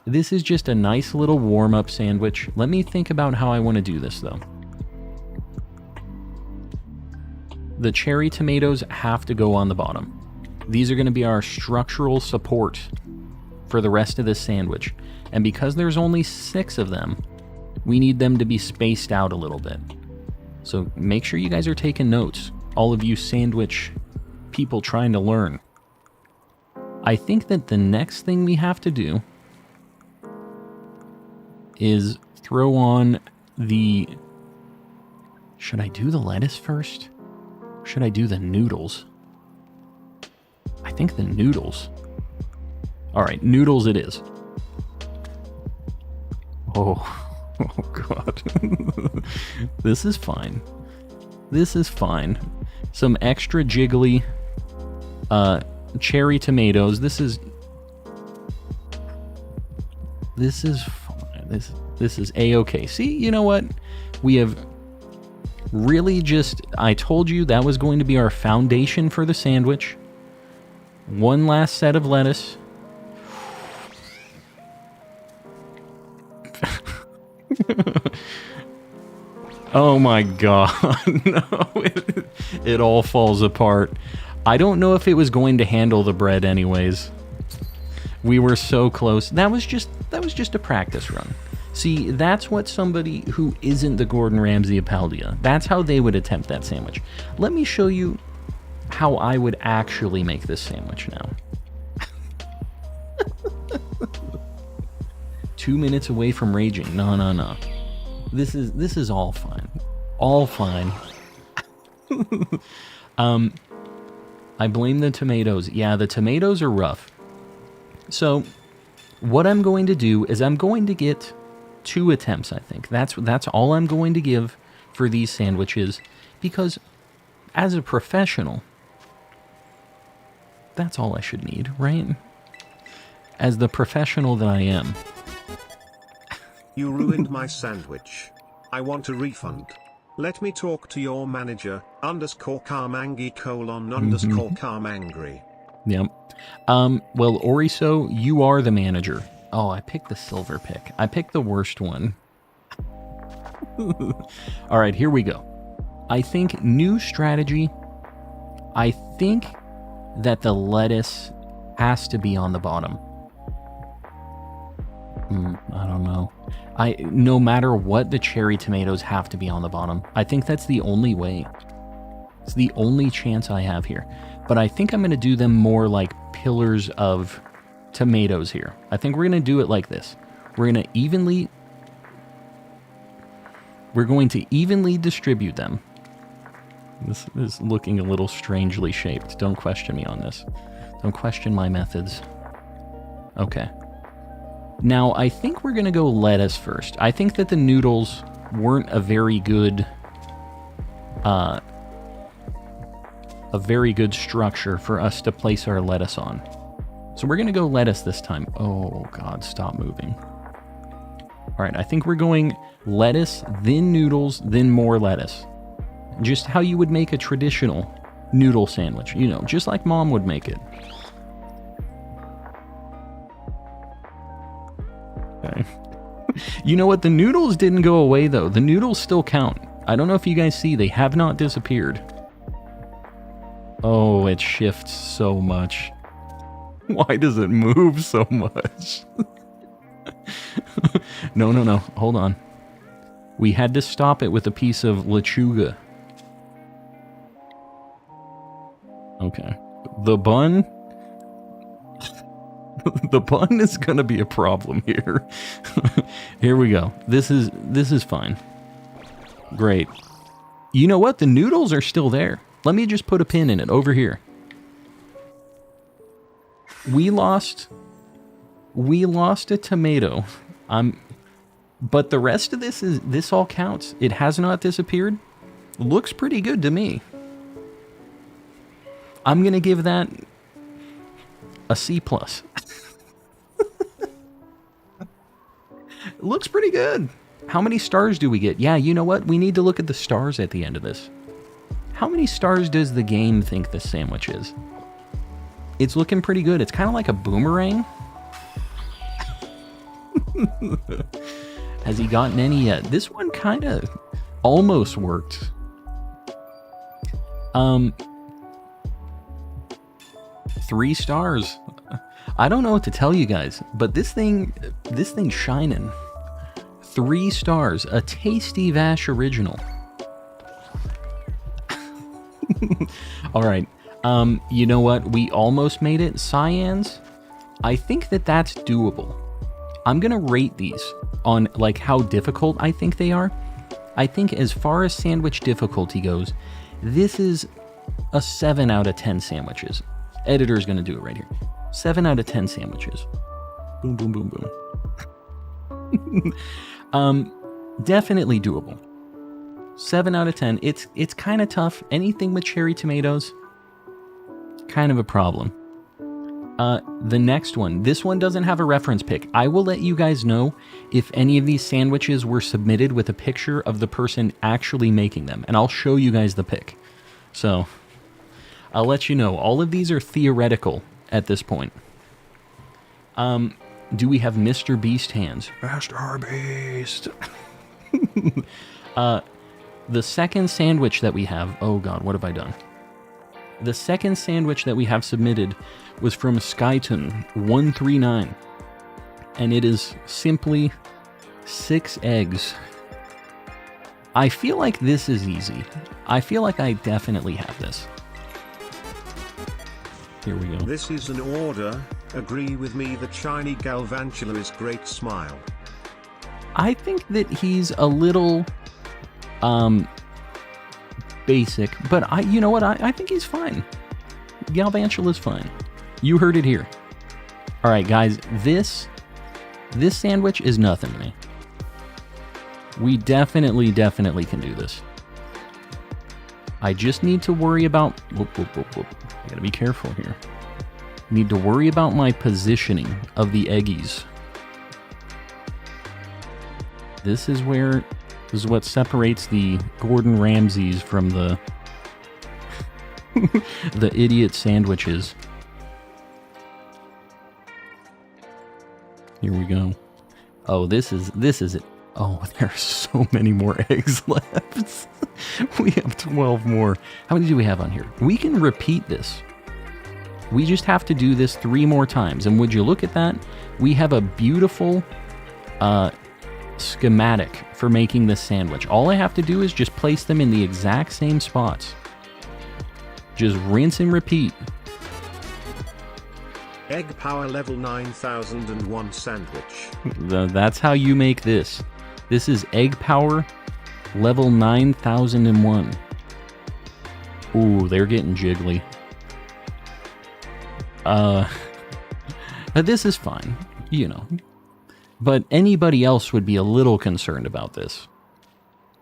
This is just a nice little warm-up sandwich. Let me think about how I want to do this, though. The cherry tomatoes have to go on the bottom. These are going to be our structural support for the rest of this sandwich. And because there's only 6 of them, we need them to be spaced out a little bit. So make sure you guys are taking notes, all of you sandwich people trying to learn. I think that the next thing we have to do is throw on the... Should I do the lettuce first? Or should I do the noodles? I think the noodles. Alright, noodles it is. Oh god. This is fine. This is fine. Some extra jiggly cherry tomatoes. This is fine. This is a-okay. See, you know what? We have really just... I told you that was going to be our foundation for the sandwich. One last set of lettuce. Oh my god. No, it all falls apart. I don't know if it was going to handle the bread anyways. We were so close. That was just a practice run. See, that's what somebody who isn't the Gordon Ramsay of Paldea, that's how they would attempt that sandwich. Let me show you how I would actually make this sandwich now. 2 minutes away from raging. No, no, no. This is all fine. All fine. I blame the tomatoes. Yeah, the tomatoes are rough. So, what I'm going to do is I'm going to get 2 attempts, I think. That's all I'm going to give for these sandwiches, because as a professional, that's all I should need, right? As the professional that I am. You ruined my sandwich. I want a refund. Let me talk to your manager, _Carmangi : _Carmangry. Yep. Well, Oriso, you are the manager. Oh, I picked the silver pick. I picked the worst one. All right, here we go. I think new strategy. I think that the lettuce has to be on the bottom. I don't know. No matter what, the cherry tomatoes have to be on the bottom. I think that's the only way. It's the only chance I have here. But I think I'm going to do them more like pillars of tomatoes here. I think we're going to do it like this. We're going to evenly distribute them. This is looking a little strangely shaped. Don't question me on this. Don't question my methods. Okay. Now, I think we're going to go lettuce first. I think that the noodles weren't a very good structure for us to place our lettuce on. So we're going to go lettuce this time. Oh, God, stop moving. All right, I think we're going lettuce, then noodles, then more lettuce. Just how you would make a traditional noodle sandwich. You know, just like Mom would make it. Okay. You know what? The noodles didn't go away, though. The noodles still count. I don't know if you guys see. They have not disappeared. Oh, it shifts so much. Why does it move so much? No, no, no. Hold on. We had to stop it with a piece of lechuga. Okay. The bun... The bun is going to be a problem here. Here we go. This is fine. Great. You know what? The noodles are still there. Let me just put a pin in it over here. We lost a tomato. But the rest of this all counts. It has not disappeared. Looks pretty good to me. I'm going to give that a C+. Looks pretty good. How many stars do we get? Yeah, you know what? We need to look at the stars at the end of this. How many stars does the game think this sandwich is? It's looking pretty good. It's kind of like a boomerang. Has he gotten any yet? This one kind of almost worked. 3 stars. I don't know what to tell you guys, but this thing's shining. 3 stars. A tasty Vash original. All right. You know what? We almost made it. Cyans. I think that's doable. I'm going to rate these on like how difficult I think they are. I think as far as sandwich difficulty goes, this is a 7 out of 10 sandwiches. Editor's going to do it right here. 7 out of 10 sandwiches. Boom, boom, boom, boom. Definitely doable. 7 out of 10. It's kind of tough. Anything with cherry tomatoes, kind of a problem. The next one. This one doesn't have a reference pic. I will let you guys know if any of these sandwiches were submitted with a picture of the person actually making them. And I'll show you guys the pic. So, I'll let you know. All of these are theoretical at this point. Do we have Mr. Beast hands? Mr. Beast! The second sandwich that we have... Oh god, what have I done? The second sandwich that we have submitted was from Skyton139. And it is simply 6 eggs. I feel like this is easy. I feel like I definitely have this. Here we go. This is an order. agree with me that Shiny Galvantula is great smile. I think that he's a little basic, but you know what? I think he's fine. Galvantula's fine. You heard it here. All right, guys, this sandwich is nothing to me. We definitely can do this. I just need to worry about... Whoop. I gotta be careful here. Need to worry about my positioning of the eggies. This is what separates the Gordon Ramsays from the the idiot sandwiches. Here we go. Oh, this is it. Oh, there's so many more eggs left. We have 12 more. How many do we have on here? We can repeat this. We just have to do this 3 more times. And would you look at that? We have a beautiful schematic for making this sandwich. All I have to do is just place them in the exact same spots. Just rinse and repeat. Egg power level 9001 sandwich. That's how you make this. This is egg power level 9001. Ooh, they're getting jiggly. But this is fine, you know. But anybody else would be a little concerned about this.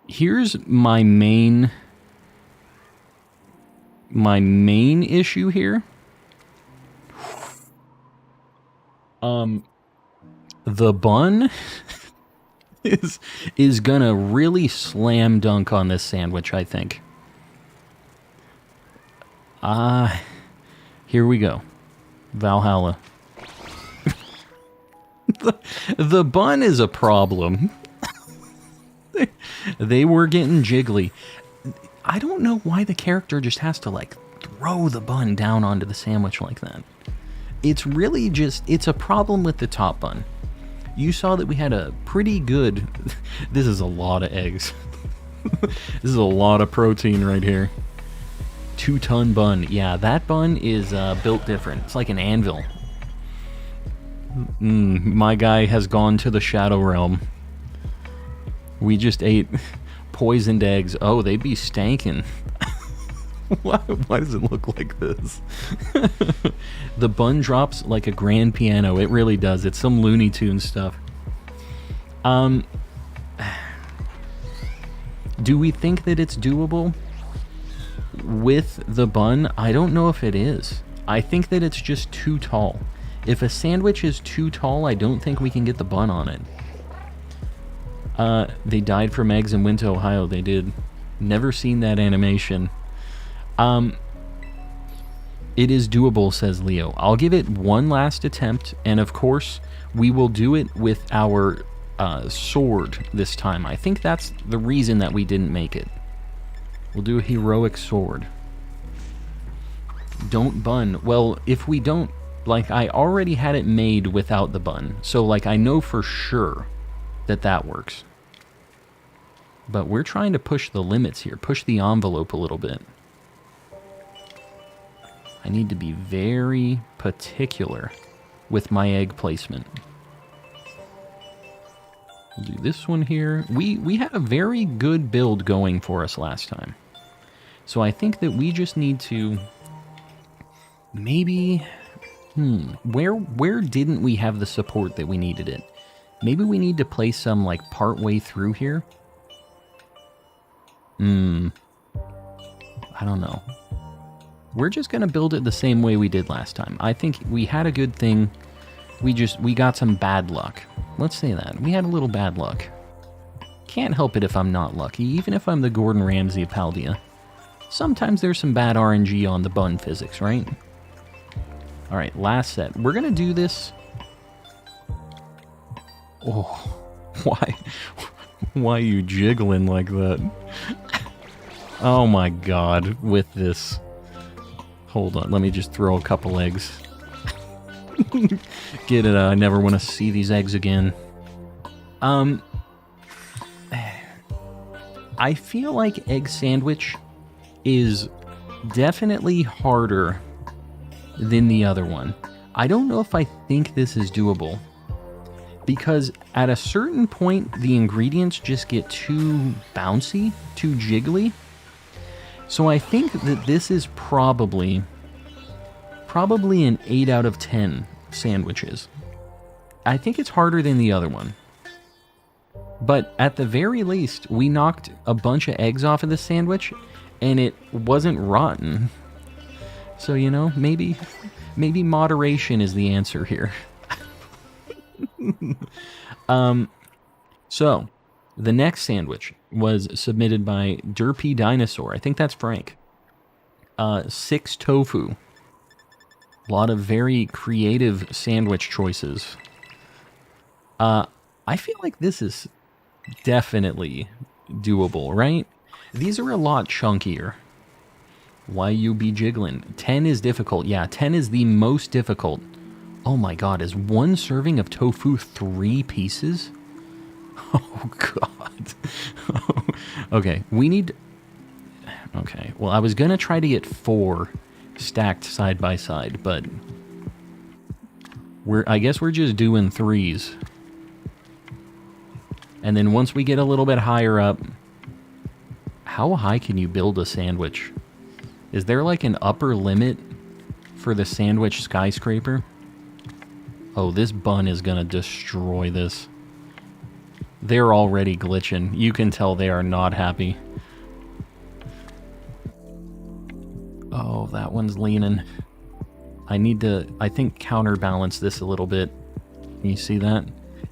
Here's my main issue here. The bun is gonna really slam dunk on this sandwich, I think. Here we go. Valhalla. The bun is a problem. They were getting jiggly. I don't know why the character just has to, like, throw the bun down onto the sandwich like that. It's really just, it's a problem with the top bun. You saw that we had a pretty good... This is a lot of eggs. This is a lot of protein right here. 2-ton bun. Yeah, that bun is built different. It's like an anvil. My guy has gone to the Shadow Realm. We just ate poisoned eggs. Oh, they'd be stankin'. Why does it look like this? The bun drops like a grand piano. It really does. It's some Looney Tunes stuff. Do we think that it's doable with the bun? I don't know if it is. I think that it's just too tall. If a sandwich is too tall, I don't think we can get the bun on it. They died from eggs and went to Ohio. They did. Never seen that animation. It is doable, says Leo. I'll give it one last attempt, and of course, we will do it with our sword this time. I think that's the reason that we didn't make it. We'll do a heroic sword. Don't bun. Well, if we don't... Like, I already had it made without the bun, so, like, I know for sure that that works. But we're trying to push the limits here, push the envelope a little bit. I need to be very particular with my egg placement. We'll do this one here. We had a very good build going for us last time. So I think that we just need to maybe... Where didn't we have the support that we needed it? Maybe we need to place some, like, part way through here? I don't know. We're just gonna build it the same way we did last time. I think we had a good thing. We got some bad luck. Let's say that. We had a little bad luck. Can't help it if I'm not lucky, even if I'm the Gordon Ramsay of Paldea. Sometimes there's some bad RNG on the bun physics, right? Alright, last set. We're gonna do this... Oh, why are you jiggling like that? Oh my god, with this. Hold on, let me just throw a couple eggs. Get it, I never want to see these eggs again. I feel like egg sandwich is definitely harder than the other one. I don't know if I think this is doable. Because at a certain point, the ingredients just get too bouncy, too jiggly. So I think that this is probably an 8 out of 10 sandwiches. I think it's harder than the other one. But at the very least, we knocked a bunch of eggs off of the sandwich, and it wasn't rotten. So, you know, maybe moderation is the answer here. So, the next sandwich was submitted by Derpy Dinosaur. I think that's Frank. 6 tofu. A lot of very creative sandwich choices. I feel like this is definitely doable, right? These are a lot chunkier. Why you be jiggling? 10 is difficult. Yeah, 10 is the most difficult. Oh my god, is one serving of tofu 3 pieces? Oh god. Okay, we need... Okay, well, I was gonna try to get 4 stacked side by side, but... I guess we're just doing 3s. And then once we get a little bit higher up... How high can you build a sandwich? Is there like an upper limit for the sandwich skyscraper? Oh, this bun is gonna destroy this. They're already glitching. You can tell they are not happy. Oh, that one's leaning. I need to, I think, counterbalance this a little bit. You see that?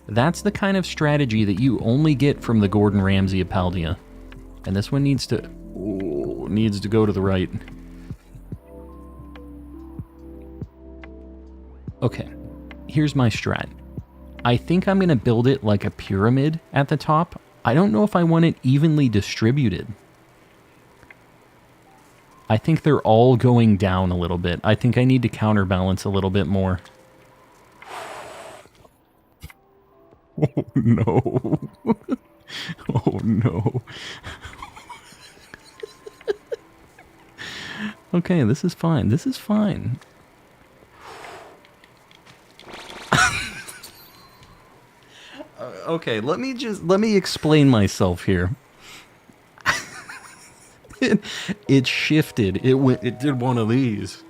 That's the kind of strategy that you only get from the Gordon Ramsay of Paldea. And this one needs to go to the right. Okay, here's my strat. I think I'm going to build it like a pyramid at the top. I don't know if I want it evenly distributed. I think they're all going down a little bit. I think I need to counterbalance a little bit more. Oh no. Oh no. Okay, this is fine. This is fine. Okay, let me explain myself here. It shifted. It did one of these.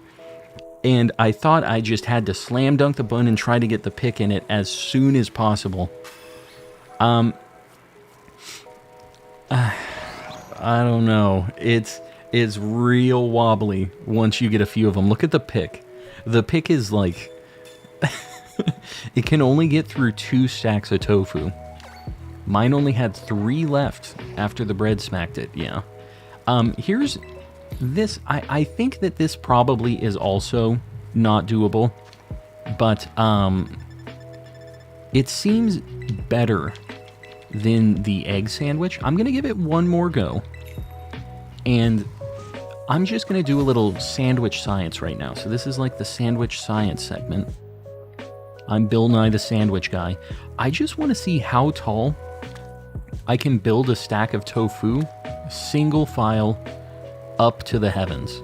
And I thought I just had to slam dunk the bun and try to get the pick in it as soon as possible. I don't know. It's real wobbly once you get a few of them. Look at the pick. The pick is like... It can only get through 2 stacks of tofu. Mine only had 3 left after the bread smacked it, yeah. Here's this. I think that this probably is also not doable. But, it seems better than the egg sandwich. I'm going to give it one more go. And I'm just going to do a little sandwich science right now. So this is like the sandwich science segment. I'm Bill Nye the Sandwich Guy. I just want to see how tall I can build a stack of tofu, single file, up to the heavens.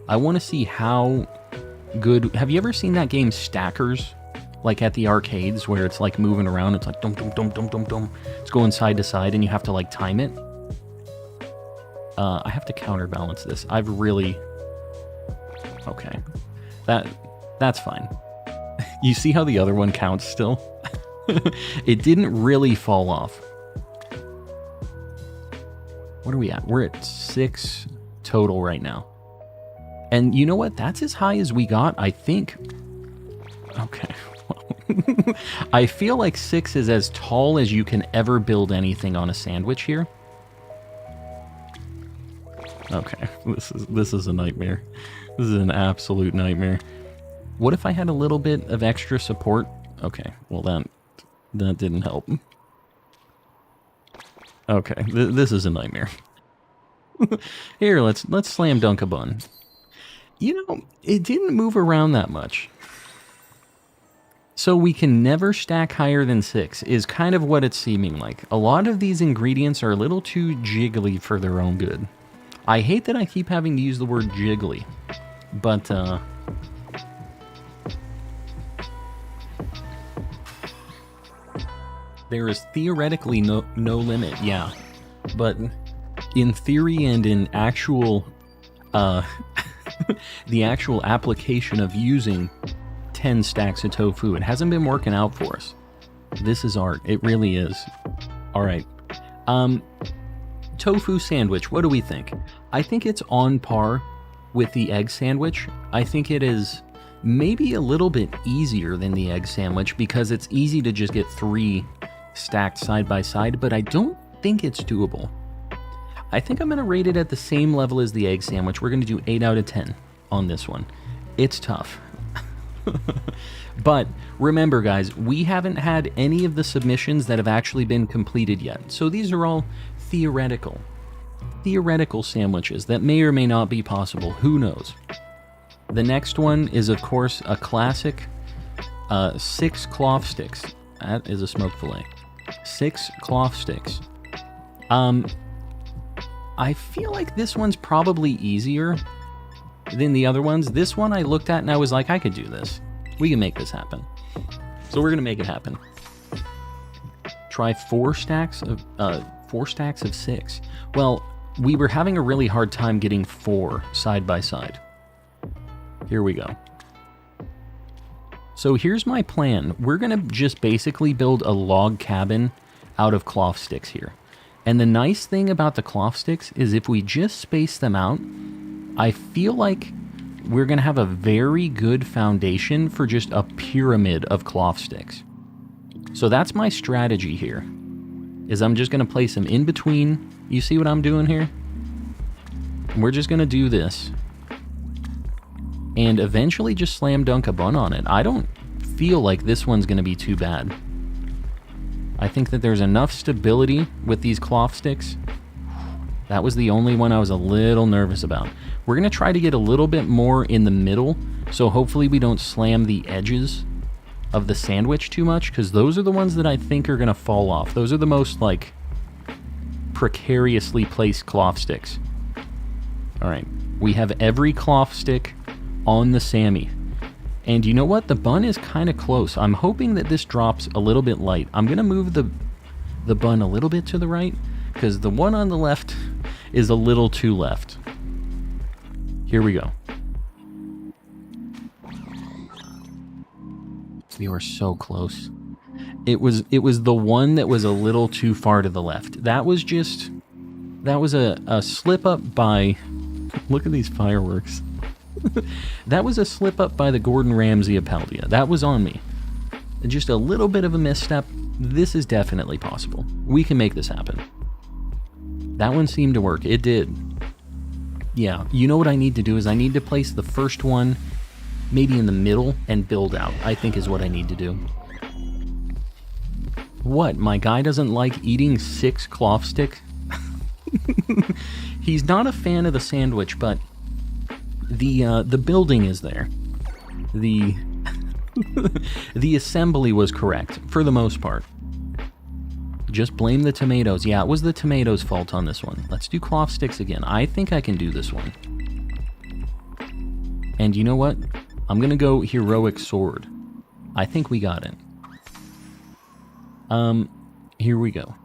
I want to see how good... Have you ever seen that game Stackers? Like at the arcades where it's like moving around. It's like dum dum dum dum dum dum. It's going side to side and you have to like time it. I have to counterbalance this. I've really... Okay. That's fine. You see how the other one counts still? It didn't really fall off. What are we at? We're at 6 total right now. And you know what? That's as high as we got, I think. Okay. I feel like 6 is as tall as you can ever build anything on a sandwich here. Okay. This is a nightmare. This is an absolute nightmare. What if I had a little bit of extra support? Okay, well that didn't help. Okay, this is a nightmare. Here, let's slam dunk a bun. You know, it didn't move around that much. So we can never stack higher than 6 is kind of what it's seeming like. A lot of these ingredients are a little too jiggly for their own good. I hate that I keep having to use the word jiggly, but There is theoretically no limit, yeah. But in theory and in actual, the actual application of using 10 stacks of tofu, it hasn't been working out for us. This is art. It really is. All right. Tofu sandwich, what do we think? I think it's on par with the egg sandwich. I think it is maybe a little bit easier than the egg sandwich because it's easy to just get 3 stacked side by side, but I don't think it's doable. I think I'm going to rate it at the same level as the egg sandwich. We're going to do 8 out of 10 on this one. It's tough. But remember, guys, we haven't had any of the submissions that have actually been completed yet. So these are all theoretical sandwiches that may or may not be possible. Who knows? The next one is, of course, a classic 6 cloth sticks. That is a smoked fillet. 6 cloth sticks. I feel like this one's probably easier than the other ones. This one I looked at and I was like, I could do this. We can make this happen. So we're gonna make it happen. Try 4 stacks of 6. Well, we were having a really hard time getting 4 side by side. Here we go. So here's my plan. We're gonna just basically build a log cabin out of cloth sticks here. And the nice thing about the cloth sticks is if we just space them out, I feel like we're going to have a very good foundation for just a pyramid of cloth sticks. So that's my strategy here, is I'm just going to place them in between. You see what I'm doing here? We're just going to do this. And eventually just slam dunk a bun on it. I don't feel like this one's going to be too bad. I think that there's enough stability with these cloth sticks. That was the only one I was a little nervous about. We're going to try to get a little bit more in the middle, so hopefully we don't slam the edges of the sandwich too much, because those are the ones that I think are going to fall off. Those are the most, like, precariously placed cloth sticks. Alright, we have every cloth stick on the Sammy. And you know what? The bun is kind of close. I'm hoping that this drops a little bit light. I'm going to move the bun a little bit to the right, because the one on the left is a little too left. Here we go. We were so close. It was the one that was a little too far to the left. That was a slip up by... Look at these fireworks. That was a slip up by the Gordon Ramsay of Paldea. That was on me. Just a little bit of a misstep. This is definitely possible. We can make this happen. That one seemed to work. It did. Yeah, you know what I need to do is I need to place the first one maybe in the middle and build out, I think is what I need to do. What? My guy doesn't like eating 6 cloth stick? He's not a fan of the sandwich, but the building is there. The assembly was correct for the most part. Just blame the tomatoes. Yeah, it was the tomatoes' fault on this one. Let's do cloth sticks again. I think I can do this one. And you know what? I'm gonna go heroic sword. I think we got it. Here we go.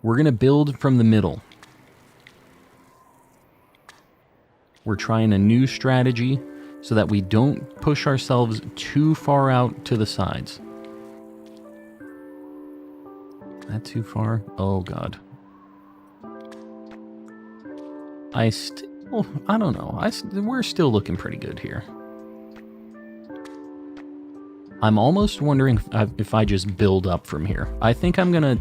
We're gonna build from the middle. We're trying a new strategy so that we don't push ourselves too far out to the sides. That too far? Oh god. I don't know. We're still looking pretty good here. I'm almost wondering if I just build up from here. I think I'm gonna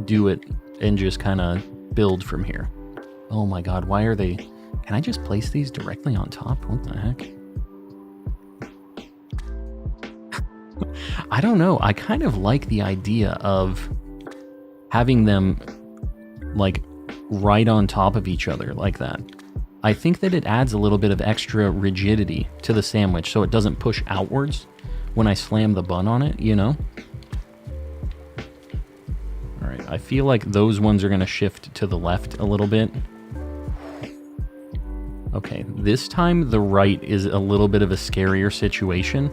do it and just kind of build from here. Oh my god, why are they... Can I just place these directly on top? What the heck? I don't know. I kind of like the idea of having them like right on top of each other like that. I think that it adds a little bit of extra rigidity to the sandwich so it doesn't push outwards when I slam the bun on it, you know? Alright, I feel like those ones are going to shift to the left a little bit. Okay, this time the right is a little bit of a scarier situation.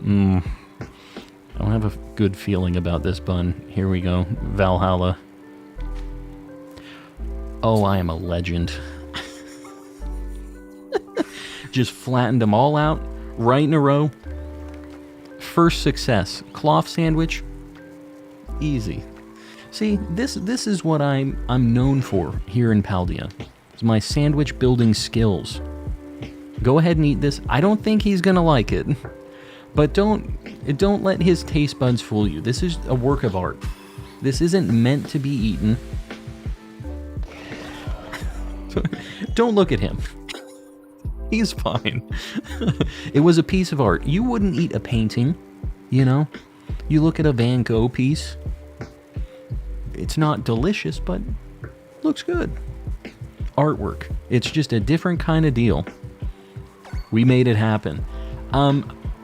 I'm have a good feeling about this bun. Here we go. Valhalla. Oh, I am a legend. Just flattened them all out, right in a row. First success. Cloth sandwich. Easy. See, this is what I'm known for here in Paldea. It's my sandwich building skills. Go ahead and eat this. I don't think he's gonna like it. But don't let his taste buds fool you. This is a work of art. This isn't meant to be eaten. Don't look at him. He's fine. It was a piece of art. You wouldn't eat a painting, you know? You look at a Van Gogh piece. It's not delicious, but looks good. Artwork. It's just a different kind of deal. We made it happen.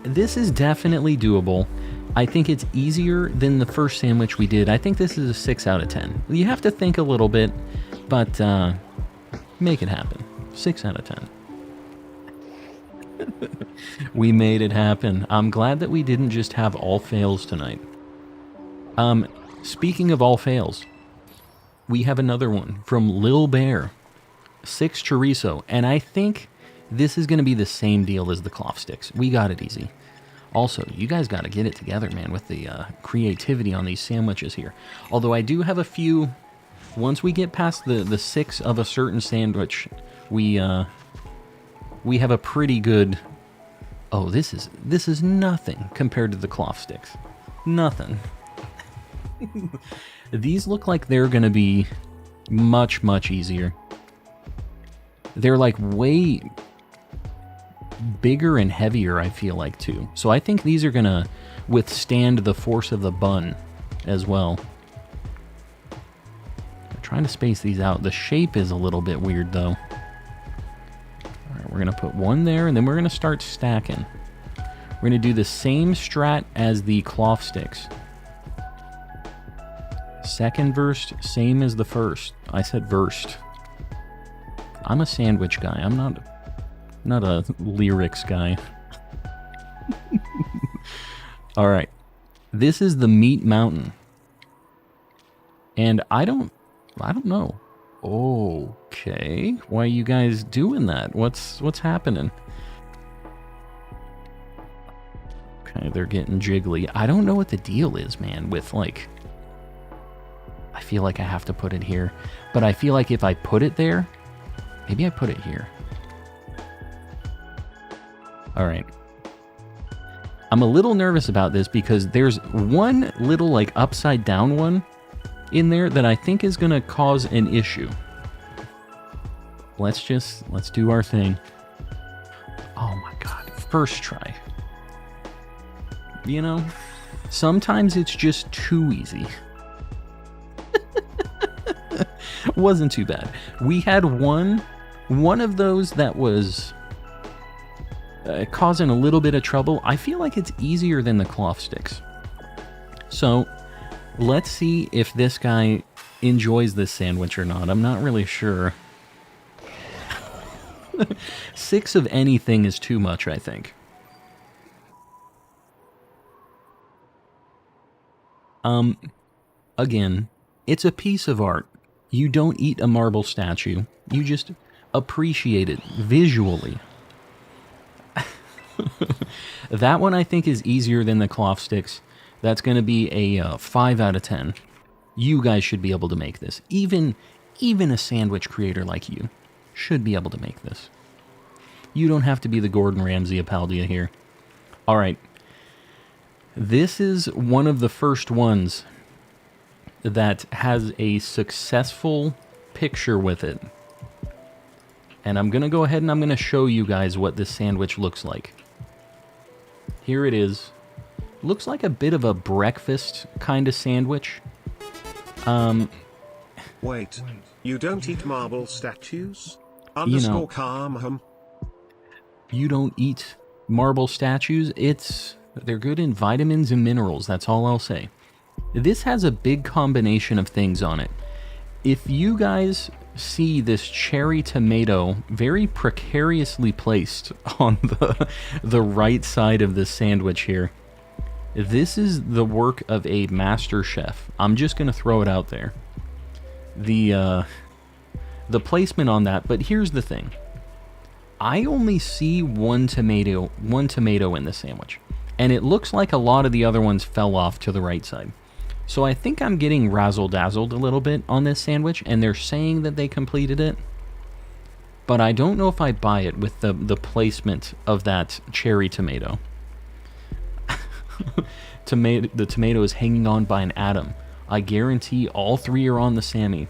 This is definitely doable. I think it's easier than the first sandwich we did. I think this is a 6 out of 10. You have to think a little bit, but make it happen. 6 out of 10. We made it happen. I'm glad that we didn't just have all fails tonight. Speaking of all fails, we have another one from Lil Bear. 6 chorizo, and I think this is going to be the same deal as the cloth sticks. We got it easy. Also, you guys got to get it together, man, with the creativity on these sandwiches here. Although I do have a few. Once we get past the 6 of a certain sandwich, we have a pretty good. Oh, this is nothing compared to the cloth sticks. Nothing. These look like they're going to be much, much easier. They're like way bigger and heavier, I feel like, too. So I think these are going to withstand the force of the bun as well. I'm trying to space these out. The shape is a little bit weird, though. All right, we're going to put one there, and then we're going to start stacking. We're going to do the same strat as the cloth sticks. Second verse, same as the first. I said versed. I'm a sandwich guy. I'm not a lyrics guy. All right. This is the Meat Mountain. And I don't know. Okay. Why are you guys doing that? What's happening? Okay, they're getting jiggly. I don't know what the deal is, man, with like I feel like I have to put it here. But I feel like if I put it there, maybe I put it here. All right. I'm a little nervous about this because there's one little like upside down one in there that I think is going to cause an issue. Let's do our thing. Oh my God. First try. You know, sometimes it's just too easy. Wasn't too bad. We had one of those that was causing a little bit of trouble. I feel like it's easier than the cloth sticks. So let's see if this guy enjoys this sandwich or not. I'm not really sure. 6 of anything is too much, I think. Again, it's a piece of art. You don't eat a marble statue. You just appreciate it visually. That one I think is easier than the cloth sticks. That's going to be a 5 out of 10. You guys should be able to make this. Even a sandwich creator like you should be able to make this. You don't have to be the Gordon Ramsay of Paldea here. All right. This is one of the first ones that has a successful picture with it. And I'm going to go ahead and I'm going to show you guys what this sandwich looks like. Here it is. Looks like a bit of a breakfast kind of sandwich. Wait, you don't eat marble statues? You know, _calm. You don't eat marble statues? They're good in vitamins and minerals, that's all I'll say. This has a big combination of things on it. If you guys see this cherry tomato very precariously placed on the right side of this sandwich here, This is the work of a master chef. I'm just going to throw it out there. The placement on that, but here's the thing. I only see one tomato in the sandwich. And it looks like a lot of the other ones fell off to the right side. So I think I'm getting razzle-dazzled a little bit on this sandwich, and they're saying that they completed it. But I don't know if I buy it with the placement of that cherry tomato. The tomato is hanging on by an atom. I guarantee all three are on the Sammy.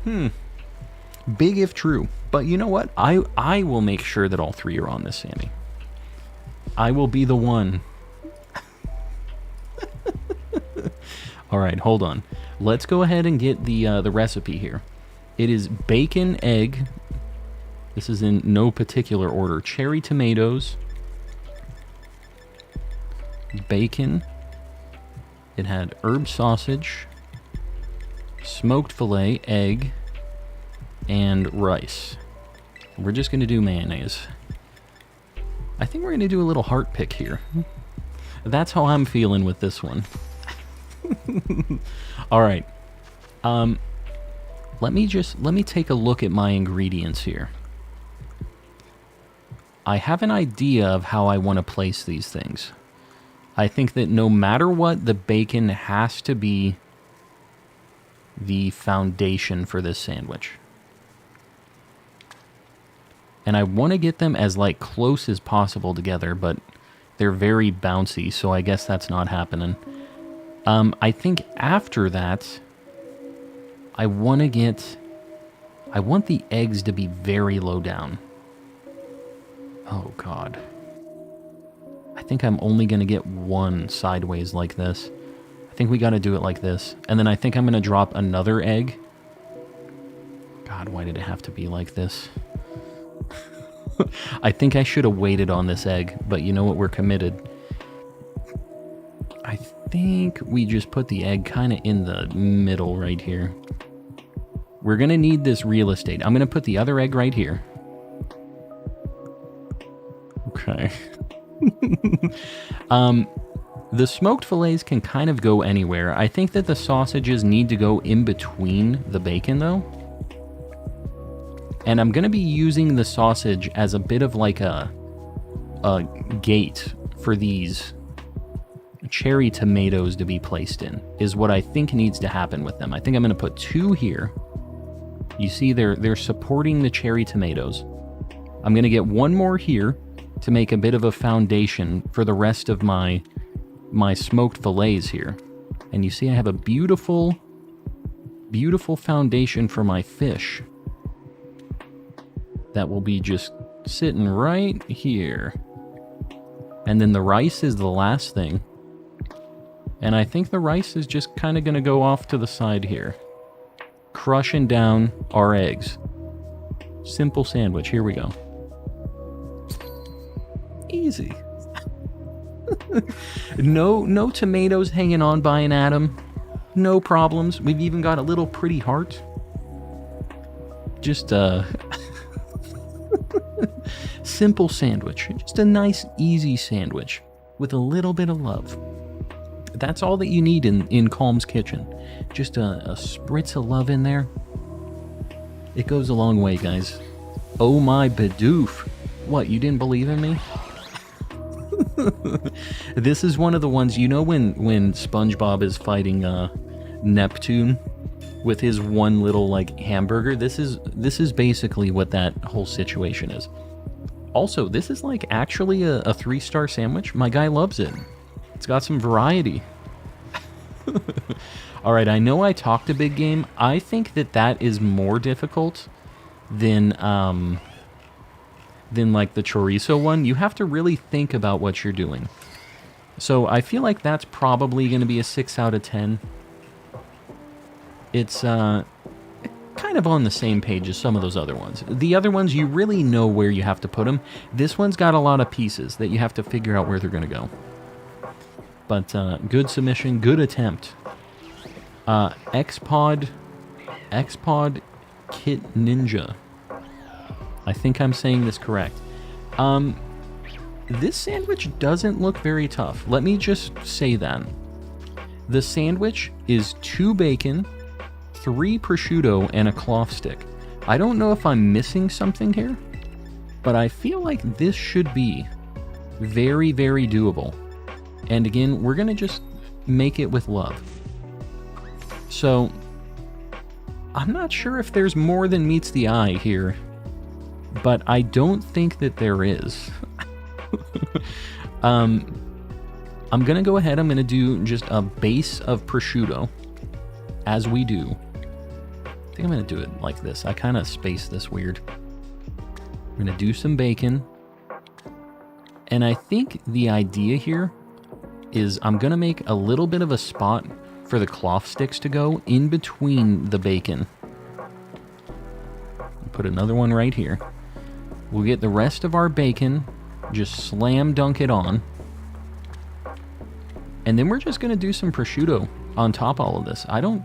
Big if true. But you know what? I will make sure that all three are on this Sammy. I will be the one. Alright, hold on. Let's go ahead and get the recipe here. It is bacon, egg. This is in no particular order. Cherry tomatoes. Bacon. It had herb sausage, smoked filet, egg, and rice. We're just going to do mayonnaise. I think we're going to do a little heart pick here. That's how I'm feeling with this one. All right. Let me take a look at my ingredients here. I have an idea of how I want to place these things. I think that no matter what, the bacon has to be the foundation for this sandwich. And I want to get them as like close as possible together, but they're very bouncy, so I guess that's not happening. I think after that, I want the eggs to be very low down. Oh God. I think I'm only going to get one sideways like this. I think we got to do it like this. And then I think I'm going to drop another egg. God, why did it have to be like this? I think I should have waited on this egg, but you know what? We're committed. I think we just put the egg kind of in the middle right here. We're going to need this real estate. I'm going to put the other egg right here. Okay. The smoked fillets can kind of go anywhere. I think that the sausages need to go in between the bacon, though. And I'm going to be using the sausage as a bit of like a gate for these cherry tomatoes to be placed in, is what I think needs to happen with them. I think I'm going to put two here. You see they're supporting the cherry tomatoes. I'm going to get one more here to make a bit of a foundation for the rest of my smoked fillets here. And you see I have a beautiful, beautiful foundation for my fish. That will be just sitting right here. And then the rice is the last thing. And I think the rice is just kind of going to go off to the side here. Crushing down our eggs. Simple sandwich. Here we go. Easy. No tomatoes hanging on by an atom. No problems. We've even got a little pretty heart. Just simple sandwich. Just a nice, easy sandwich with a little bit of love. That's all that you need in Calm's kitchen. Just a spritz of love in there. It goes a long way, guys. Oh my Bidoof. What, you didn't believe in me? This is one of the ones, you know when SpongeBob is fighting Neptune with his one little like hamburger? This is basically what that whole situation is. Also, this is like actually a 3-star sandwich. My guy loves it. It's got some variety. Alright, I know I talked a big game. I think that is more difficult than like the chorizo one. You have to really think about what you're doing. So I feel like that's probably going to be a 6 out of 10. It's kind of on the same page as some of those other ones. The other ones, you really know where you have to put them. This one's got a lot of pieces that you have to figure out where they're going to go. But good submission, good attempt. Xpod Kit Ninja. I think I'm saying this correct. This sandwich doesn't look very tough. Let me just say that. The sandwich is 2 bacon, 3 prosciutto, and a cloth stick. I don't know if I'm missing something here, but I feel like this should be very, very doable. And again, we're gonna just make it with love. So, I'm not sure if there's more than meets the eye here, but I don't think that there is. I'm gonna go ahead, I'm gonna do just a base of prosciutto, as we do. I think I'm gonna do it like this. I kind of spaced this weird. I'm gonna do some bacon. And I think the idea here is I'm gonna make a little bit of a spot for the cloth sticks to go in between the bacon. Put another one right here. We'll get the rest of our bacon, just slam dunk it on. And then we're just gonna do some prosciutto on top of all of this. I don't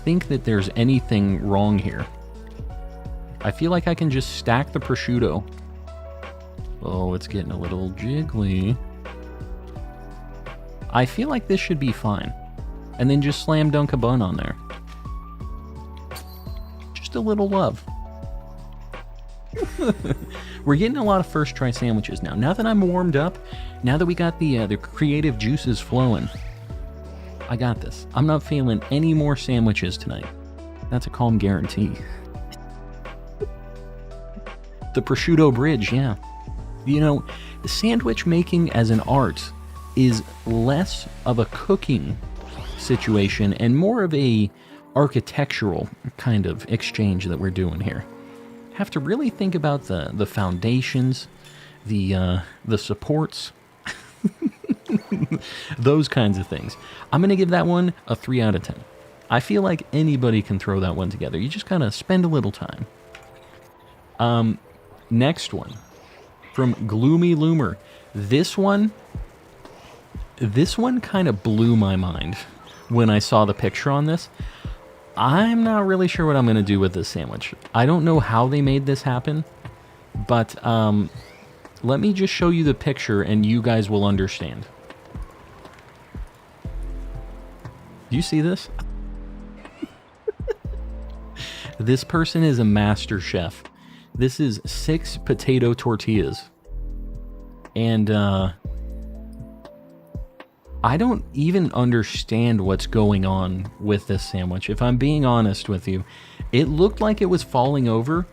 think that there's anything wrong here. I feel like I can just stack the prosciutto. Oh, it's getting a little jiggly. I feel like this should be fine. And then just slam dunk a bun on there. Just a little love. We're getting a lot of first try sandwiches now. Now that I'm warmed up, now that we got the creative juices flowing, I got this. I'm not feeling any more sandwiches tonight. That's a calm guarantee. The prosciutto bridge, yeah. You know, sandwich making as an art is less of a cooking situation and more of a architectural kind of exchange that we're doing here. Have to really think about the foundations, the supports, those kinds of things. I'm gonna give that one a 3 out of 10. I feel like anybody can throw that one together. You just kind of spend a little time. Next one from Gloomy Loomer. This one kind of blew my mind when I saw the picture on this. I'm not really sure what I'm going to do with this sandwich. I don't know how they made this happen, but let me just show you the picture and you guys will understand. Do you see this? This person is a master chef. This is 6 potato tortillas. And I don't even understand what's going on with this sandwich. If I'm being honest with you, it looked like it was falling over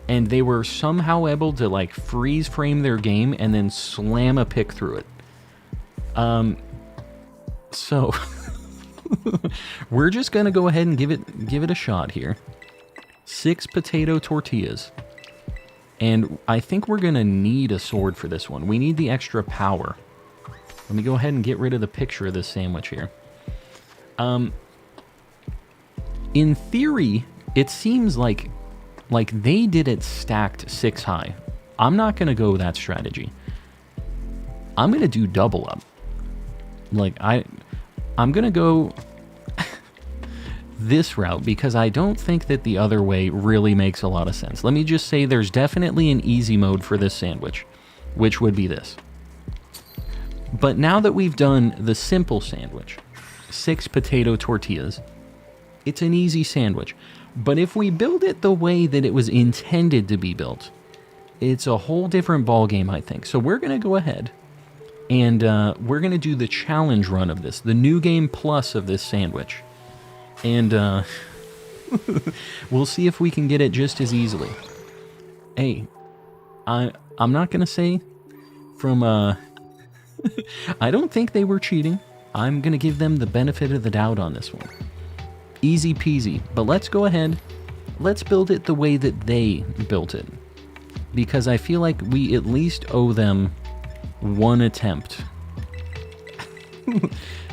and they were somehow able to like freeze frame their game and then slam a pick through it. So we're just gonna go ahead and give it a shot here. 6 potato tortillas. And I think we're gonna need a sword for this one. We need the extra power. Let me go ahead and get rid of the picture of this sandwich here. In theory, it seems like they did it stacked 6 high. I'm not gonna go that strategy. I'm gonna do double up. Like I'm gonna go this route because I don't think that the other way really makes a lot of sense. Let me just say there's definitely an easy mode for this sandwich, which would be this. But now that we've done the simple sandwich, 6 potato tortillas, it's an easy sandwich. But if we build it the way that it was intended to be built, it's a whole different ballgame, I think. So we're going to go ahead and we're going to do the challenge run of this, the new game plus of this sandwich. And we'll see if we can get it just as easily. Hey, I'm not going to say from... I don't think they were cheating. I'm going to give them the benefit of the doubt on this one. Easy peasy. But let's go ahead. Let's build it the way that they built it. Because I feel like we at least owe them one attempt.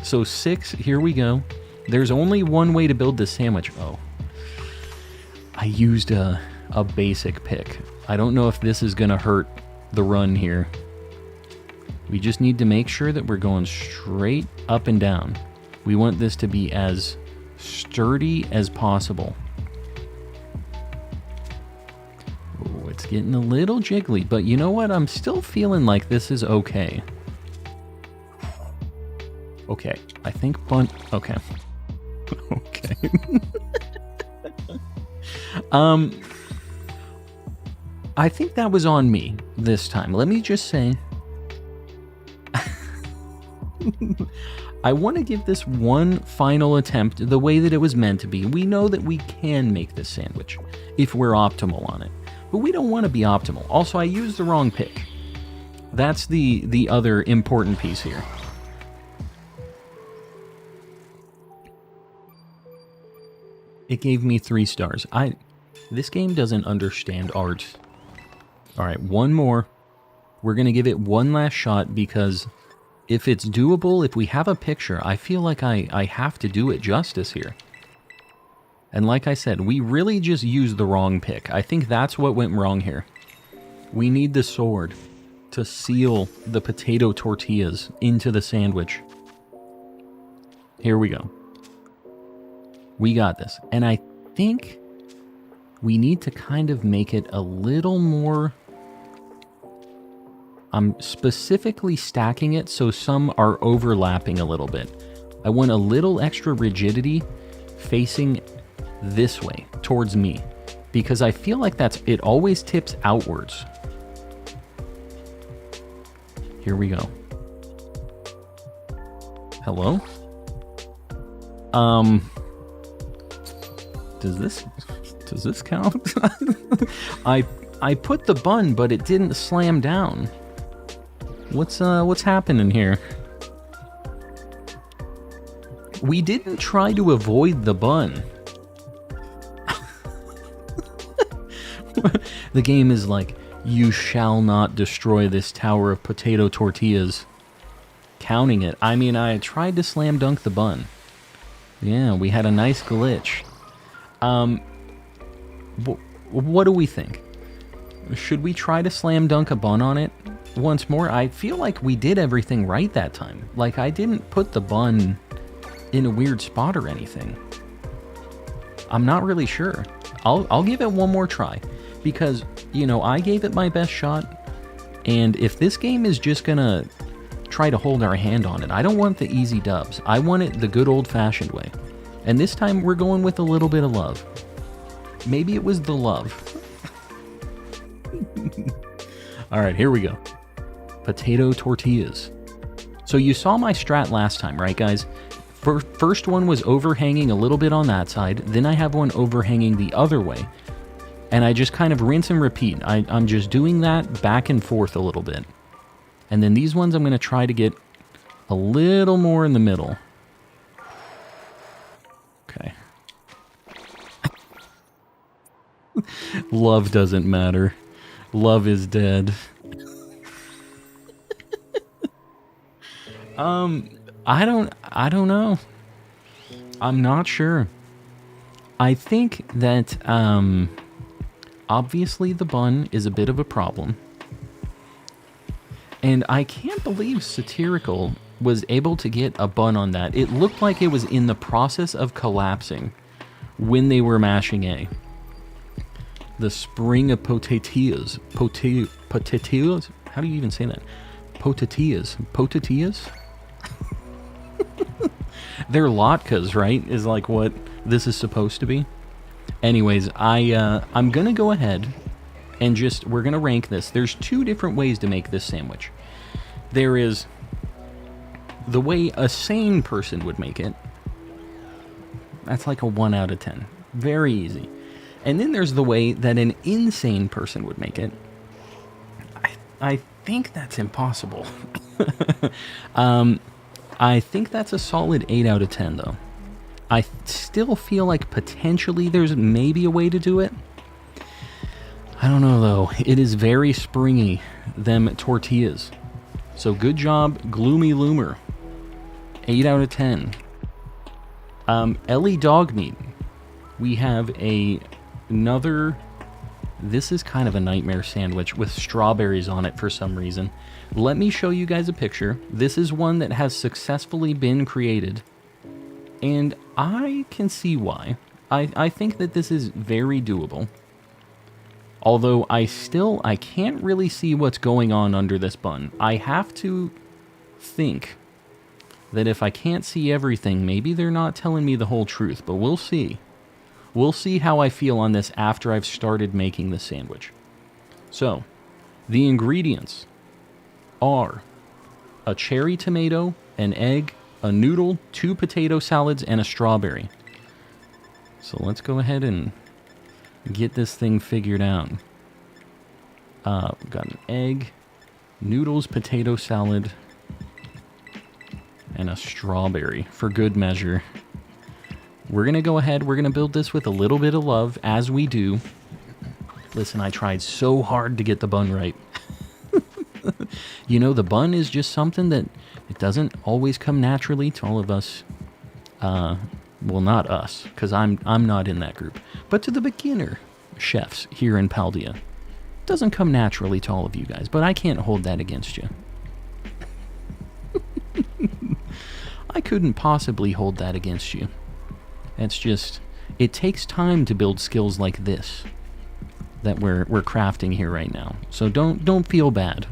So 6, here we go. There's only one way to build this sandwich. Oh. I used a basic pick. I don't know if this is going to hurt the run here. We just need to make sure that we're going straight up and down. We want this to be as sturdy as possible. Oh, it's getting a little jiggly, but you know what? I'm still feeling like this is okay. Okay, I think okay. Okay. I think that was on me this time. Let me just say, I want to give this one final attempt the way that it was meant to be. We know that we can make this sandwich if we're optimal on it, but we don't want to be optimal. Also, I used the wrong pick. That's the other important piece here. It gave me 3 stars. This game doesn't understand art. All right, one more. We're going to give it one last shot because if it's doable, if we have a picture, I feel like I have to do it justice here. And like I said, we really just used the wrong pick. I think that's what went wrong here. We need the sword to seal the potato tortillas into the sandwich. Here we go. We got this. And I think we need to kind of make it a little more... I'm specifically stacking it so some are overlapping a little bit. I want a little extra rigidity facing this way, towards me. Because I feel like it always tips outwards. Here we go. Hello? Does this count? I put the bun, but it didn't slam down. What's happening here? We didn't try to avoid the bun. The game is like, you shall not destroy this tower of potato tortillas. Counting it. I mean, I tried to slam dunk the bun. Yeah, we had a nice glitch. What do we think? Should we try to slam dunk a bun on it once more? I feel like we did everything right that time. Like, I didn't put the bun in a weird spot or anything. I'm not really sure. I'll give it one more try. Because, you know, I gave it my best shot. And if this game is just gonna try to hold our hand on it, I don't want the easy dubs. I want it the good old-fashioned way. And this time we're going with a little bit of love. Maybe it was the love. Alright, here we go. Potato tortillas. So you saw my strat last time, right guys? First one was overhanging a little bit on that side, then I have one overhanging the other way. And I just kind of rinse and repeat. I'm just doing that back and forth a little bit. And then these ones I'm going to try to get a little more in the middle. Okay. Love doesn't matter. Love is dead. I don't know. I'm not sure. I think that, obviously the bun is a bit of a problem. And I can't believe Satirical was able to get a bun on that. It looked like it was in the process of collapsing when they were mashing A. The spring of potatillas. Potatillas? How do you even say that? Potatillas. Potatillas? They're latkes, right? Is like what this is supposed to be. Anyways, I'm gonna go ahead and we're gonna rank this. There's 2 different ways to make this sandwich. There is the way a sane person would make it. That's like a 1 out of 10. Very easy. And then there's the way that an insane person would make it. I think that's impossible. I think that's a solid 8 out of 10, though. I still feel like potentially there's maybe a way to do it. I don't know, though. It is very springy, them tortillas. So good job, Gloomy Loomer. 8 out of 10. Ellie Dogmeat. We have another... This is kind of a nightmare sandwich with strawberries on it for some reason. Let me show you guys a picture. This is one that has successfully been created. And I can see why. I think that this is very doable. Although I can't really see what's going on under this bun. I have to think that if I can't see everything, maybe they're not telling me the whole truth, but we'll see. We'll see how I feel on this after I've started making the sandwich. So, the ingredients are a cherry tomato, an egg, a noodle, 2 potato salads, and a strawberry. So let's go ahead and get this thing figured out. We've got an egg, noodles, potato salad, and a strawberry for good measure. We're going to go ahead, we're going to build this with a little bit of love, as we do. Listen, I tried so hard to get the bun right. You know, the bun is just something that it doesn't always come naturally to all of us. Well, not us, because I'm not in that group. But to the beginner chefs here in Paldea. It doesn't come naturally to all of you guys, but I can't hold that against you. I couldn't possibly hold that against you. It's just, it takes time to build skills like this that we're crafting here right now. So don't feel bad.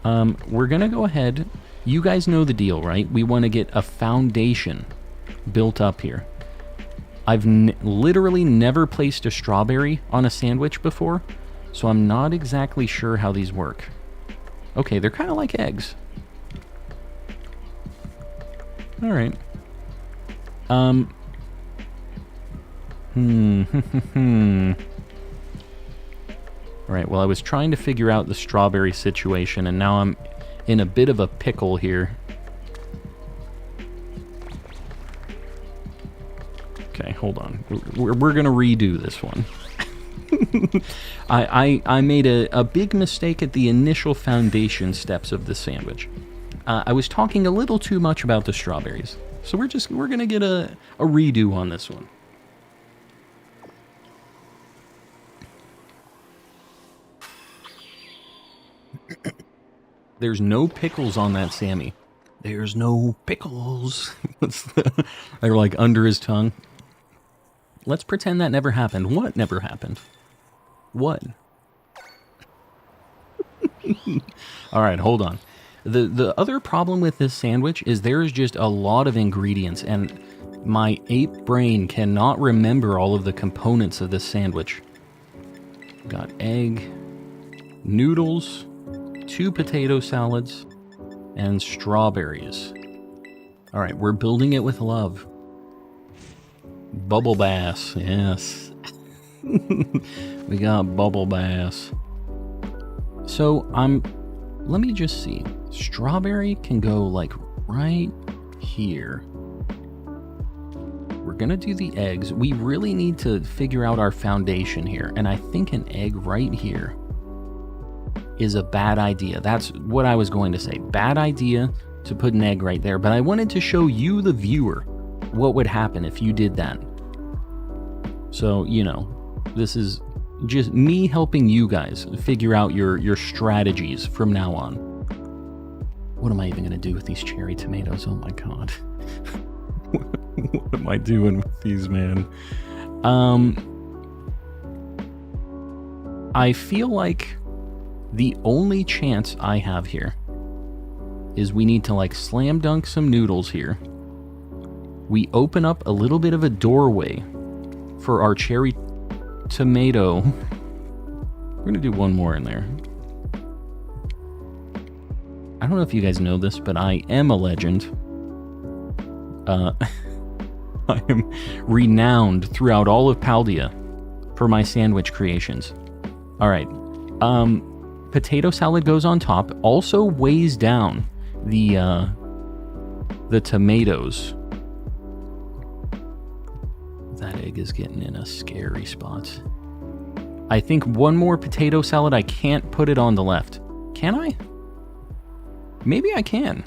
We're gonna go ahead. You guys know the deal, right? We want to get a foundation built up here. I've literally never placed a strawberry on a sandwich before, so I'm not exactly sure how these work. Okay, they're kind of like eggs. All right. All right, well, I was trying to figure out the strawberry situation, and now I'm in a bit of a pickle here. Okay, hold on. We're going to redo this one. I made a big mistake at the initial foundation steps of the sandwich. I was talking a little too much about the strawberries. So we're going to get a redo on this one. There's no pickles on that Sammy. There's no pickles. They're like under his tongue. Let's pretend that never happened. What never happened? What? All right, hold on. The other problem with this sandwich is there's just a lot of ingredients, and my ape brain cannot remember all of the components of this sandwich. Got egg, noodles, 2 potato salads, and strawberries. All right, we're building it with love. Bubble bass, yes. We got bubble bass. So let me just see. Strawberry can go like right here. We're gonna do the eggs. We really need to figure out our foundation here, and I think an egg right here is a bad idea. That's what I was going to say. Bad idea to put an egg right there, but I wanted to show you, the viewer, what would happen if you did that. So, you know, this is just me helping you guys figure out your strategies from now on. What am I even going to do with these cherry tomatoes? Oh my god. What am I doing with these, man? I feel like the only chance I have here is we need to like slam dunk some noodles here. We open up a little bit of a doorway for our cherry tomato. We're gonna do one more in there. I don't know if you guys know this, but I am a legend. I am renowned throughout all of Paldea for my sandwich creations. All right. Potato salad goes on top, also weighs down the tomatoes. That egg is getting in a scary spot. I think one more potato salad. I can't put it on the left. Can I? Maybe I can.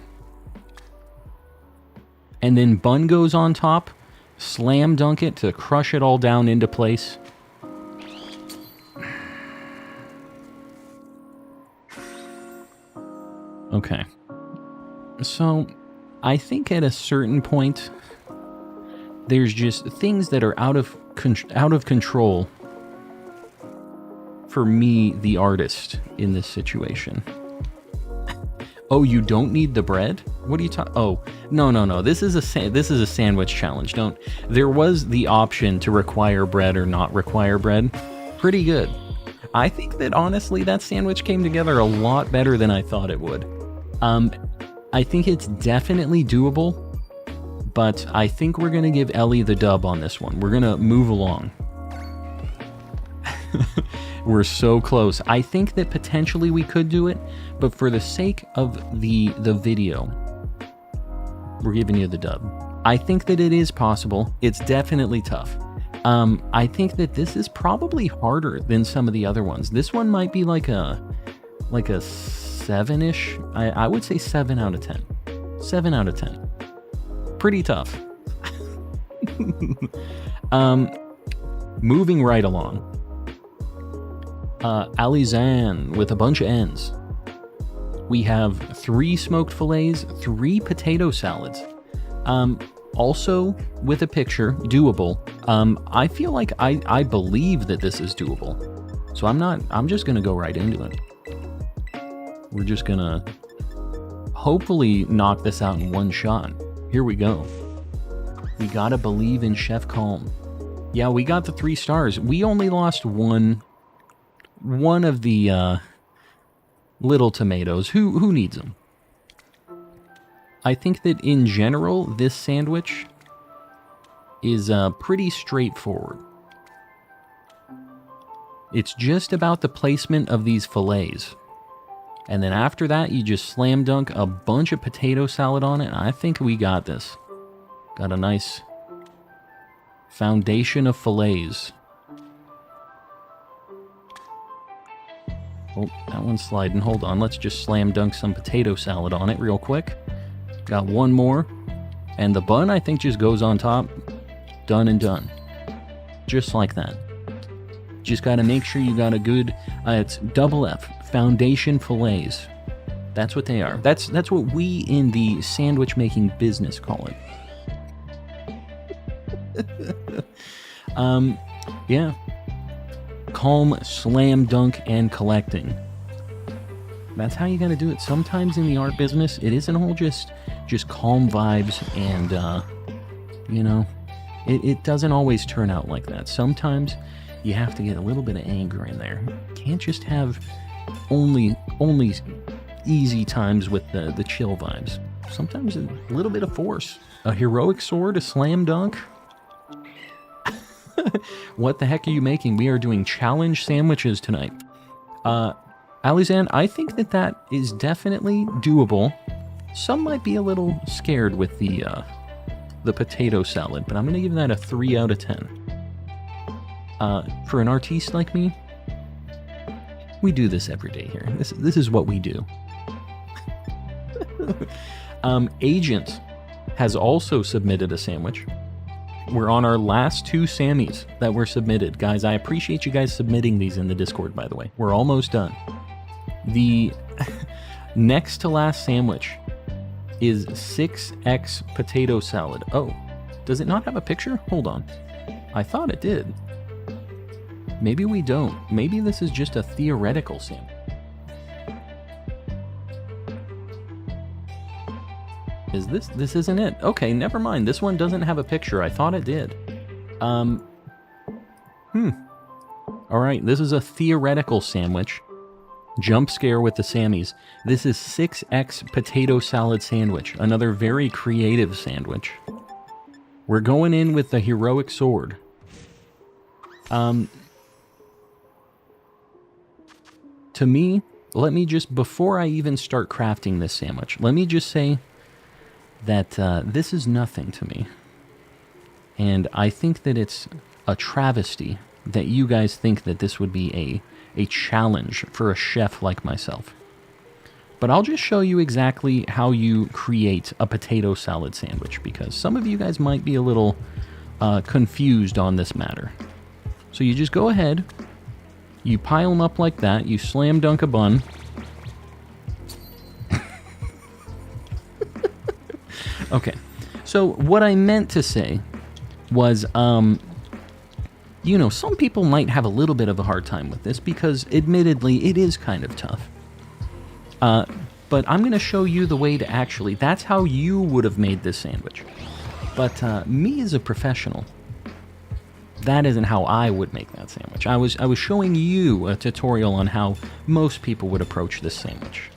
And then bun goes on top. Slam dunk it to crush it all down into place. Okay. So, I think at a certain point, there's just things that are out of control for me, the artist in this situation. Oh, you don't need the bread? What are you talking? Oh, no. This is a sandwich challenge. There was the option to require bread or not require bread. Pretty good. I think that honestly, that sandwich came together a lot better than I thought it would. I think it's definitely doable, but I think we're gonna give Ellie the dub on this one. We're gonna move along. We're so close. I think that potentially we could do it, but for the sake of the video, we're giving you the dub. I think that it is possible. It's definitely tough. I think that this is probably harder than some of the other ones. This one might be like a 7-ish. I would say 7 out of 10. 7 out of 10. Pretty tough. Moving right along. Alizan with a bunch of N's. We have 3 smoked fillets, 3 potato salads. Also with a picture, doable. I feel like I believe that this is doable. So I'm just gonna go right into it. We're just gonna hopefully knock this out in one shot. Here we go. We gotta believe in Chef Calm. Yeah, we got the 3 stars. We only lost one of the little tomatoes. Who needs them? I think that in general, this sandwich is pretty straightforward. It's just about the placement of these fillets. And then after that, you just slam dunk a bunch of potato salad on it. I think we got this. Got a nice foundation of fillets. Oh, that one's sliding. Hold on, let's just slam dunk some potato salad on it real quick. Got one more. And the bun, I think, just goes on top. Done and done. Just like that. Just gotta make sure you got a good, it's double F, foundation fillets. That's what they are. That's what we in the sandwich making business call it. Yeah. Calm, slam dunk, and collecting. That's how you gotta do it. Sometimes in the art business, it isn't all just calm vibes and, you know, it doesn't always turn out like that. Sometimes you have to get a little bit of anger in there. You can't just have only easy times with the chill vibes. Sometimes a little bit of force. A heroic sword, a slam dunk. What the heck are you making? We are doing challenge sandwiches tonight. Alizan, I think that is definitely doable. Some might be a little scared with the potato salad, but I'm going to give that a 3 out of 10. For an artiste like me, we do this every day here. This is what we do. Agent has also submitted a sandwich. We're on our last 2 Sammys that were submitted. Guys, I appreciate you guys submitting these in the Discord, by the way. We're almost done. The next to last sandwich is 6X potato salad. Oh, does it not have a picture? Hold on. I thought it did. Maybe we don't. Maybe this is just a theoretical sandwich. Is this isn't it? Okay, never mind. This one doesn't have a picture. I thought it did. All right, this is a theoretical sandwich. Jump scare with the Sammys. This is 6X potato salad sandwich. Another very creative sandwich. We're going in with the heroic sword. To me, let me just, before I even start crafting this sandwich, let me just say that this is nothing to me. And I think that it's a travesty that you guys think that this would be a challenge for a chef like myself. But I'll just show you exactly how you create a potato salad sandwich, because some of you guys might be a little confused on this matter. So you just go ahead, you pile them up like that, you slam dunk a bun. Okay, so what I meant to say was, you know, some people might have a little bit of a hard time with this because, admittedly, it is kind of tough. But I'm going to show you the way to actually... That's how you would have made this sandwich. But me as a professional, that isn't how I would make that sandwich. I was showing you a tutorial on how most people would approach this sandwich.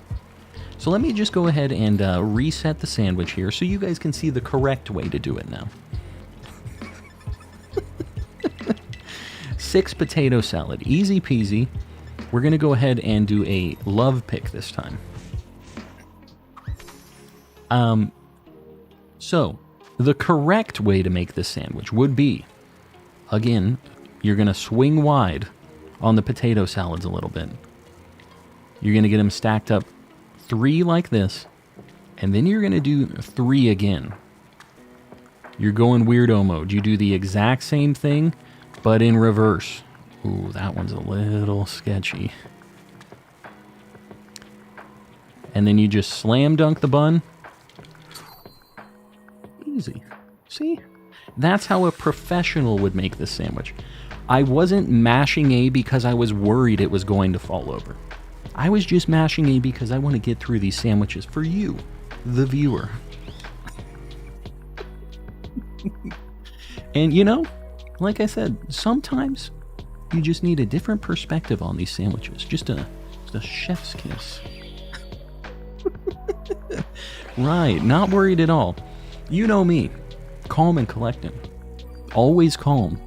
So let me just go ahead and reset the sandwich here so you guys can see the correct way to do it now. 6 potato salad, easy peasy. We're going to go ahead and do a love pick this time. So, the correct way to make this sandwich would be, again, you're going to swing wide on the potato salads a little bit. You're going to get them stacked up 3 like this, and then you're going to do 3 again. You're going weirdo mode. You do the exact same thing, but in reverse. Ooh, that one's a little sketchy. And then you just slam dunk the bun. Easy. See? That's how a professional would make this sandwich. I wasn't mashing A because I was worried it was going to fall over. I was just mashing A because I want to get through these sandwiches for you, the viewer. And you know, like I said, sometimes you just need a different perspective on these sandwiches. Just a chef's kiss. Right, not worried at all. You know me, calm and collected. Always calm.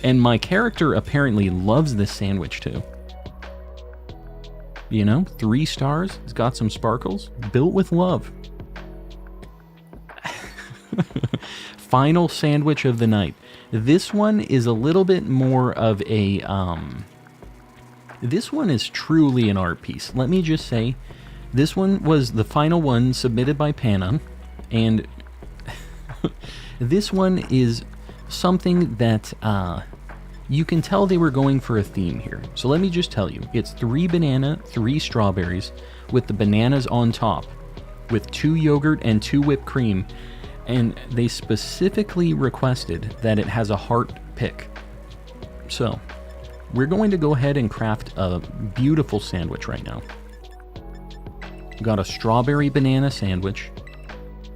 And my character apparently loves this sandwich too. You know, 3 stars, it's got some sparkles, built with love. Final sandwich of the night. This one is a little bit more of a, this one is truly an art piece. Let me just say, this one was the final one submitted by Panon, and this one is something that, you can tell they were going for a theme here. So let me just tell you, it's 3 banana, 3 strawberries, with the bananas on top, with 2 yogurt and 2 whipped cream. And they specifically requested that it has a heart pick. So, we're going to go ahead and craft a beautiful sandwich right now. Got a strawberry banana sandwich.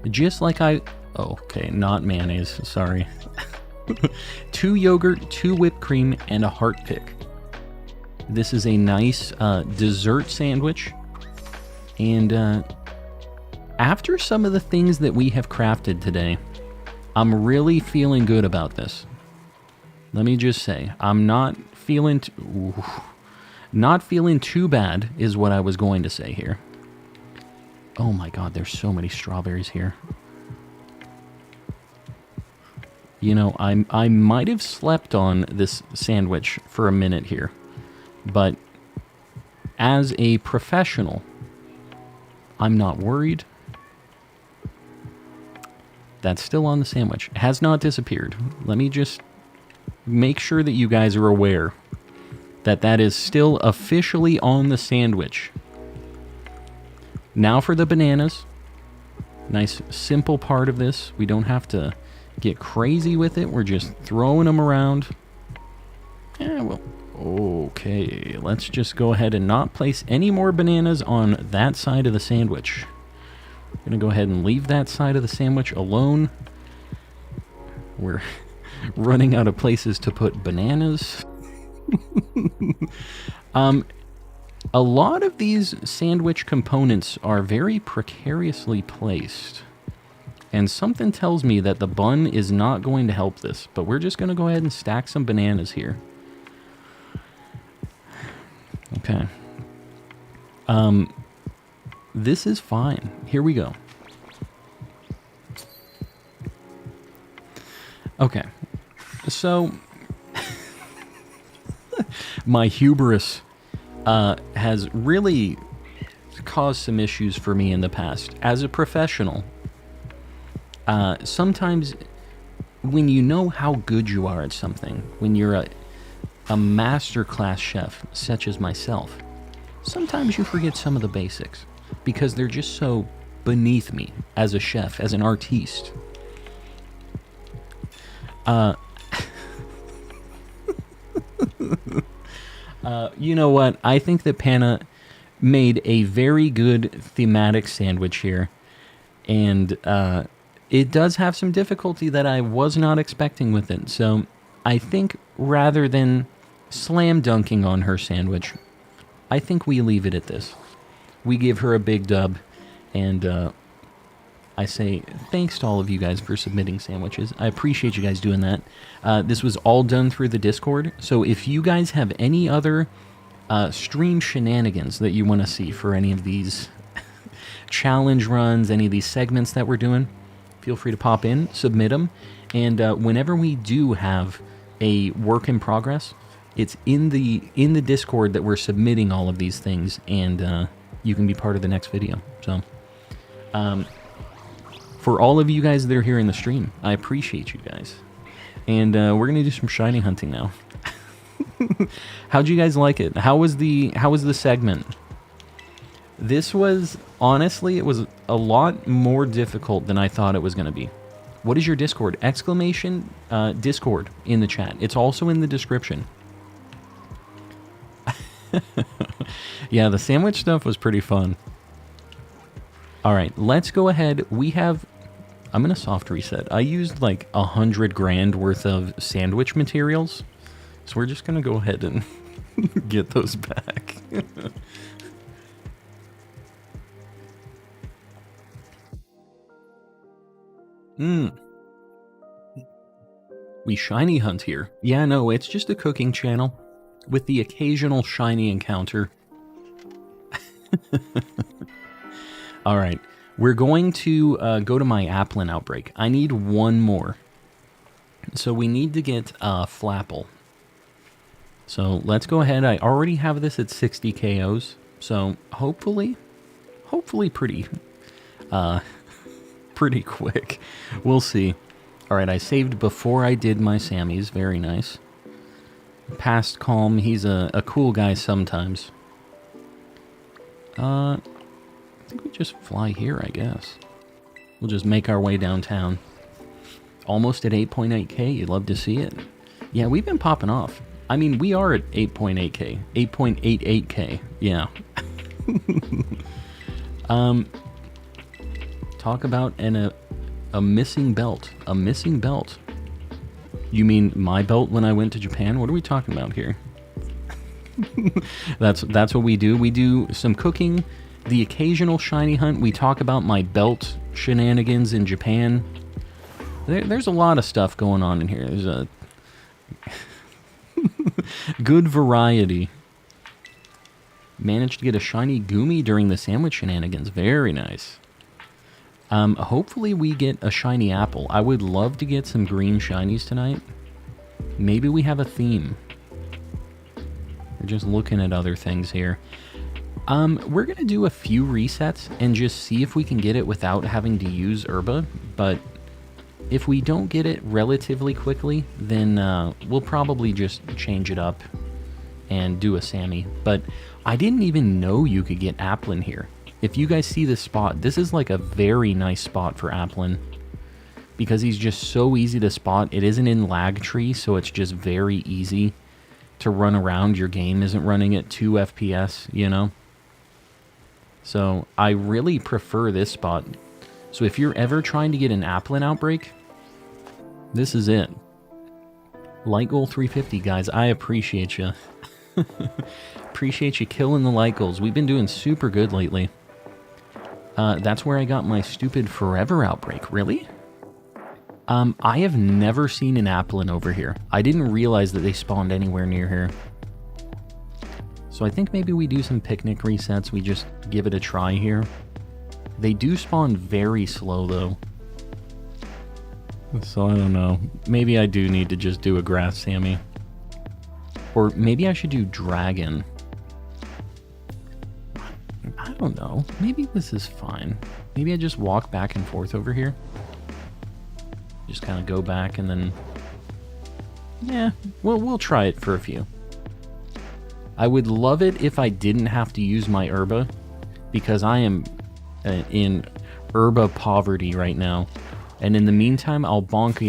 Just like oh, okay, not mayonnaise, sorry. 2 yogurt, 2 whipped cream, and a heart pick. This is a nice dessert sandwich. And, after some of the things that we have crafted today, I'm really feeling good about this. Let me just say, I'm not feeling too bad is what I was going to say here. Oh my god, there's so many strawberries here. You know, I might have slept on this sandwich for a minute here, but as a professional, I'm not worried. That's still on the sandwich. It has not disappeared. Let me just make sure that you guys are aware that that is still officially on the sandwich. Now for the bananas. Nice simple part of this. We don't have to get crazy with it. We're just throwing them around. Yeah, well, okay. Let's just go ahead and not place any more bananas on that side of the sandwich. I'm going to go ahead and leave that side of the sandwich alone. We're running out of places to put bananas. A lot of these sandwich components are very precariously placed. And something tells me that the bun is not going to help this. But we're just going to go ahead and stack some bananas here. Okay. This is fine. Here we go. Okay. So, my hubris has really caused some issues for me in the past. As a professional, sometimes when you know how good you are at something, when you're a masterclass chef, such as myself, sometimes you forget some of the basics because they're just so beneath me as a chef, as an artiste. You know what? I think that Panna made a very good thematic sandwich here. And it does have some difficulty that I was not expecting with it. So I think rather than slam dunking on her sandwich, I think we leave it at this. We give her a big dub, and I say thanks to all of you guys for submitting sandwiches. I appreciate you guys doing that. This was all done through the Discord, so if you guys have any other stream shenanigans that you want to see for any of these challenge runs, any of these segments that we're doing, feel free to pop in, submit them, and whenever we do have a work in progress, it's in the Discord that we're submitting all of these things, and you can be part of the next video. So, for all of you guys that are here in the stream, I appreciate you guys, and we're gonna do some shiny hunting now. How'd you guys like it? How was the segment? This was, honestly, it was a lot more difficult than I thought it was going to be. What is your Discord? Exclamation Discord in the chat. It's also in the description. Yeah, the sandwich stuff was pretty fun. All right, let's go ahead. I'm going to soft reset. I used like 100 grand worth of sandwich materials. So we're just going to go ahead and get those back. We shiny hunt here. Yeah, no, it's just a cooking channel with the occasional shiny encounter. All right, we're going to go to my Applin outbreak. I need one more. So we need to get Flapple. So let's go ahead. I already have this at 60 KOs. So hopefully pretty quick. We'll see. All right, I saved before I did my Sammys. Very nice. Past Calm. He's a cool guy sometimes. I think we just fly here, I guess. We'll just make our way downtown. Almost at 8.8k. You'd love to see it. Yeah, we've been popping off. I mean, we are at 8.8k. 8.88k. Yeah. Talk about a missing belt. A missing belt. You mean my belt when I went to Japan? What are we talking about here? That's what we do. We do some cooking, the occasional shiny hunt. We talk about my belt shenanigans in Japan. There's a lot of stuff going on in here. There's a good variety. Managed to get a shiny Goomy during the sandwich shenanigans. Very nice. Hopefully we get a shiny apple. I would love to get some green shinies tonight. Maybe we have a theme. We're just looking at other things here. We're going to do a few resets and just see if we can get it without having to use Herba. But if we don't get it relatively quickly, then we'll probably just change it up and do a Sammy. But I didn't even know you could get Applin here. If you guys see this spot, this is like a very nice spot for Applin. Because he's just so easy to spot. It isn't in lag tree, so it's just very easy to run around. Your game isn't running at 2 FPS, you know? So I really prefer this spot. So if you're ever trying to get an Applin outbreak, this is it. Light goal 350, guys. I appreciate you. Appreciate you killing the light goals. We've been doing super good lately. That's where I got my stupid forever outbreak. Really? I have never seen an Applin over here. I didn't realize that they spawned anywhere near here. So I think maybe we do some picnic resets. We just give it a try here. They do spawn very slow, though. So I don't know. Maybe I do need to just do a grass Sammy. Or maybe I should do dragon. I don't know. Maybe this is fine. Maybe I just walk back and forth over here. Just kind of go back and then... Yeah, we'll try it for a few. I would love it if I didn't have to use my Herba, because I am in Herba poverty right now. And in the meantime, I'll bonk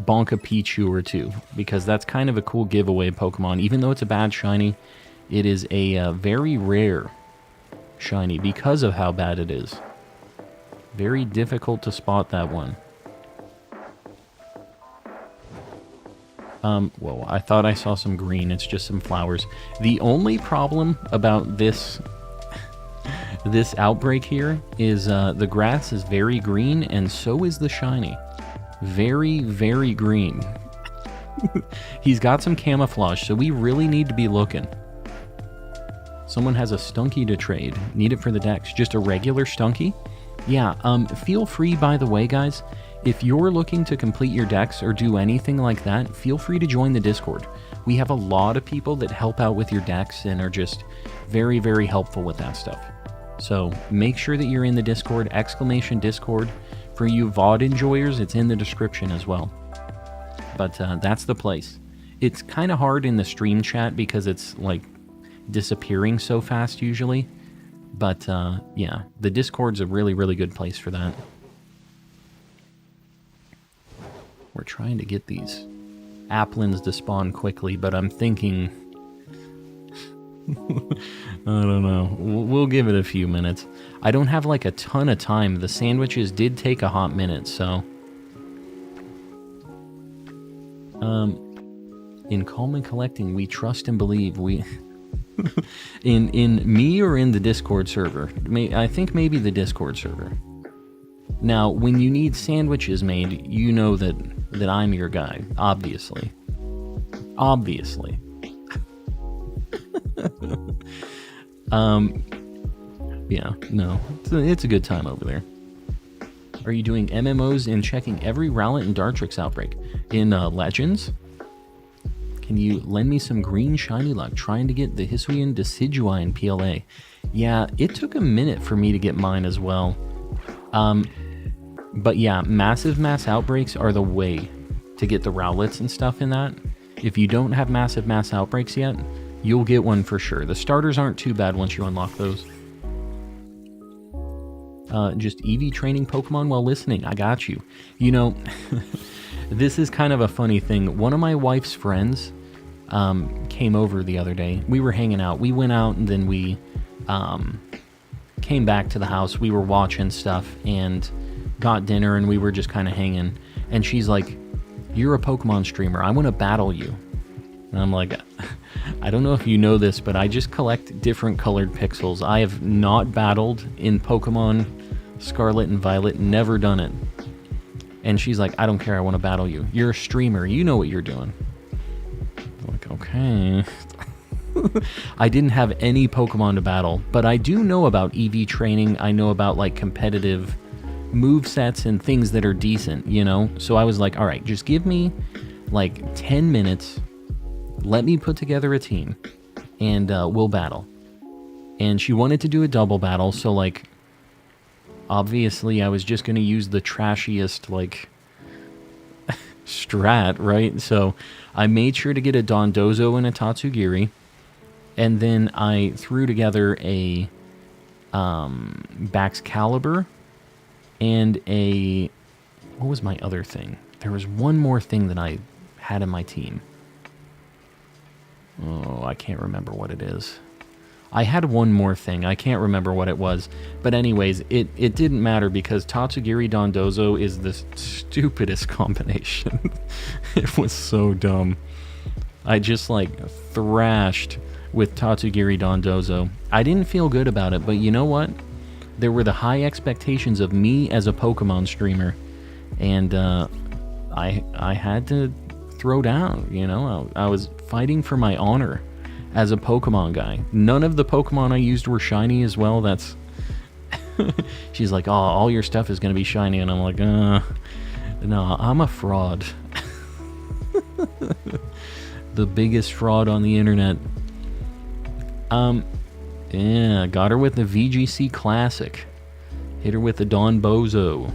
bonk a Pichu or two, because that's kind of a cool giveaway Pokemon. Even though it's a bad shiny, it is a very rare shiny because of how bad it is. Very difficult to spot that one. Whoa, I thought I saw some green. It's just some flowers. The only problem about this outbreak here is the grass is very green, and so is the shiny. Very, very green. He's got some camouflage, so we really need to be looking. Someone has a Stunky to trade. Need it for the Dex. Just a regular Stunky? Yeah, feel free, by the way, guys. If you're looking to complete your Dex or do anything like that, feel free to join the Discord. We have a lot of people that help out with your Dex and are just very, very helpful with that stuff. So make sure that you're in the Discord, !Discord. For you VOD enjoyers, it's in the description as well. But that's the place. It's kind of hard in the stream chat because it's like disappearing so fast usually. But yeah, the Discord's a really, really good place for that. We're trying to get these applins to spawn quickly, but I'm thinking... I don't know. We'll give it a few minutes. I don't have like a ton of time. The sandwiches did take a hot minute, so... in Calm and Collecting, we trust and believe. We... in me or in the Discord server? I think maybe the Discord server. Now, when you need sandwiches made, you know that I'm your guy, obviously. Obviously. Yeah, no, it's a good time over there. Are you doing MMOs and checking every Rowlet and Dartrix outbreak? In Legends? Can you lend me some green shiny luck trying to get the Hisuian Decidueye PLA? Yeah, it took a minute for me to get mine as well. But yeah, massive mass outbreaks are the way to get the Rowlets and stuff in that. If you don't have massive mass outbreaks yet, you'll get one for sure. The starters aren't too bad once you unlock those. Just EV training Pokemon while listening. I got you. You know, this is kind of a funny thing. One of my wife's friends came over the other day. We were hanging out. We went out and then we came back to the house. We were watching stuff and got dinner and we were just kind of hanging. And she's like, "You're a Pokemon streamer. I want to battle you." And I'm like, I don't know if you know this, but I just collect different colored pixels. I have not battled in Pokemon Scarlet and Violet, never done it. And she's like, "I don't care, I want to battle you. You're a streamer, you know what you're doing." I'm like, okay. I didn't have any Pokemon to battle, but I do know about EV training. I know about like competitive move sets and things that are decent, you know? So I was like, all right, just give me like 10 minutes. Let me put together a team and we'll battle. And she wanted to do a double battle, so like obviously I was just going to use the trashiest like strat, right? So I made sure to get a Dondozo and a Tatsugiri, and then I threw together a Baxcalibur and a... what was my other thing? There was one more thing that I had in my team. Oh, I can't remember what it is. I had one more thing. I can't remember what it was. But anyways, it didn't matter because Tatsugiri Dondozo is the stupidest combination. It was so dumb. I just like thrashed with Tatsugiri Dondozo. I didn't feel good about it, but you know what? There were the high expectations of me as a Pokemon streamer. And I had to throw down, you know? I was fighting for my honor as a Pokemon guy. None of the Pokemon I used were shiny as well. That's... She's like, "Oh, all your stuff is going to be shiny." And I'm like, no, I'm a fraud. The biggest fraud on the internet. Yeah, got her with the VGC Classic. Hit her with the Don Bozo.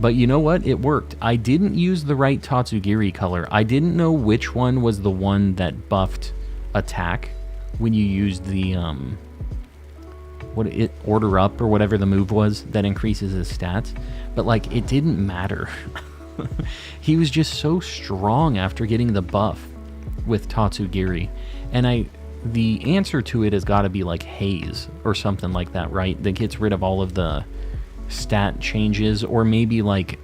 But you know what? It worked. I didn't use the right Tatsugiri color. I didn't know which one was the one that buffed attack when you used the order up or whatever the move was that increases his stats, but like it didn't matter. He was just so strong after getting the buff with Tatsugiri. And the answer to it has got to be like Haze or something like that, right? That gets rid of all of the stat changes, or maybe like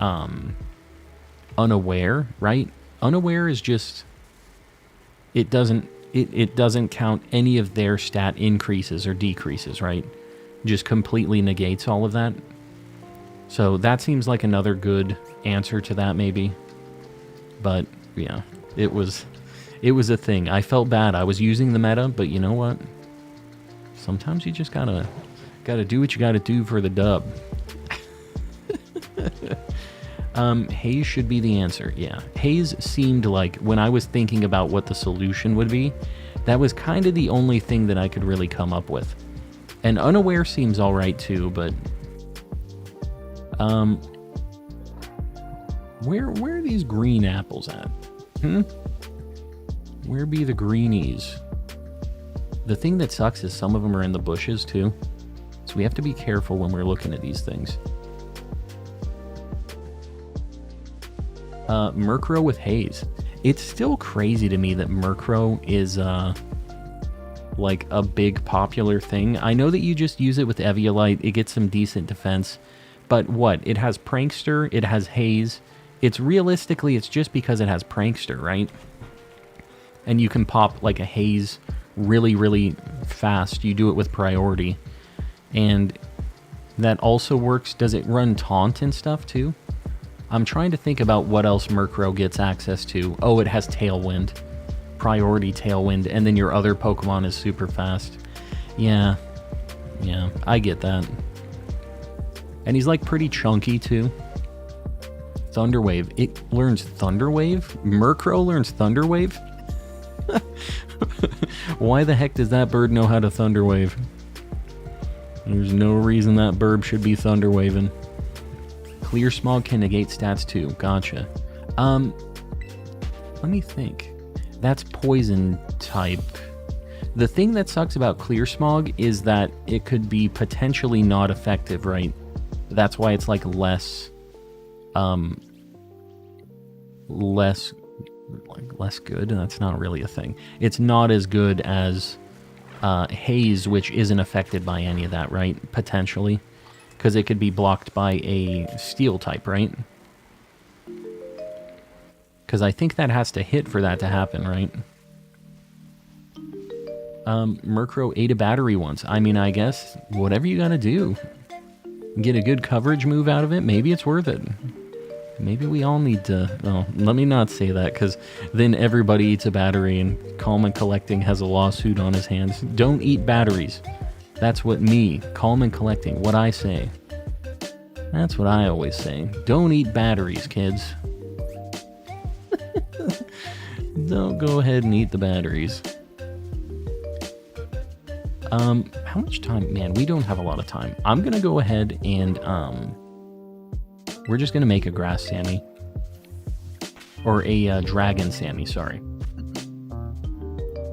Unaware, right? Unaware is just, it doesn't count any of their stat increases or decreases, right? Just completely negates all of that. So that seems like another good answer to that, maybe. But yeah, it was a thing. I felt bad. I was using the meta, but you know what? Sometimes you just gotta do what you gotta do for the dub. Haze should be the answer. Yeah, Haze seemed like, when I was thinking about what the solution would be, that was kind of the only thing that I could really come up with. And Unaware seems all right too, but where are these green apples at? Where be the greenies? The thing that sucks is some of them are in the bushes too, so we have to be careful when we're looking at these things. Murkrow with Haze. It's still crazy to me that Murkrow is like a big popular thing. I know that you just use it with Eviolite, it gets some decent defense, but what? It has Prankster, it has Haze. It's just because it has Prankster, right? And you can pop like a Haze really, really fast. You do it with priority. And that also works. Does it run Taunt and stuff too? I'm trying to think about what else Murkrow gets access to. Oh, it has Tailwind. Priority Tailwind. And then your other Pokemon is super fast. Yeah, I get that. And he's like pretty chunky too. Thunderwave. It learns Thunderwave? Murkrow learns Thunderwave? Why the heck does that bird know how to Thunderwave? There's no reason that bird should be Thunderwaving. Clear Smog can negate stats too. Gotcha. Let me think. That's poison type. The thing that sucks about Clear Smog is that it could be potentially not effective, right? That's why it's like less good. That's not really a thing. It's not as good as Haze, which isn't affected by any of that, right? Potentially. Because it could be blocked by a steel type, right? Because I think that has to hit for that to happen, right? Murkrow ate a battery once. I mean, I guess whatever you gotta do. Get a good coverage move out of it, maybe it's worth it. Maybe we all need to... Oh, let me not say that, because then everybody eats a battery and Calm and Collecting has a lawsuit on his hands. Don't eat batteries. That's what Calm and Collecting, what I say. That's what I always say. Don't eat batteries, kids. Don't go ahead and eat the batteries. How much time? Man, we don't have a lot of time. I'm gonna go ahead and, we're just gonna make a grass Sammy. Or a, dragon Sammy, sorry.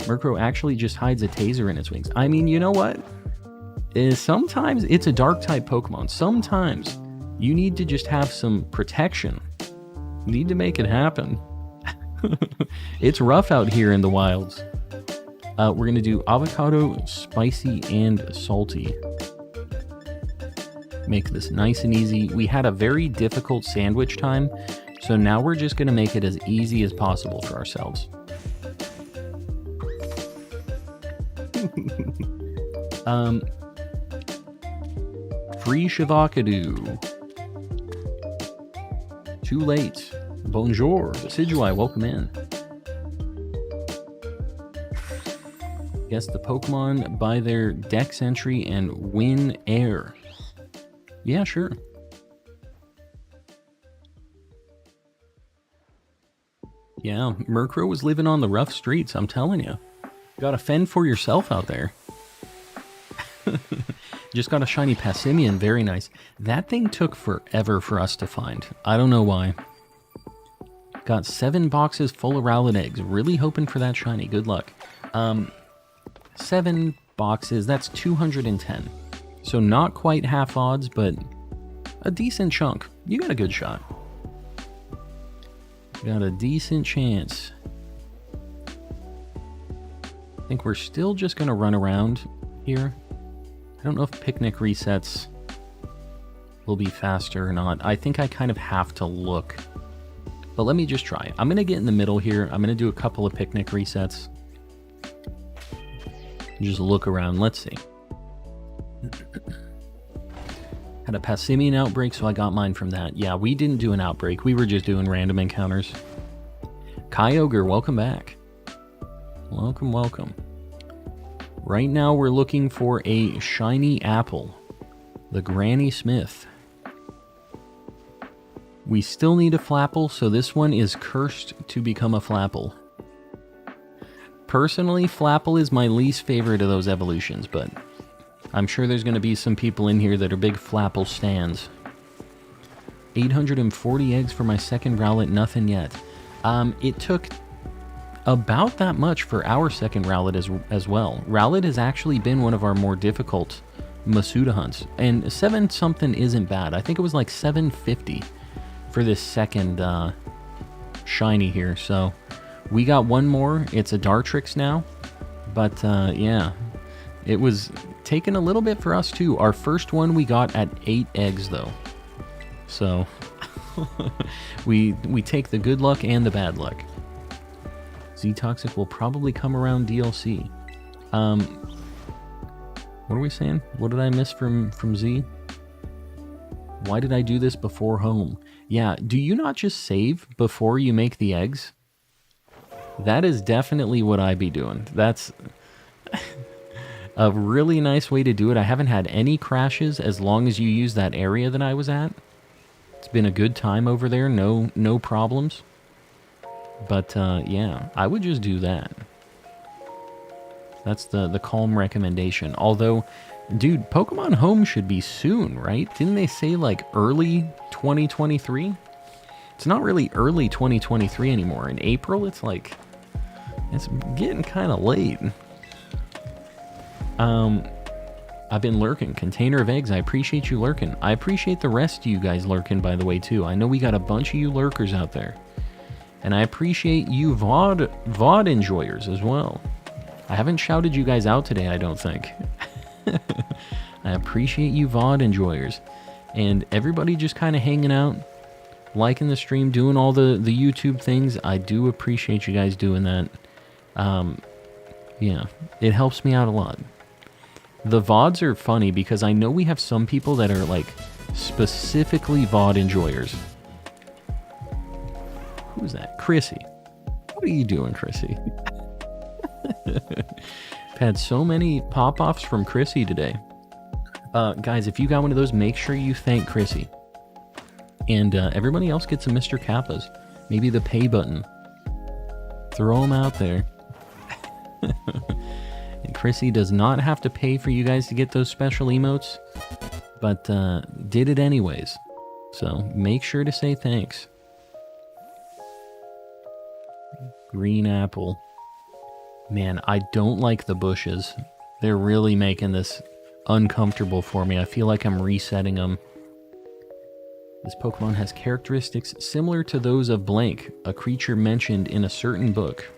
Murkrow actually just hides a taser in its wings. I mean, you know what? Sometimes it's a dark type Pokemon. Sometimes you need to just have some protection. You need to make it happen. It's rough out here in the wilds. We're going to do avocado, spicy, and salty. Make this nice and easy. We had a very difficult sandwich time, so now we're just going to make it as easy as possible for ourselves. Free Shavakadu. Too late. Bonjour. Decidueye, welcome in. Guess the Pokemon by their Dex entry and win air. Yeah, sure. Yeah, Murkrow was living on the rough streets, I'm telling you. Gotta fend for yourself out there. Just got a shiny Passimian, very nice. That thing took forever for us to find. I don't know why. Got 7 boxes full of Rowlet eggs. Really hoping for that shiny. Good luck. 7 boxes, that's 210. So not quite half odds, but a decent chunk. You got a good shot. Got a decent chance. I think we're still just going to run around here. I don't know if picnic resets will be faster or not. I think I kind of have to look. But let me just try. I'm going to get in the middle here. I'm going to do a couple of picnic resets. Just look around. Let's see. Had a Passimian outbreak, so I got mine from that. Yeah, we didn't do an outbreak. We were just doing random encounters. Kyogre, welcome back. Welcome, welcome. Right now we're looking for a shiny apple. The Granny Smith. We still need a Flapple, so this one is cursed to become a Flapple. Personally, Flapple is my least favorite of those evolutions, but I'm sure there's going to be some people in here that are big Flapple stans. 840 eggs for my second Rowlet, nothing yet. It took about that much for our second Rowlet as well. Rowlet has actually been one of our more difficult Masuda hunts, and 7-something isn't bad. I think it was like 750 for this second shiny here, so we got one more. It's a Dartrix now, but yeah, it was taking a little bit for us too. Our first one we got at 8 eggs though, so we take the good luck and the bad luck. Z-Toxic will probably come around DLC. What are we saying? What did I miss from Z? Why did I do this before home? Yeah, do you not just save before you make the eggs? That is definitely what I'd be doing. That's a really nice way to do it. I haven't had any crashes as long as you use that area that I was at. It's been a good time over there, no problems. But yeah, I would just do that. That's the calm recommendation. Although, dude, Pokemon Home should be soon, right? Didn't they say like early 2023? It's not really early 2023 anymore. In April, it's like, it's getting kind of late. I've been lurking. Container of eggs, I appreciate you lurking. I appreciate the rest of you guys lurking, by the way, too. I know we got a bunch of you lurkers out there. And I appreciate you VOD enjoyers as well. I haven't shouted you guys out today, I don't think. I appreciate you VOD enjoyers. And everybody just kind of hanging out, liking the stream, doing all the YouTube things. I do appreciate you guys doing that. Yeah, it helps me out a lot. The VODs are funny because I know we have some people that are like specifically VOD enjoyers. Who's that? Chrissy. What are you doing, Chrissy? I've had so many pop-offs from Chrissy today. Guys, if you got one of those, make sure you thank Chrissy. And everybody else gets some Mr. Kappas. Maybe the pay button. Throw them out there. And Chrissy does not have to pay for you guys to get those special emotes, but did it anyways. So make sure to say thanks. Green apple. Man, I don't like the bushes. They're really making this uncomfortable for me. I feel like I'm resetting them. This Pokemon has characteristics similar to those of blank, a creature mentioned in a certain book.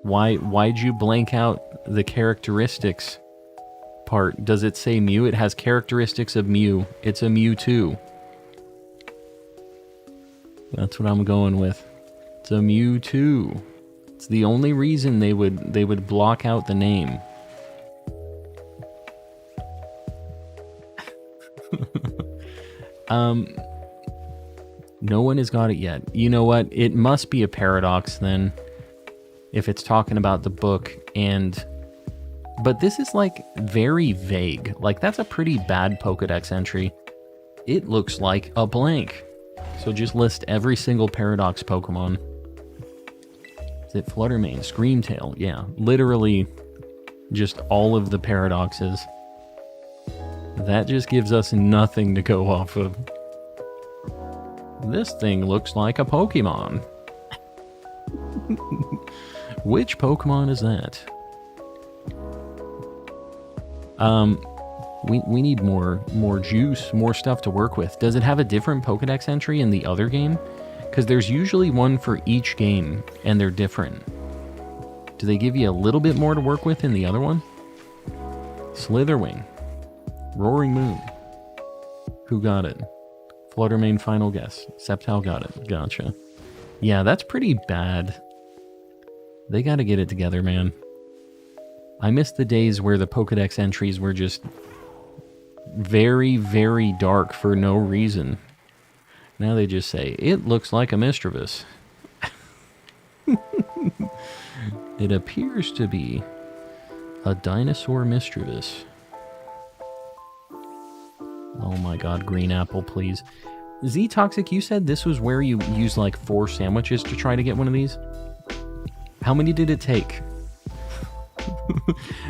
Why'd you blank out the characteristics part? Does it say Mew? It has characteristics of Mew. It's a Mewtwo. That's what I'm going with. It's a Mewtwo. It's the only reason they would block out the name. No one has got it yet. You know what? It must be a paradox then, if it's talking about the book. But this is like very vague. Like, that's a pretty bad Pokedex entry. It looks like a blank. So just list every single paradox Pokemon. Is it Fluttermane? Screamtail? Yeah, literally just all of the paradoxes. That just gives us nothing to go off of. This thing looks like a Pokemon. Which Pokemon is that? We need more juice, more stuff to work with. Does it have a different Pokedex entry in the other game? Because there's usually one for each game, and they're different. Do they give you a little bit more to work with in the other one? Slitherwing. Roaring Moon. Who got it? Fluttermane final guess. Sceptile got it. Gotcha. Yeah, that's pretty bad. They gotta get it together, man. I miss the days where the Pokedex entries were just very, very dark for no reason. Now they just say, it looks like a Mischievous. It appears to be a dinosaur Mischievous. Oh my god, green apple, please. Z-Toxic, you said this was where you used like 4 sandwiches to try to get one of these? How many did it take?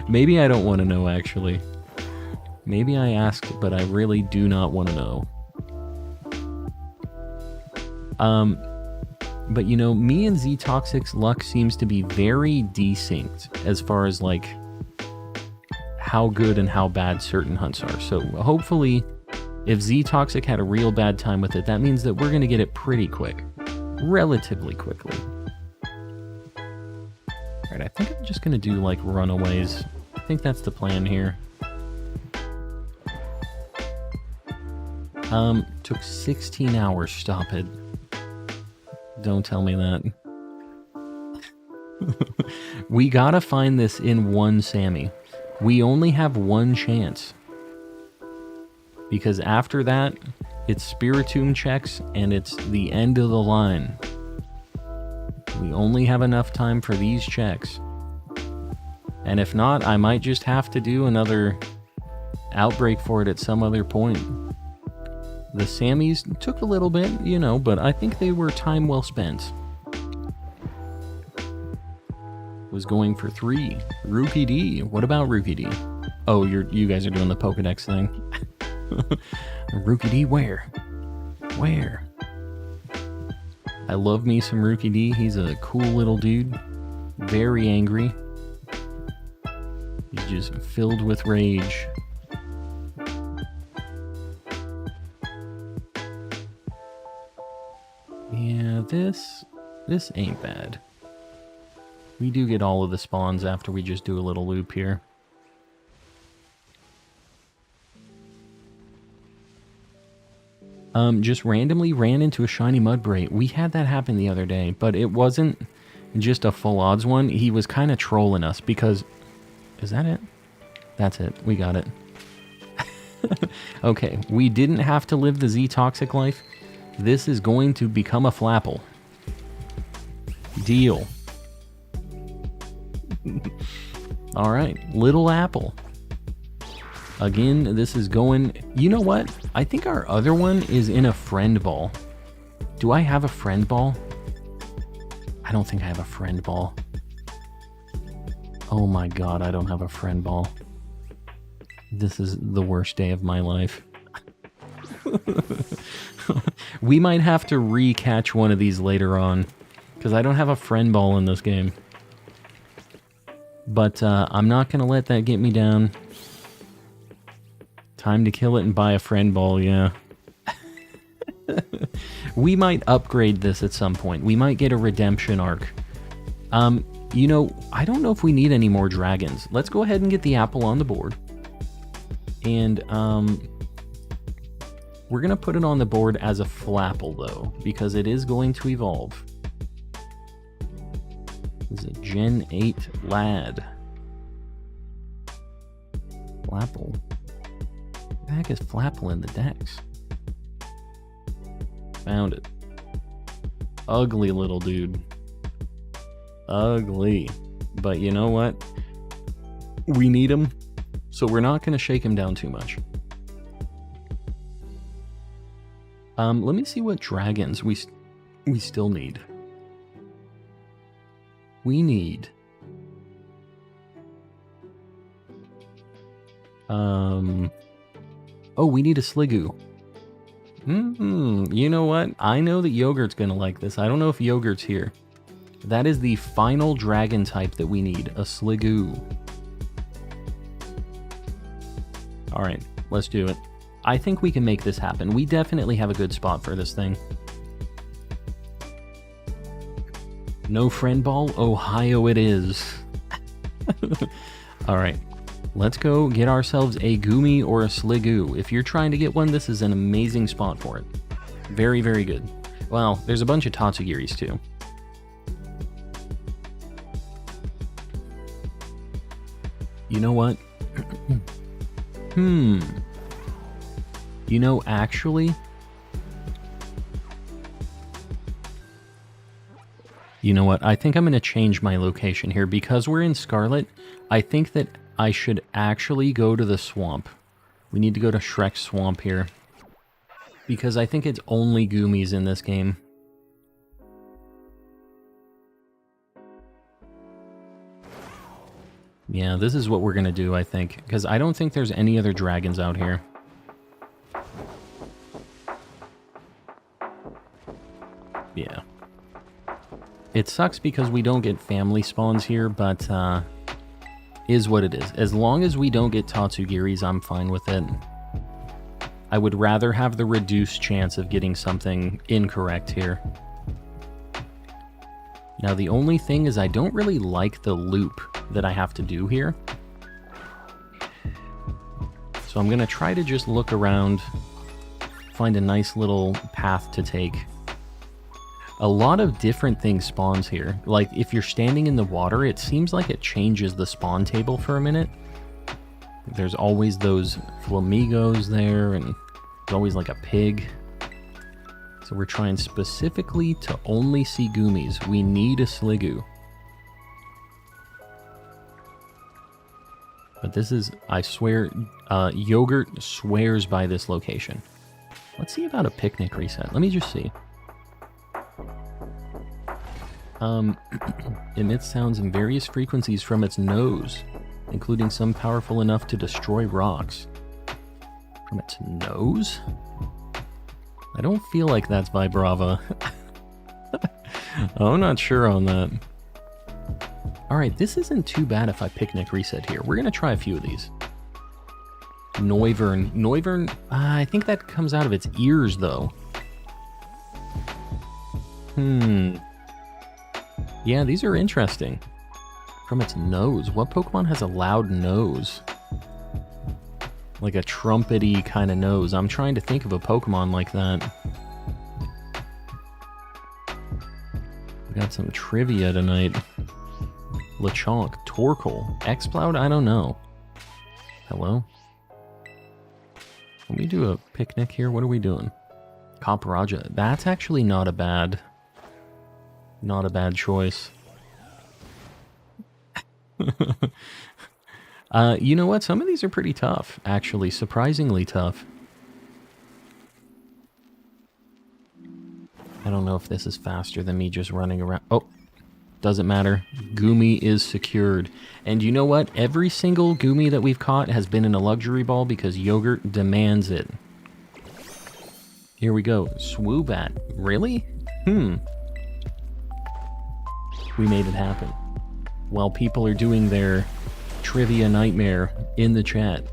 Maybe I don't want to know, actually. Maybe I asked, but I really do not want to know. But you know, me and Z-Toxic's luck seems to be very desynced as far as like how good and how bad certain hunts are. So hopefully, if Z-Toxic had a real bad time with it, that means that we're going to get it pretty quick. Relatively quickly. Alright, I think I'm just going to do like runaways. I think that's the plan here. Took 16 hours, stop it. Don't tell me that. We gotta find this in one Sammy. We only have one chance. Because after that, it's Spiritomb checks and it's the end of the line. We only have enough time for these checks. And if not, I might just have to do another outbreak for it at some other point. The Sammys took a little bit, you know, but I think they were time well spent. Was going for 3. Rookie D. What about Rookie D? Oh, you guys are doing the Pokedex thing. Rookie D, where? Where? I love me some Rookie D. He's a cool little dude. Very angry. He's just filled with rage. Yeah, this ain't bad. We do get all of the spawns after we just do a little loop here. Just randomly ran into a shiny Mudbray. We had that happen the other day, but it wasn't just a full odds one. He was kind of trolling us because... Is that it? That's it. We got it. Okay, we didn't have to live the Z-Toxic life. This is going to become a Flapple. Deal. Alright, Little Apple. Again, this is going... You know what? I think our other one is in a friend ball. Do I have a friend ball? I don't think I have a friend ball. Oh my god, I don't have a friend ball. This is the worst day of my life. We might have to re-catch one of these later on, because I don't have a friend ball in this game. But I'm not going to let that get me down. Time to kill it and buy a friend ball, yeah. We might upgrade this at some point. We might get a redemption arc. You know, I don't know if we need any more dragons. Let's go ahead and get the apple on the board. And we're going to put it on the board as a Flapple, though, because it is going to evolve. This is a Gen 8 lad. Flapple. What the heck is Flapple in the Dex? Found it. Ugly little dude. Ugly. But you know what? We need him, so we're not going to shake him down too much. Let me see what dragons we still need. We need... Oh, we need a Sliggoo. You know what? I know that Yogurt's gonna like this. I don't know if Yogurt's here. That is the final dragon type that we need. A Sliggoo. Alright, let's do it. I think we can make this happen. We definitely have a good spot for this thing. No friend ball? Ohio it is. Alright, let's go get ourselves a Goomy or a Sliggoo. If you're trying to get one, this is an amazing spot for it. Very, very good. Well, there's a bunch of Tatsugiris too. You know what? You know, actually... You know what? I think I'm going to change my location here. Because we're in Scarlet, I think that I should actually go to the swamp. We need to go to Shrek's swamp here. Because I think it's only Goomies in this game. Yeah, this is what we're going to do, I think. Because I don't think there's any other dragons out here. Yeah. It sucks because we don't get family spawns here, but is what it is. As long as we don't get Tatsugiris, I'm fine with it. I would rather have the reduced chance of getting something incorrect here. Now, the only thing is I don't really like the loop that I have to do here. So I'm going to try to just look around, find a nice little path to take. A lot of different things spawns here. Like, if you're standing in the water, it seems like it changes the spawn table for a minute. There's always those flamingos there, and there's always like a pig. So we're trying specifically to only see Goomies. We need a Sliggoo. But this is, I swear, Yogurt swears by this location. Let's see about a picnic reset. Let me just see. Emits sounds in various frequencies from its nose, including some powerful enough to destroy rocks. From its nose? I don't feel like that's Vibrava. I'm not sure on that. Alright, this isn't too bad if I picnic reset here. We're going to try a few of these. Noivern. Noivern, I think that comes out of its ears, though. Yeah, these are interesting. From its nose. What Pokemon has a loud nose? Like a trumpety kind of nose. I'm trying to think of a Pokemon like that. We got some trivia tonight. Lechonk, Torkoal, Exploud, I don't know. Hello? Let me do a picnic here. What are we doing? Copperajah. That's actually not a bad choice. You know what? Some of these are pretty tough, actually. Surprisingly tough. I don't know if this is faster than me just running around. Oh, doesn't matter. Goomy is secured. And you know what? Every single Goomy that we've caught has been in a luxury ball because Yogurt demands it. Here we go. Swoobat. Really? We made it happen. While people are doing their trivia nightmare in the chat.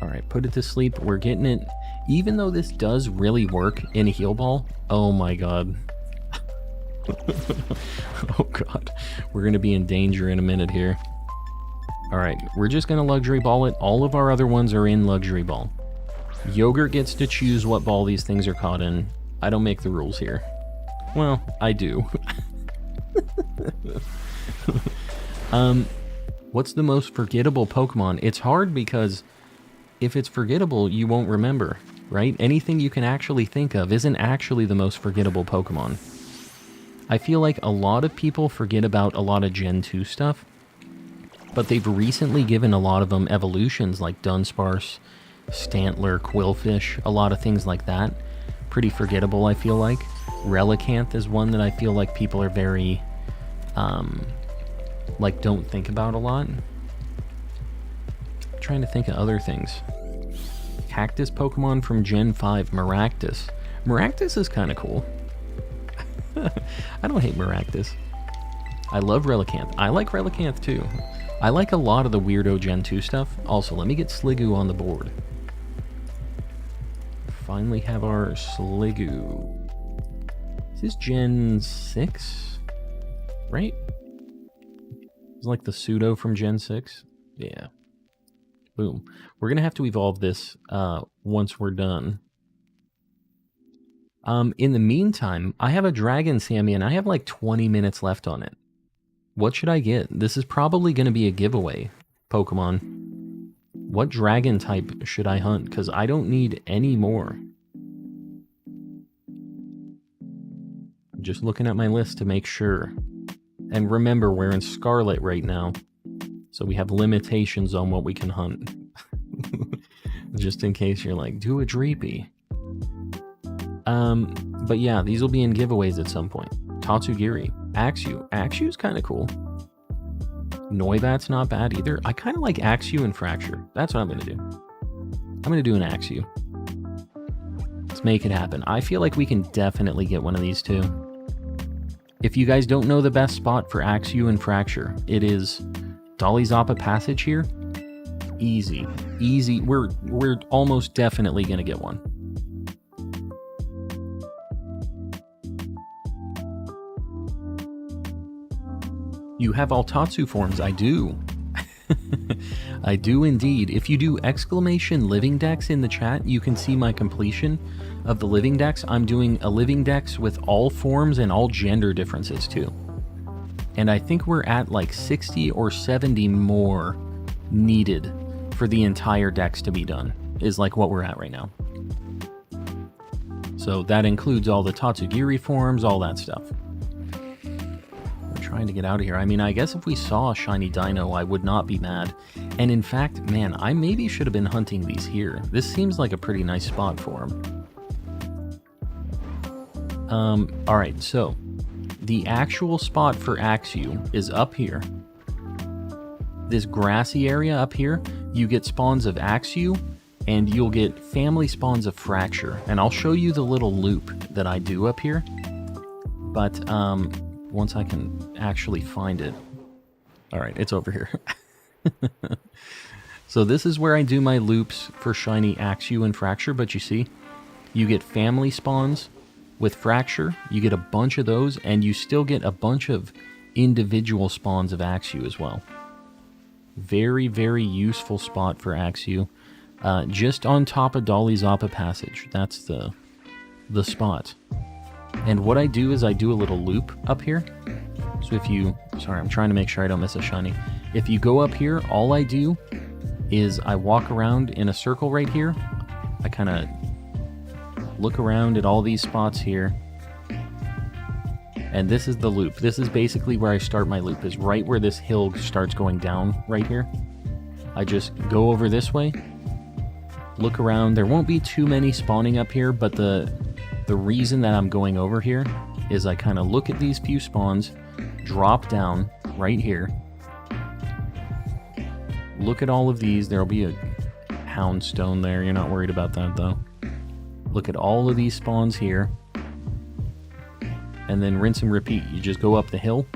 Alright, put it to sleep. We're getting it. Even though this does really work in a heal ball. Oh my god. Oh god. We're going to be in danger in a minute here. Alright, we're just going to luxury ball it. All of our other ones are in luxury ball. Yogurt gets to choose what ball these things are caught in. I don't make the rules here. Well, I do. What's the most forgettable Pokemon? It's hard because if it's forgettable, you won't remember, right? Anything you can actually think of isn't actually the most forgettable Pokemon. I feel like a lot of people forget about a lot of Gen 2 stuff, but they've recently given a lot of them evolutions like Dunsparce, Stantler, Quillfish, a lot of things like that. Pretty forgettable, I feel like. Relicanth is one that I feel like people are very, like, don't think about a lot. I'm trying to think of other things. Cactus Pokemon from Gen 5, Maractus. Maractus is kind of cool. I don't hate Maractus. I love Relicanth. I like Relicanth too. I like a lot of the weirdo Gen 2 stuff. Also, let me get Sliggoo on the board. Finally have our Sliggoo. Is this Gen 6? Right? It's like the pseudo from Gen 6. Yeah. Boom. We're going to have to evolve this once we're done. In the meantime, I have a Dragon Sammy and I have like 20 minutes left on it. What should I get? This is probably going to be a giveaway, Pokemon. What dragon type should I hunt? Because I don't need any more. I'm just looking at my list to make sure. And remember, we're in Scarlet right now. So we have limitations on what we can hunt. Just in case you're like, do a Dreepy. But yeah, these will be in giveaways at some point. Tatsugiri. Axew. Axew's kind of cool. Noibat's not bad either. I kind of like Axew and Fracture. That's what I'm going to do. I'm going to do an Axew. Let's make it happen. I feel like we can definitely get one of these two. If you guys don't know the best spot for Axew and Fracture, it is Dolly Zappa Passage here. Easy. Easy. We're almost definitely going to get one. You have Altatsu forms. I do. I do indeed. If you do exclamation Living Dex in the chat, you can see my completion of the Living Dex. I'm doing a Living Dex with all forms and all gender differences too. And I think we're at like 60 or 70 more needed for the entire Dex to be done, is like what we're at right now. So that includes all the Tatsugiri forms, all that stuff. Trying to get out of here. I mean, I guess if we saw a shiny dino, I would not be mad. And in fact, man, I maybe should have been hunting these here. This seems like a pretty nice spot for them. Alright, so the actual spot for Axew is up here. This grassy area up here, you get spawns of Axew, and you'll get family spawns of Fracture. And I'll show you the little loop that I do up here. But, once I can actually find it. Alright, it's over here. So this is where I do my loops for shiny Axew and Fracture, but you see, you get family spawns with Fracture, you get a bunch of those, and you still get a bunch of individual spawns of Axew as well. Very, very useful spot for Axew. Just on top of Dolly Zappa Passage. That's the spot. And what I do is I do a little loop up here. So if you... Sorry, I'm trying to make sure I don't miss a shiny. If you go up here, all I do is I walk around in a circle right here. I kind of look around at all these spots here. And this is the loop. This is basically where I start my loop, is right where this hill starts going down right here. I just go over this way, look around. There won't be too many spawning up here, but the reason that I'm going over here is I kind of look at these few spawns, drop down right here, look at all of these. There'll be a houndstone there. You're not worried about that though. Look at all of these spawns here, and then rinse and repeat. You just go up the hill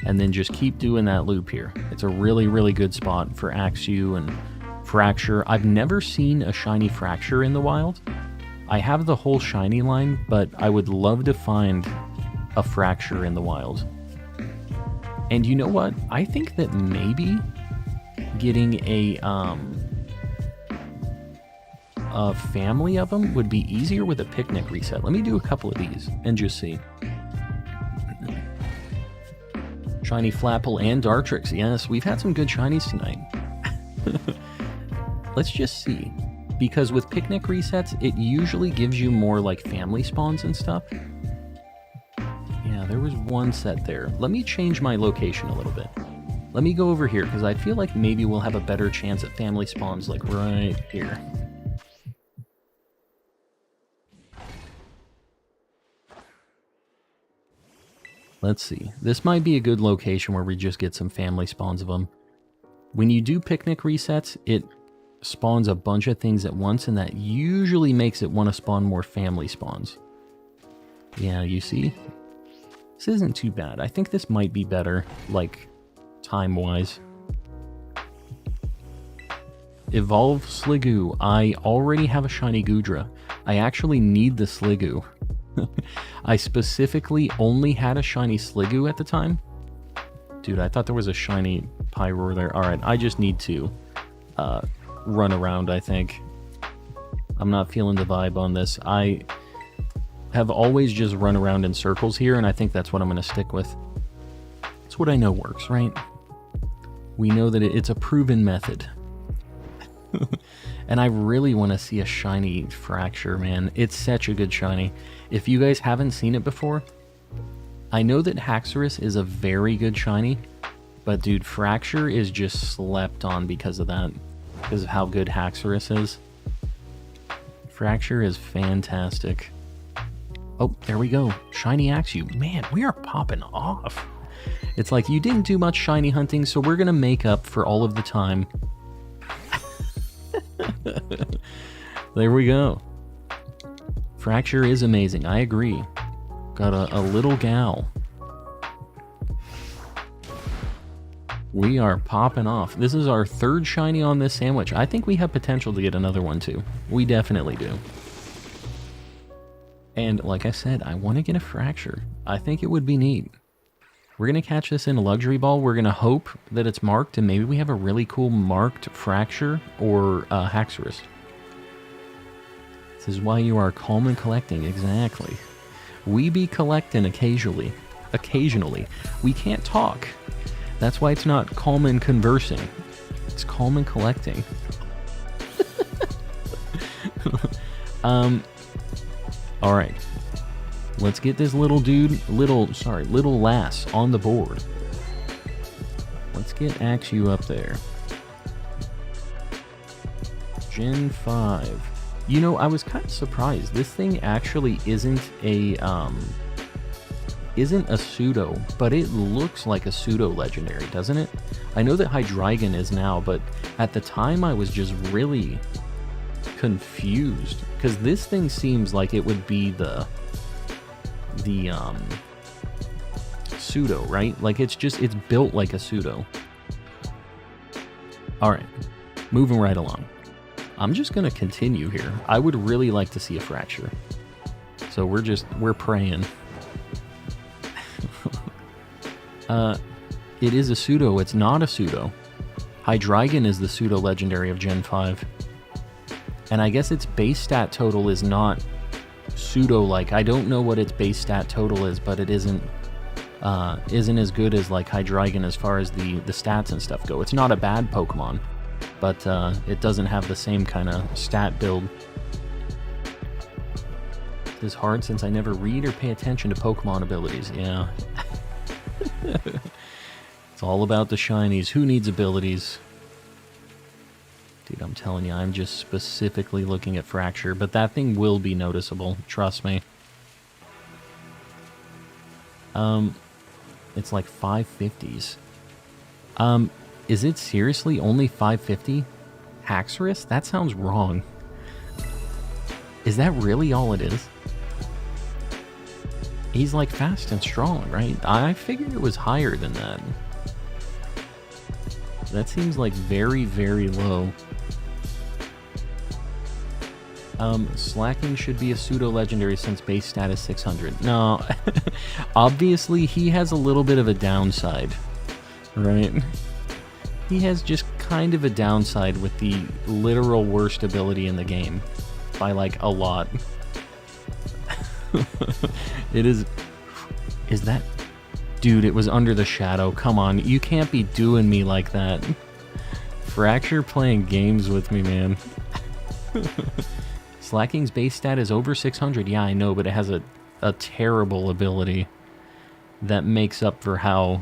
and then just keep doing that loop here. It's a really, really good spot for Axew and Fracture. I've never seen a shiny Fracture in the wild. I have the whole shiny line, but I would love to find a Fracture in the wild. And you know what? I think that maybe getting a family of them would be easier with a picnic reset. Let me do a couple of these and just see. Shiny Flapple and Dartrix. Yes, we've had some good shinies tonight. Let's just see. Because with picnic resets, it usually gives you more like family spawns and stuff. Yeah, there was one set there. Let me change my location a little bit. Let me go over here, because I feel like maybe we'll have a better chance at family spawns like right here. Let's see. This might be a good location where we just get some family spawns of them. When you do picnic resets, it spawns a bunch of things at once, and that usually makes it want to spawn more family spawns. Yeah, you see? This isn't too bad. I think this might be better, like, time-wise. Evolve Sliggoo. I already have a shiny Goodra. I actually need the Sliggoo. I specifically only had a shiny Sliggoo at the time. Dude, I thought there was a shiny Pyroar there. Alright, I just need to run around, I think. I'm not feeling the vibe on this. I have always just run around in circles here, and I think that's what I'm going to stick with. It's what I know works, right? We know that it's a proven method. And I really want to see a shiny Fracture, man. It's such a good shiny. If you guys haven't seen it before, I know that Haxorus is a very good shiny, but dude, Fracture is just slept on because of that. Because of how good Haxorus is. Fracture is fantastic. Oh, there we go. Shiny Axew. Man, we are popping off. It's like, you didn't do much shiny hunting, so we're going to make up for all of the time. There we go. Fracture is amazing. I agree. Got a little gal. We are popping off. This is our third shiny on this sandwich. I think we have potential to get another one too. We definitely do. And like I said, I want to get a Fracture. I think it would be neat. We're going to catch this in a Luxury Ball. We're going to hope that it's marked, and maybe we have a really cool marked Fracture or Haxorus. This is why you are calm and collecting. Exactly. We be collecting occasionally. Occasionally. We can't talk. That's why it's not calm and conversing. It's calm and collecting. Alright. Let's get this little dude, little lass on the board. Let's get Axew up there. Gen 5. You know, I was kind of surprised. This thing actually isn't a pseudo, but it looks like a pseudo legendary, doesn't it? I know that Hydreigon is now, but at the time I was just really confused because this thing seems like it would be the pseudo, right? Like it's built like a pseudo. All right, moving right along. I'm just gonna continue here. I would really like to see a Fracture, so we're praying. It is a pseudo. It's not a pseudo. Hydreigon is the pseudo legendary of Gen 5, and I guess its base stat total is not pseudo-like. I don't know what its base stat total is, but it isn't as good as like Hydreigon as far as the stats and stuff go. It's not a bad Pokemon, but it doesn't have the same kind of stat build. This is hard since I never read or pay attention to Pokemon abilities. Yeah. It's all about the shinies. Who needs abilities? Dude, I'm telling you, I'm just specifically looking at Fracture, but that thing will be noticeable. Trust me. It's like 550s. Is it seriously only 550? Haxorus? That sounds wrong. Is that really all it is? He's like fast and strong, right? I figured it was higher than that. That seems like very, very low. Slacking should be a pseudo-legendary since base stat is 600. No, obviously he has a little bit of a downside, right? He has just kind of a downside with the literal worst ability in the game. By like a lot. It is that... Dude, it was under the shadow. Come on, you can't be doing me like that. Fracture playing games with me, man. Slacking's base stat is over 600. Yeah, I know, but it has a terrible ability that makes up for how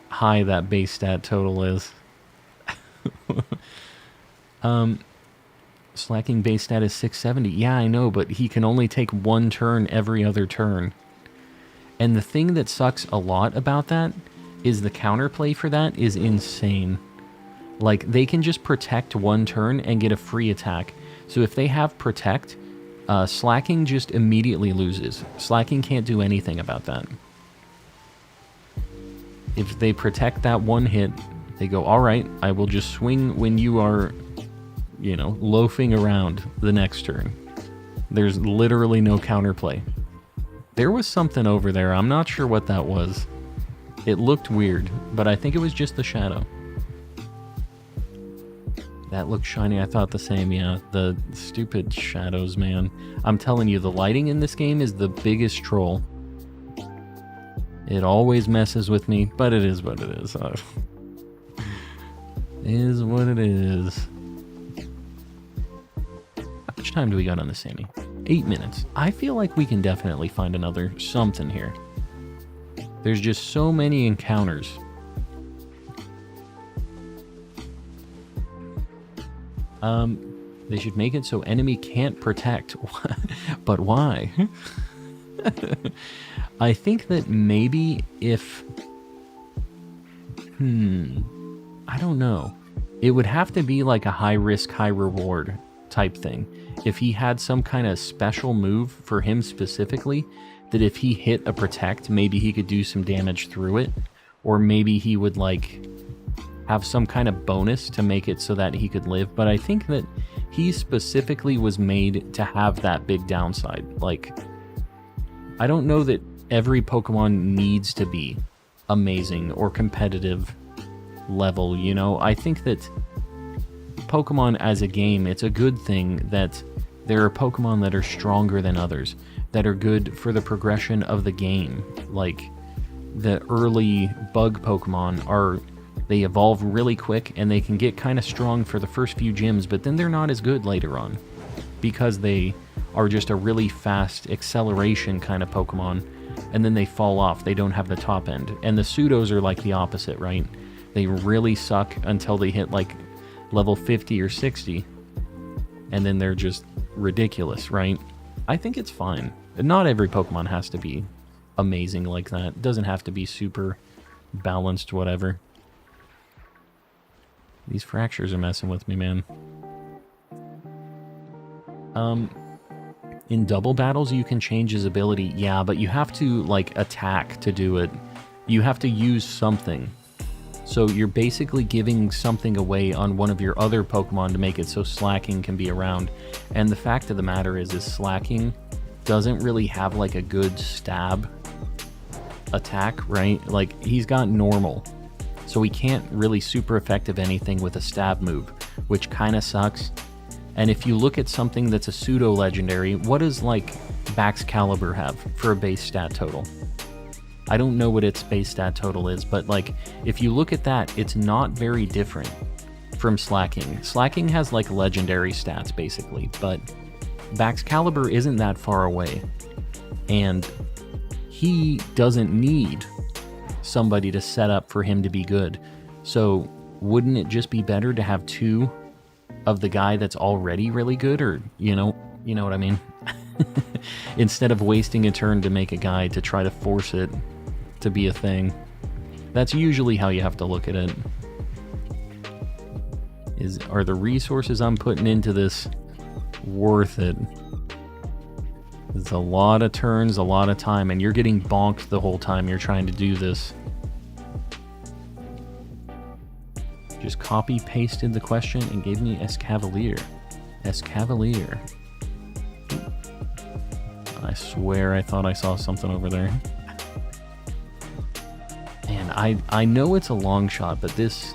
high that base stat total is. Slacking base stat is 670. Yeah, I know, but he can only take one turn every other turn. And the thing that sucks a lot about that is the counterplay for that is insane. Like, they can just protect one turn and get a free attack. So if they have protect, Slacking just immediately loses. Slacking can't do anything about that. If they protect that one hit, they go, alright, I will just swing when you are you know, loafing around the next turn. There's literally no counterplay. There was something over there. I'm not sure what that was. It looked weird, but I think it was just the shadow. That looked shiny. I thought the same, yeah. The stupid shadows, man. I'm telling you, the lighting in this game is the biggest troll. It always messes with me, but it is what it is. Is what it is. How much time do we got on this, Sammy? 8 minutes. I feel like we can definitely find another something here. There's just so many encounters. They should make it so enemy can't protect. But why? I think that maybe if... I don't know. It would have to be like a high risk, high reward type thing. If he had some kind of special move for him specifically, that if he hit a protect, maybe he could do some damage through it. Or maybe he would like have some kind of bonus to make it so that he could live. But I think that he specifically was made to have that big downside. Like, I don't know that every Pokemon needs to be amazing or competitive level, you know? I think that Pokemon as a game, it's a good thing that there are Pokemon that are stronger than others, that are good for the progression of the game. Like, the early bug Pokemon they evolve really quick and they can get kind of strong for the first few gyms, but then they're not as good later on because they are just a really fast acceleration kind of Pokemon, and then they fall off. They don't have the top end. And the pseudos are like the opposite, right? They really suck until they hit like level 50 or 60, and then they're just ridiculous, right? I think it's fine. Not every Pokemon has to be amazing like that. It doesn't have to be super balanced, whatever. These fractures are messing with me, man. In double battles, you can change his ability. Yeah, but you have to, like, attack to do it. You have to use something. So you're basically giving something away on one of your other Pokemon to make it so Slacking can be around. And the fact of the matter is Slacking doesn't really have, like, a good stab attack, right? Like, he's got normal. So he can't really super effective anything with a stab move, which kind of sucks. And if you look at something that's a pseudo legendary, what does like Baxcalibur have for a base stat total? I don't know what its base stat total is, but like if you look at that, it's not very different from Slacking. Slacking has like legendary stats basically, but Baxcalibur isn't that far away. And he doesn't need somebody to set up for him to be good. So wouldn't it just be better to have two of the guy that's already really good? Or you know what I mean? Instead of wasting a turn to make a guy to try to force it to be a thing. That's usually how you have to look at it. Are the resources I'm putting into this worth it? It's a lot of turns, a lot of time, and you're getting bonked the whole time you're trying to do this. Just copy pasted the question and gave me Escavalier. Escavalier. I swear I thought I saw something over there. Man, I know it's a long shot, but this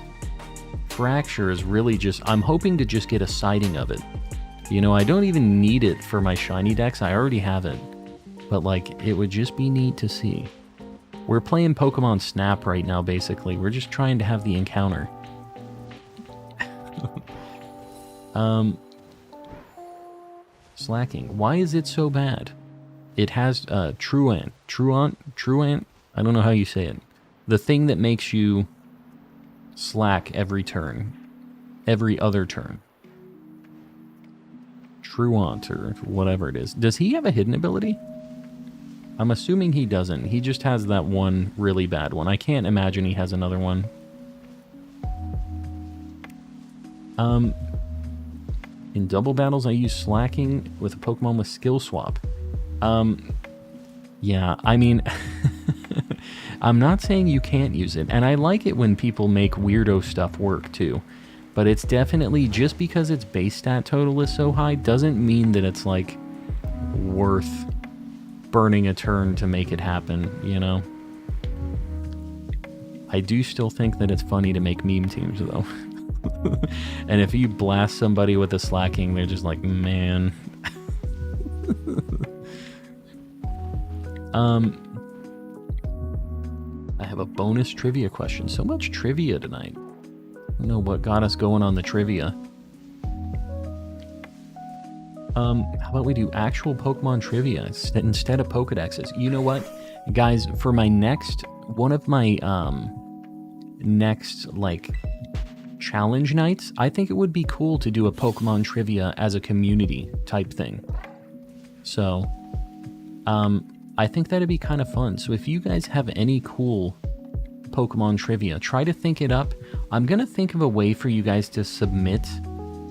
fracture is really just... I'm hoping to just get a sighting of it. You know, I don't even need it for my Shiny Dex. I already have it. But, like, it would just be neat to see. We're playing Pokemon Snap right now, basically. We're just trying to have the encounter. Slacking. Why is it so bad? It has Truant. I don't know how you say it. The thing that makes you slack every turn. Every other turn. Truant, or whatever it is. Does he have a hidden ability? I'm assuming he doesn't. He just has that one really bad one. I can't imagine he has another one. In double battles, I use Slacking with a Pokemon with Skill Swap. Yeah, I mean... I'm not saying you can't use it, and I like it when people make weirdo stuff work, too. But it's definitely, just because its base stat total is so high, doesn't mean that it's, like, worth burning a turn to make it happen, you know? I do still think that it's funny to make meme teams, though. And if you blast somebody with a slacking, they're just like, man. I have a bonus trivia question. So much trivia tonight. I don't know what got us going on the trivia. How about we do actual Pokemon trivia instead of Pokedexes? You know what? Guys, for my next, one of my next, like, challenge nights, I think it would be cool to do a Pokemon trivia as a community type thing. So, I think that'd be kind of fun. So if you guys have any cool Pokemon trivia, try to think it up. I'm gonna think of a way for you guys to submit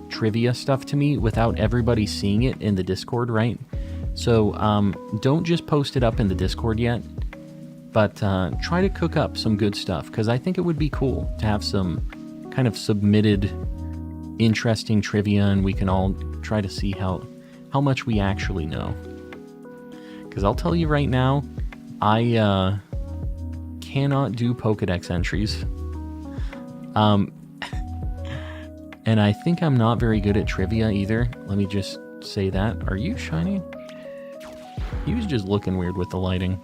trivia stuff to me without everybody seeing it in the Discord, right? So don't just post it up in the Discord yet, but try to cook up some good stuff, because I think it would be cool to have some kind of submitted interesting trivia, and we can all try to see how much we actually know. Because I'll tell you right now, I cannot do Pokedex entries. And I think I'm not very good at trivia either. Let me just say that. Are you Shiny? He was just looking weird with the lighting.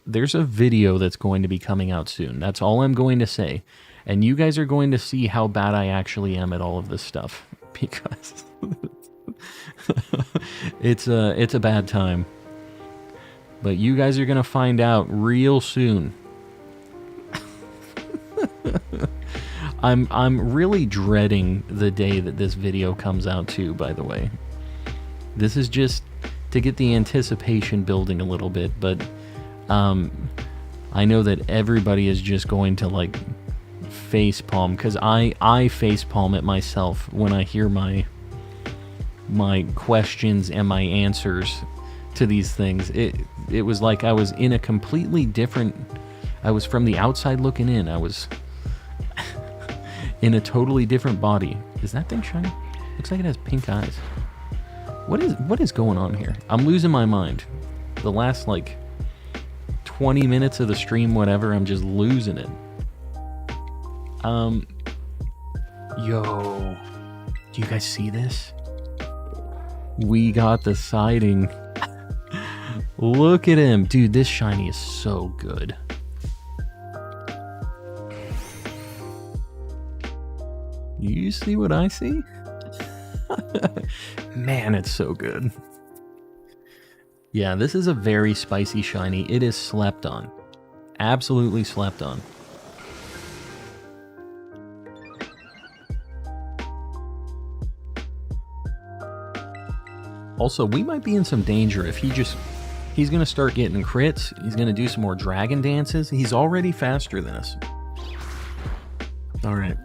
There's a video that's going to be coming out soon. That's all I'm going to say. And you guys are going to see how bad I actually am at all of this stuff. Because it's a bad time. But you guys are going to find out real soon. I'm really dreading the day that this video comes out too, by the way. This is just to get the anticipation building a little bit, but I know that everybody is just going to, like, facepalm, because I facepalm at myself when I hear my questions and my answers to these things. It was like I was in a completely different... I was from the outside looking in. I was in a totally different body. Is that thing shiny? Looks like it has pink eyes. What is going on here? I'm losing my mind. The last, like, 20 minutes of the stream, whatever, I'm just losing it. Yo. Do you guys see this? We got the sighting. Look at him. Dude, this shiny is so good. You see what I see? Man, it's so good. Yeah, this is a very spicy shiny. It is slept on. Absolutely slept on. Also, we might be in some danger if he's going to start getting crits. He's going to do some more dragon dances. He's already faster than us. All right.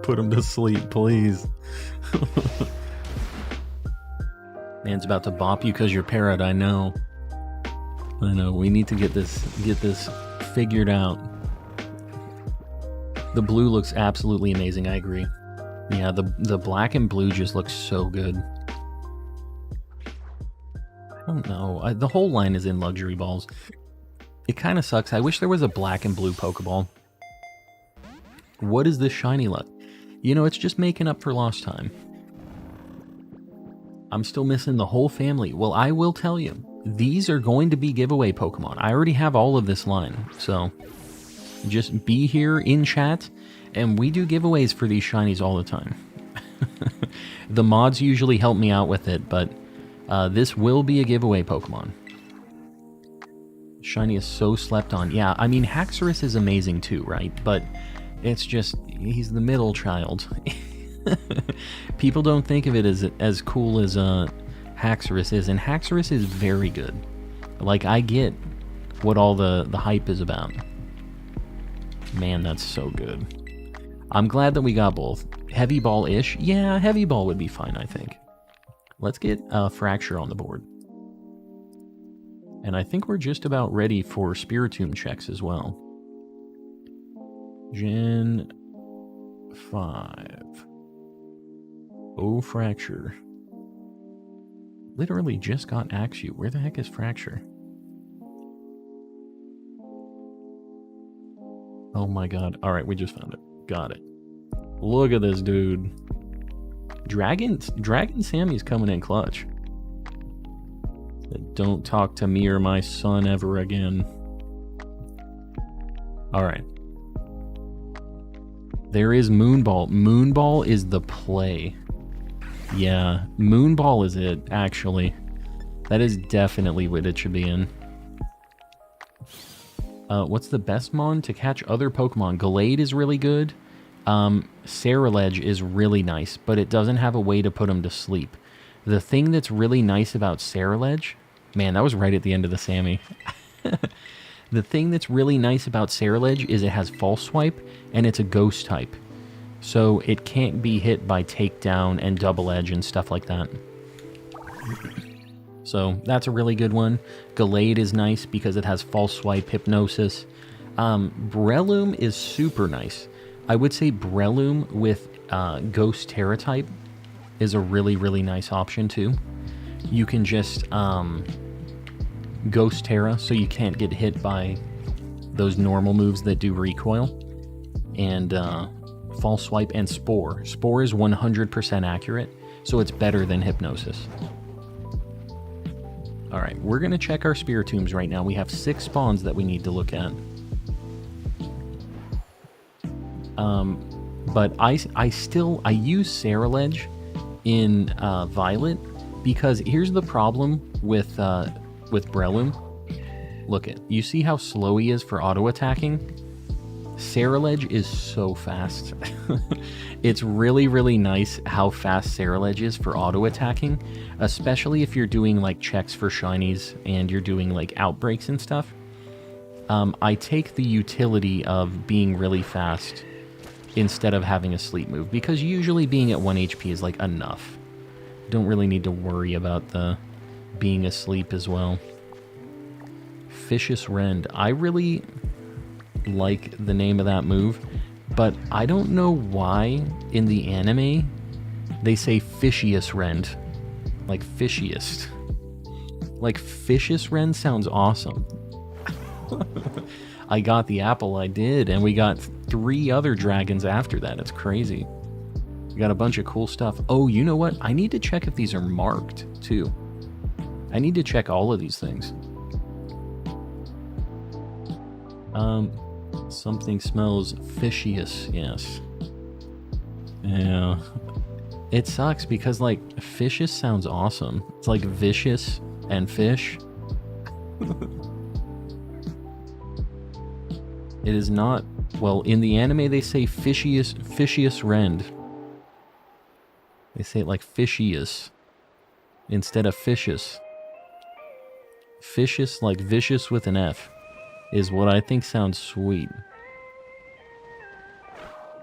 Put him to sleep, please. Man's about to bop you because you're parrot, I know. I know, we need to get this figured out. The blue looks absolutely amazing, I agree. Yeah, the black and blue just looks so good. I don't know. The whole line is in luxury balls. It kind of sucks. I wish there was a black and blue Pokeball. What is this shiny luck? You know, it's just making up for lost time. I'm still missing the whole family. Well, I will tell you, these are going to be giveaway Pokemon. I already have all of this line, so just be here in chat, and we do giveaways for these shinies all the time. The mods usually help me out with it, but this will be a giveaway Pokemon. Shiny is so slept on. Yeah, I mean, Haxorus is amazing too, right? But it's just, he's the middle child. People don't think of it as cool as Haxorus is, and Haxorus is very good. Like, I get what all the hype is about. Man, that's so good. I'm glad that we got both. Heavy Ball-ish? Yeah, Heavy Ball would be fine, I think. Let's get Fracture on the board. And I think we're just about ready for Spiritomb checks as well. Gen 5. Oh, Fracture. Literally just got Axew. Where the heck is Fracture? Oh my god. Alright, we just found it. Got it. Look at this dude. Dragon Sammy's coming in clutch. Don't talk to me or my son ever again. Alright. There is Moonball. Moonball is the play. Yeah, Moonball is it, actually. That is definitely what it should be in. What's the best mon to catch other Pokemon? Gallade is really good. Ceruledge is really nice, but it doesn't have a way to put them to sleep. The thing that's really nice about Ceruledge... Man, that was right at the end of the Sammy. The thing that's really nice about Ceruledge is it has False Swipe, and it's a Ghost type. So it can't be hit by Takedown and Double Edge and stuff like that. So that's a really good one. Gallade is nice because it has False Swipe, Hypnosis. Breloom is super nice. I would say Breloom with Ghost Tera type is a really, really nice option too. You can just Ghost Tera so you can't get hit by those normal moves that do recoil. And False Swipe and Spore. Spore is 100% accurate, so it's better than Hypnosis. Alright, we're going to check our Spiritombs right now. We have 6 spawns that we need to look at. But I use Ceruledge in Violet because here's the problem with Breloom. Look it. You see how slow he is for auto-attacking? Ceruledge is so fast. It's really, really nice how fast Ceruledge is for auto-attacking, especially if you're doing like checks for shinies and you're doing like outbreaks and stuff. I take the utility of being really fast instead of having a sleep move, because usually being at 1 HP is like enough. Don't really need to worry about the being asleep as well. Vicious Rend. I really like the name of that move, but I don't know why in the anime they say Fishious Rend. Like fishiest. Like Vicious Rend sounds awesome. I got the apple, I did, and we got 3 other dragons after that. It's crazy. We got a bunch of cool stuff. Oh, you know what? I need to check if these are marked, too. I need to check all of these things. Something smells fishious, yes. Yeah. It sucks because, like, fishious sounds awesome. It's like vicious and fish. It is not... Well, in the anime they say fishious rend. They say it like fishious instead of fishious. Fishious, like vicious with an F, is what I think sounds sweet.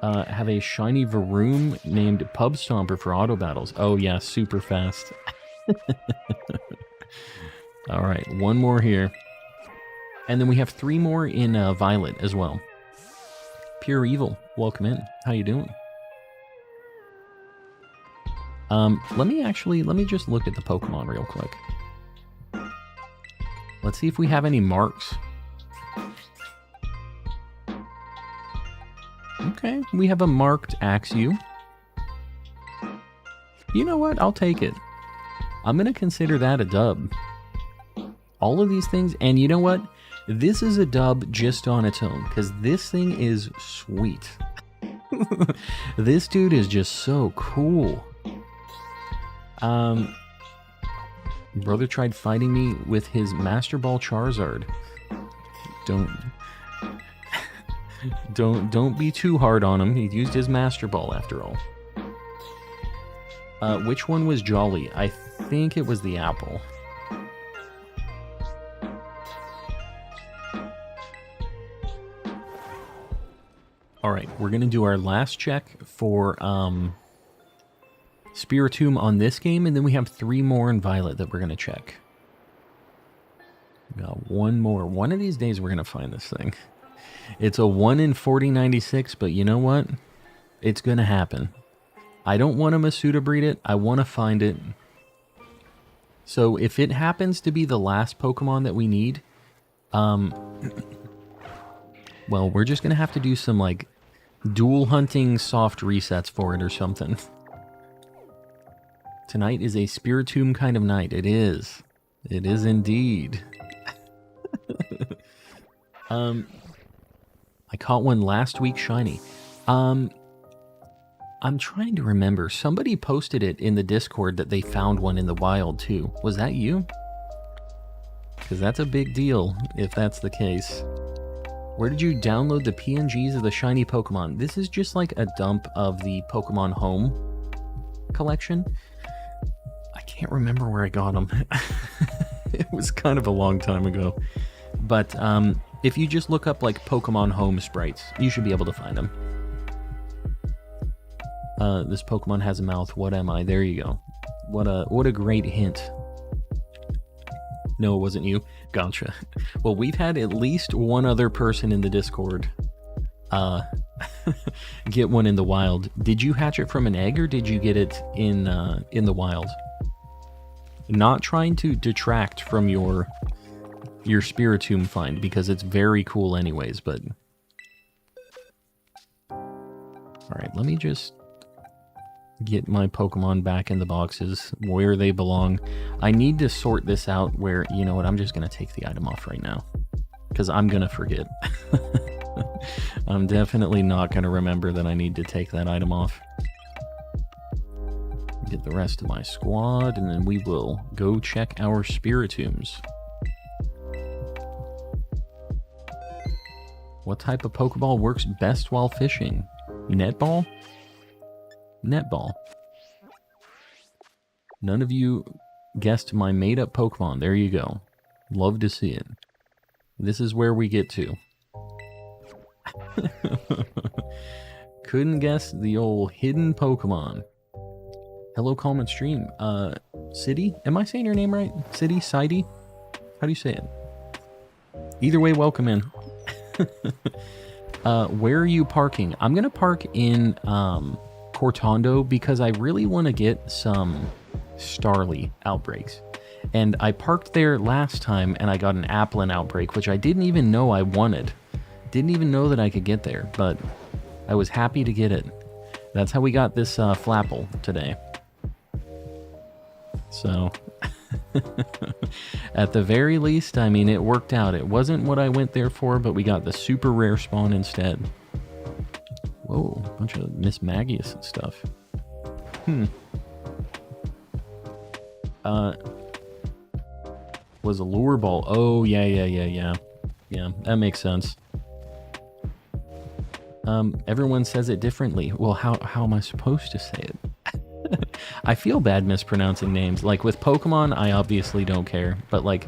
Have a shiny Varoom named Pub Stomper for auto battles. Oh yeah, super fast. Alright, 1 more here. And then we have 3 more in Violet as well. Pure Evil, welcome in. How you doing? Let me just look at the Pokemon real quick. Let's see if we have any marks. Okay, we have a marked Axew. You know what? I'll take it. I'm going to consider that a dub. All of these things, and you know what? This is a dub just on its own, because this thing is sweet. This dude is just so cool. Brother tried fighting me with his Master Ball Charizard. Don't be too hard on him. He used his Master Ball after all. Which one was Jolly? I think it was the apple. Alright, we're going to do our last check for Spiritomb on this game, and then we have 3 more in Violet that we're going to check. We got 1 more. One of these days we're going to find this thing. It's a 1 in 4096, but you know what? It's going to happen. I don't want to Masuda breed it. I want to find it. So if it happens to be the last Pokemon that we need, well, we're just going to have to do some, like, dual hunting soft resets for it or something. Tonight is a Spiritomb kind of night. It is. It is indeed. I caught one last week shiny. I'm trying to remember. Somebody posted it in the Discord that they found one in the wild too. Was that you? Because that's a big deal if that's the case. Where did you download the PNGs of the shiny Pokemon? This is just like a dump of the Pokemon Home collection. I can't remember where I got them. It was kind of a long time ago. But if you just look up like Pokemon Home sprites, you should be able to find them. This Pokemon has a mouth. What am I? There you go. What a great hint. No, it wasn't you. Gotcha. Well, we've had at least one other person in the Discord get one in the wild. Did you hatch it from an egg or did you get it in the wild? Not trying to detract from your Spiritomb find because it's very cool anyways, but alright, let me just get my Pokemon back in the boxes where they belong. I need to sort this out where, you know what, I'm just going to take the item off right now. Because I'm going to forget. I'm definitely not going to remember that I need to take that item off. Get the rest of my squad, and then we will go check our Spiritombs. What type of Pokeball works best while fishing? Netball? Netball. None of you guessed my made-up Pokemon. There you go. Love to see it. This is where we get to. Couldn't guess the old hidden Pokemon. Hello, comment stream. City? Am I saying your name right? City? Sidey? How do you say it? Either way, welcome in. Where are you parking? I'm gonna park in Cortondo because I really want to get some Starly outbreaks. And I parked there last time and I got an Applin outbreak, which I didn't even know I wanted. Didn't even know that I could get there, but I was happy to get it. That's how we got this Flapple today. So, at the very least, I mean, it worked out. It wasn't what I went there for, but we got the super rare spawn instead. Whoa, a bunch of Miss Magius and stuff. Was a lure ball. Oh, yeah. Yeah, that makes sense. Everyone says it differently. Well, how am I supposed to say it? I feel bad mispronouncing names. Like with Pokemon, I obviously don't care. But like,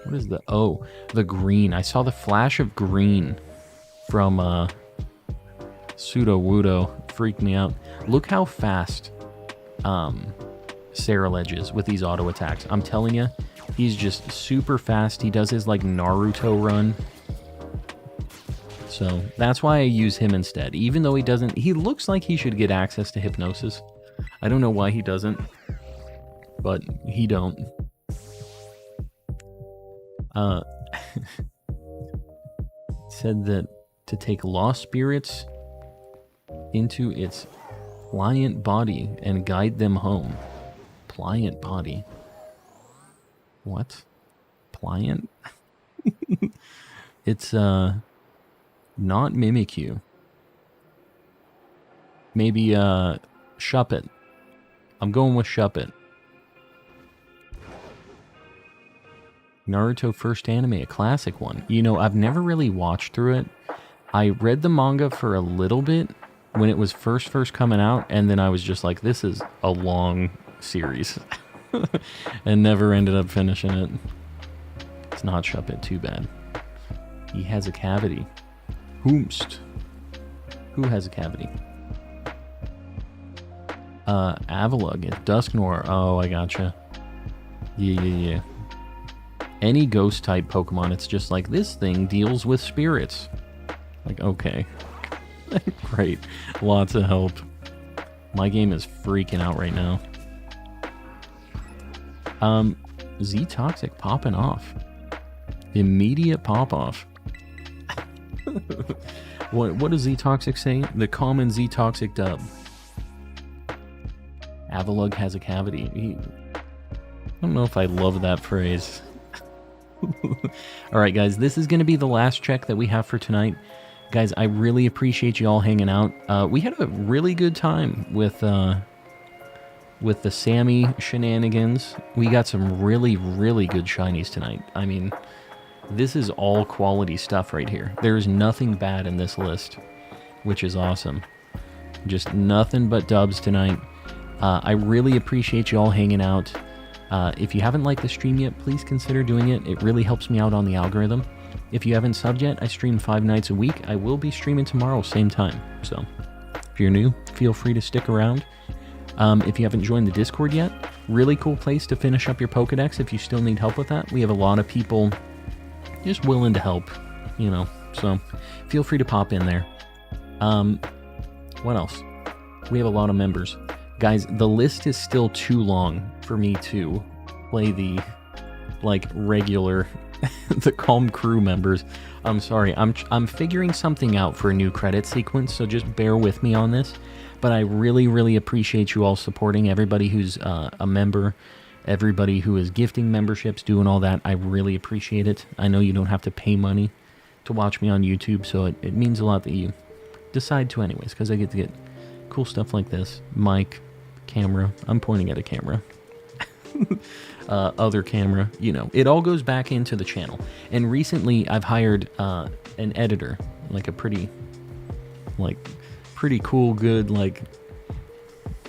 what is the... Oh, the green. I saw the flash of green from Sudowoodo. Freaked me out. Look how fast Ceruledge is with these auto attacks. I'm telling you, he's just super fast. He does his like Naruto run. So that's why I use him instead. Even though he doesn't... He looks like he should get access to Hypnosis. I don't know why he doesn't. But he don't. Said that to take lost spirits into its pliant body and guide them home. Pliant body. What? Pliant? It's, not Mimikyu. Maybe, Shuppet. I'm going with Shuppet. Naruto first anime, a classic one. You know, I've never really watched through it. I read the manga for a little bit when it was first coming out, and then I was just like, this is a long series. And never ended up finishing it. It's not Shuppet, too bad. He has a cavity. Whomst. Who has a cavity? Avalugg, Dusknoir. Oh, I gotcha. Yeah. Any ghost type Pokemon, it's just like, this thing deals with spirits. Like, okay. Great. Lots of help. My game is freaking out right now. Z-Toxic popping off. Immediate pop-off. What does Z-Toxic say? The common Z-Toxic dub. Avalugg has a cavity. I don't know if I love that phrase. Alright guys, this is going to be the last check that we have for tonight. Guys, I really appreciate you all hanging out. We had a really good time with the Sammy shenanigans. We got some really, really good shinies tonight. I mean, this is all quality stuff right here. There is nothing bad in this list, which is awesome. Just nothing but dubs tonight. I really appreciate you all hanging out. If you haven't liked the stream yet, please consider doing it. It really helps me out on the algorithm. If you haven't subbed yet, I stream 5 nights a week. I will be streaming tomorrow, same time. So, if you're new, feel free to stick around. If you haven't joined the Discord yet, really cool place to finish up your Pokedex if you still need help with that. We have a lot of people just willing to help, you know. So, feel free to pop in there. What else? We have a lot of members. Guys, the list is still too long for me to play the, like, regular, the Calm Crew members. I'm sorry, I'm figuring something out for a new credit sequence, so just bear with me on this. But I really, really appreciate you all supporting everybody who's a member, everybody who is gifting memberships, doing all that. I really appreciate it. I know you don't have to pay money to watch me on YouTube, so it means a lot that you decide to anyways, because I get to get cool stuff like this. Mic, camera. I'm pointing at a camera. Other camera. You know, it all goes back into the channel. And recently, I've hired an editor, like a pretty cool, good, like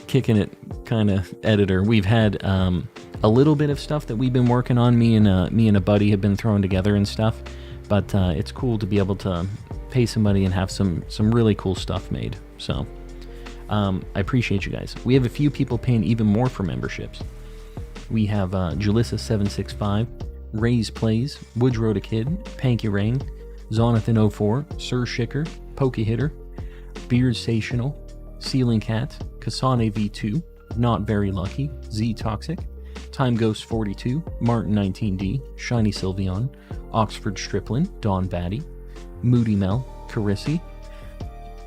kicking it kind of editor. We've had a little bit of stuff that we've been working on. Me and a buddy have been throwing together and stuff. But it's cool to be able to pay somebody and have some really cool stuff made. So. I appreciate you guys. We have a few people paying even more for memberships. We have Jalissa765, Ray's Plays, Woodrow the Kid, Panky Rain, Zonathan04, Sir Shicker, Pokehitter, Beard Sational, Ceiling Cat, Kasane V2, Not Very Lucky, Z Toxic, Time Ghost 42, Martin 19D, Shiny Sylveon, Oxford Striplin, Don Batty, Moody Mel, Carissi,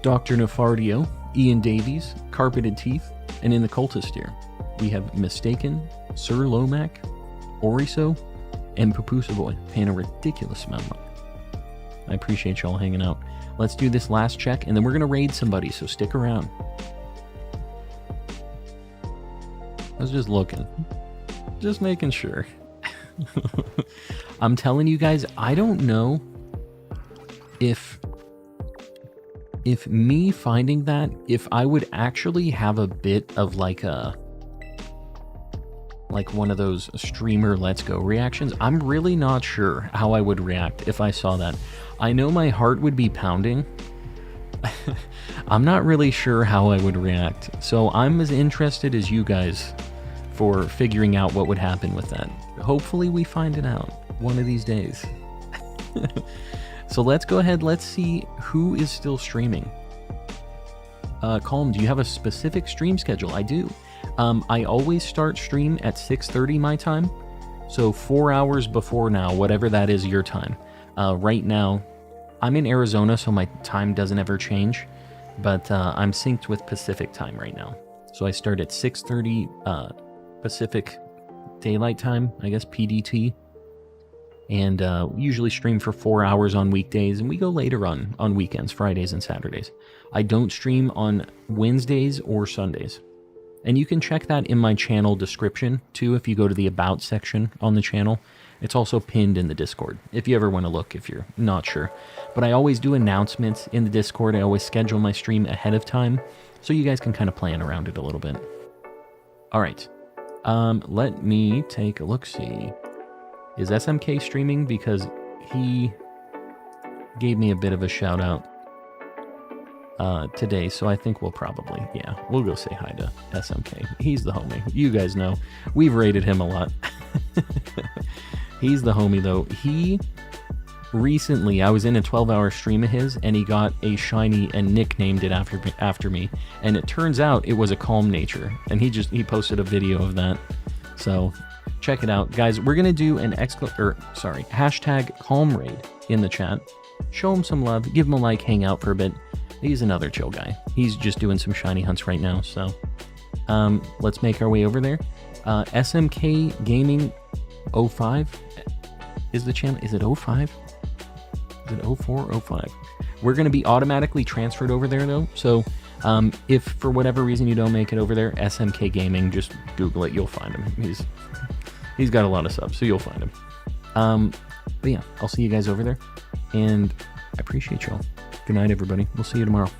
Dr. Nefardio, Ian Davies, Carpeted Teeth, and in the Cultist here, we have Mistaken, Sir Lomac, Oriso, and Papusa Boy, paying a ridiculous amount of money. I appreciate y'all hanging out. Let's do this last check, and then we're going to raid somebody, so stick around. I was just looking. Just making sure. I'm telling you guys, I don't know if me finding that, if I would actually have a bit of like one of those streamer let's go reactions. I'm really not sure how I would react if I saw that. I know my heart would be pounding. I'm not really sure how I would react. So I'm as interested as you guys for figuring out what would happen with that. Hopefully we find it out one of these days. So let's go ahead, let's see who is still streaming. Calm, do you have a specific stream schedule? I do. I always start stream at 6:30 my time. So 4 hours before now, whatever that is your time. Right now, I'm in Arizona, so my time doesn't ever change. But I'm synced with Pacific time right now. So I start at 6:30 Pacific Daylight Time, I guess PDT. And usually stream for 4 hours on weekdays, and we go later on weekends, Fridays and Saturdays. I don't stream on Wednesdays or Sundays. And you can check that in my channel description, too, if you go to the About section on the channel. It's also pinned in the Discord, if you ever want to look, if you're not sure. But I always do announcements in the Discord. I always schedule my stream ahead of time, so you guys can kind of plan around it a little bit. All right. Let me take a look-see. Is SMK streaming? Because he gave me a bit of a shout out today, so I think we'll probably, yeah, we'll go say hi to SMK. He's the homie. You guys know. We've rated him a lot. He's the homie, though. He recently, I was in a 12-hour stream of his, and he got a shiny and nicknamed it after me. And it turns out it was a calm nature, and he posted a video of that. So check it out, guys. We're gonna do an hashtag calm raid in the chat. Show him some love, give him a like, hang out for a bit. He's another chill guy. He's just doing some shiny hunts right now. So let's make our way over there. SMK Gaming 05 is the channel. Is it 05? Is it 04? 05? We're going to be automatically transferred over there, though. So if for whatever reason you don't make it over there, SMK Gaming, just Google it. You'll find him. He's got a lot of subs, so you'll find him. But yeah, I'll see you guys over there. And I appreciate y'all. Good night, everybody. We'll see you tomorrow.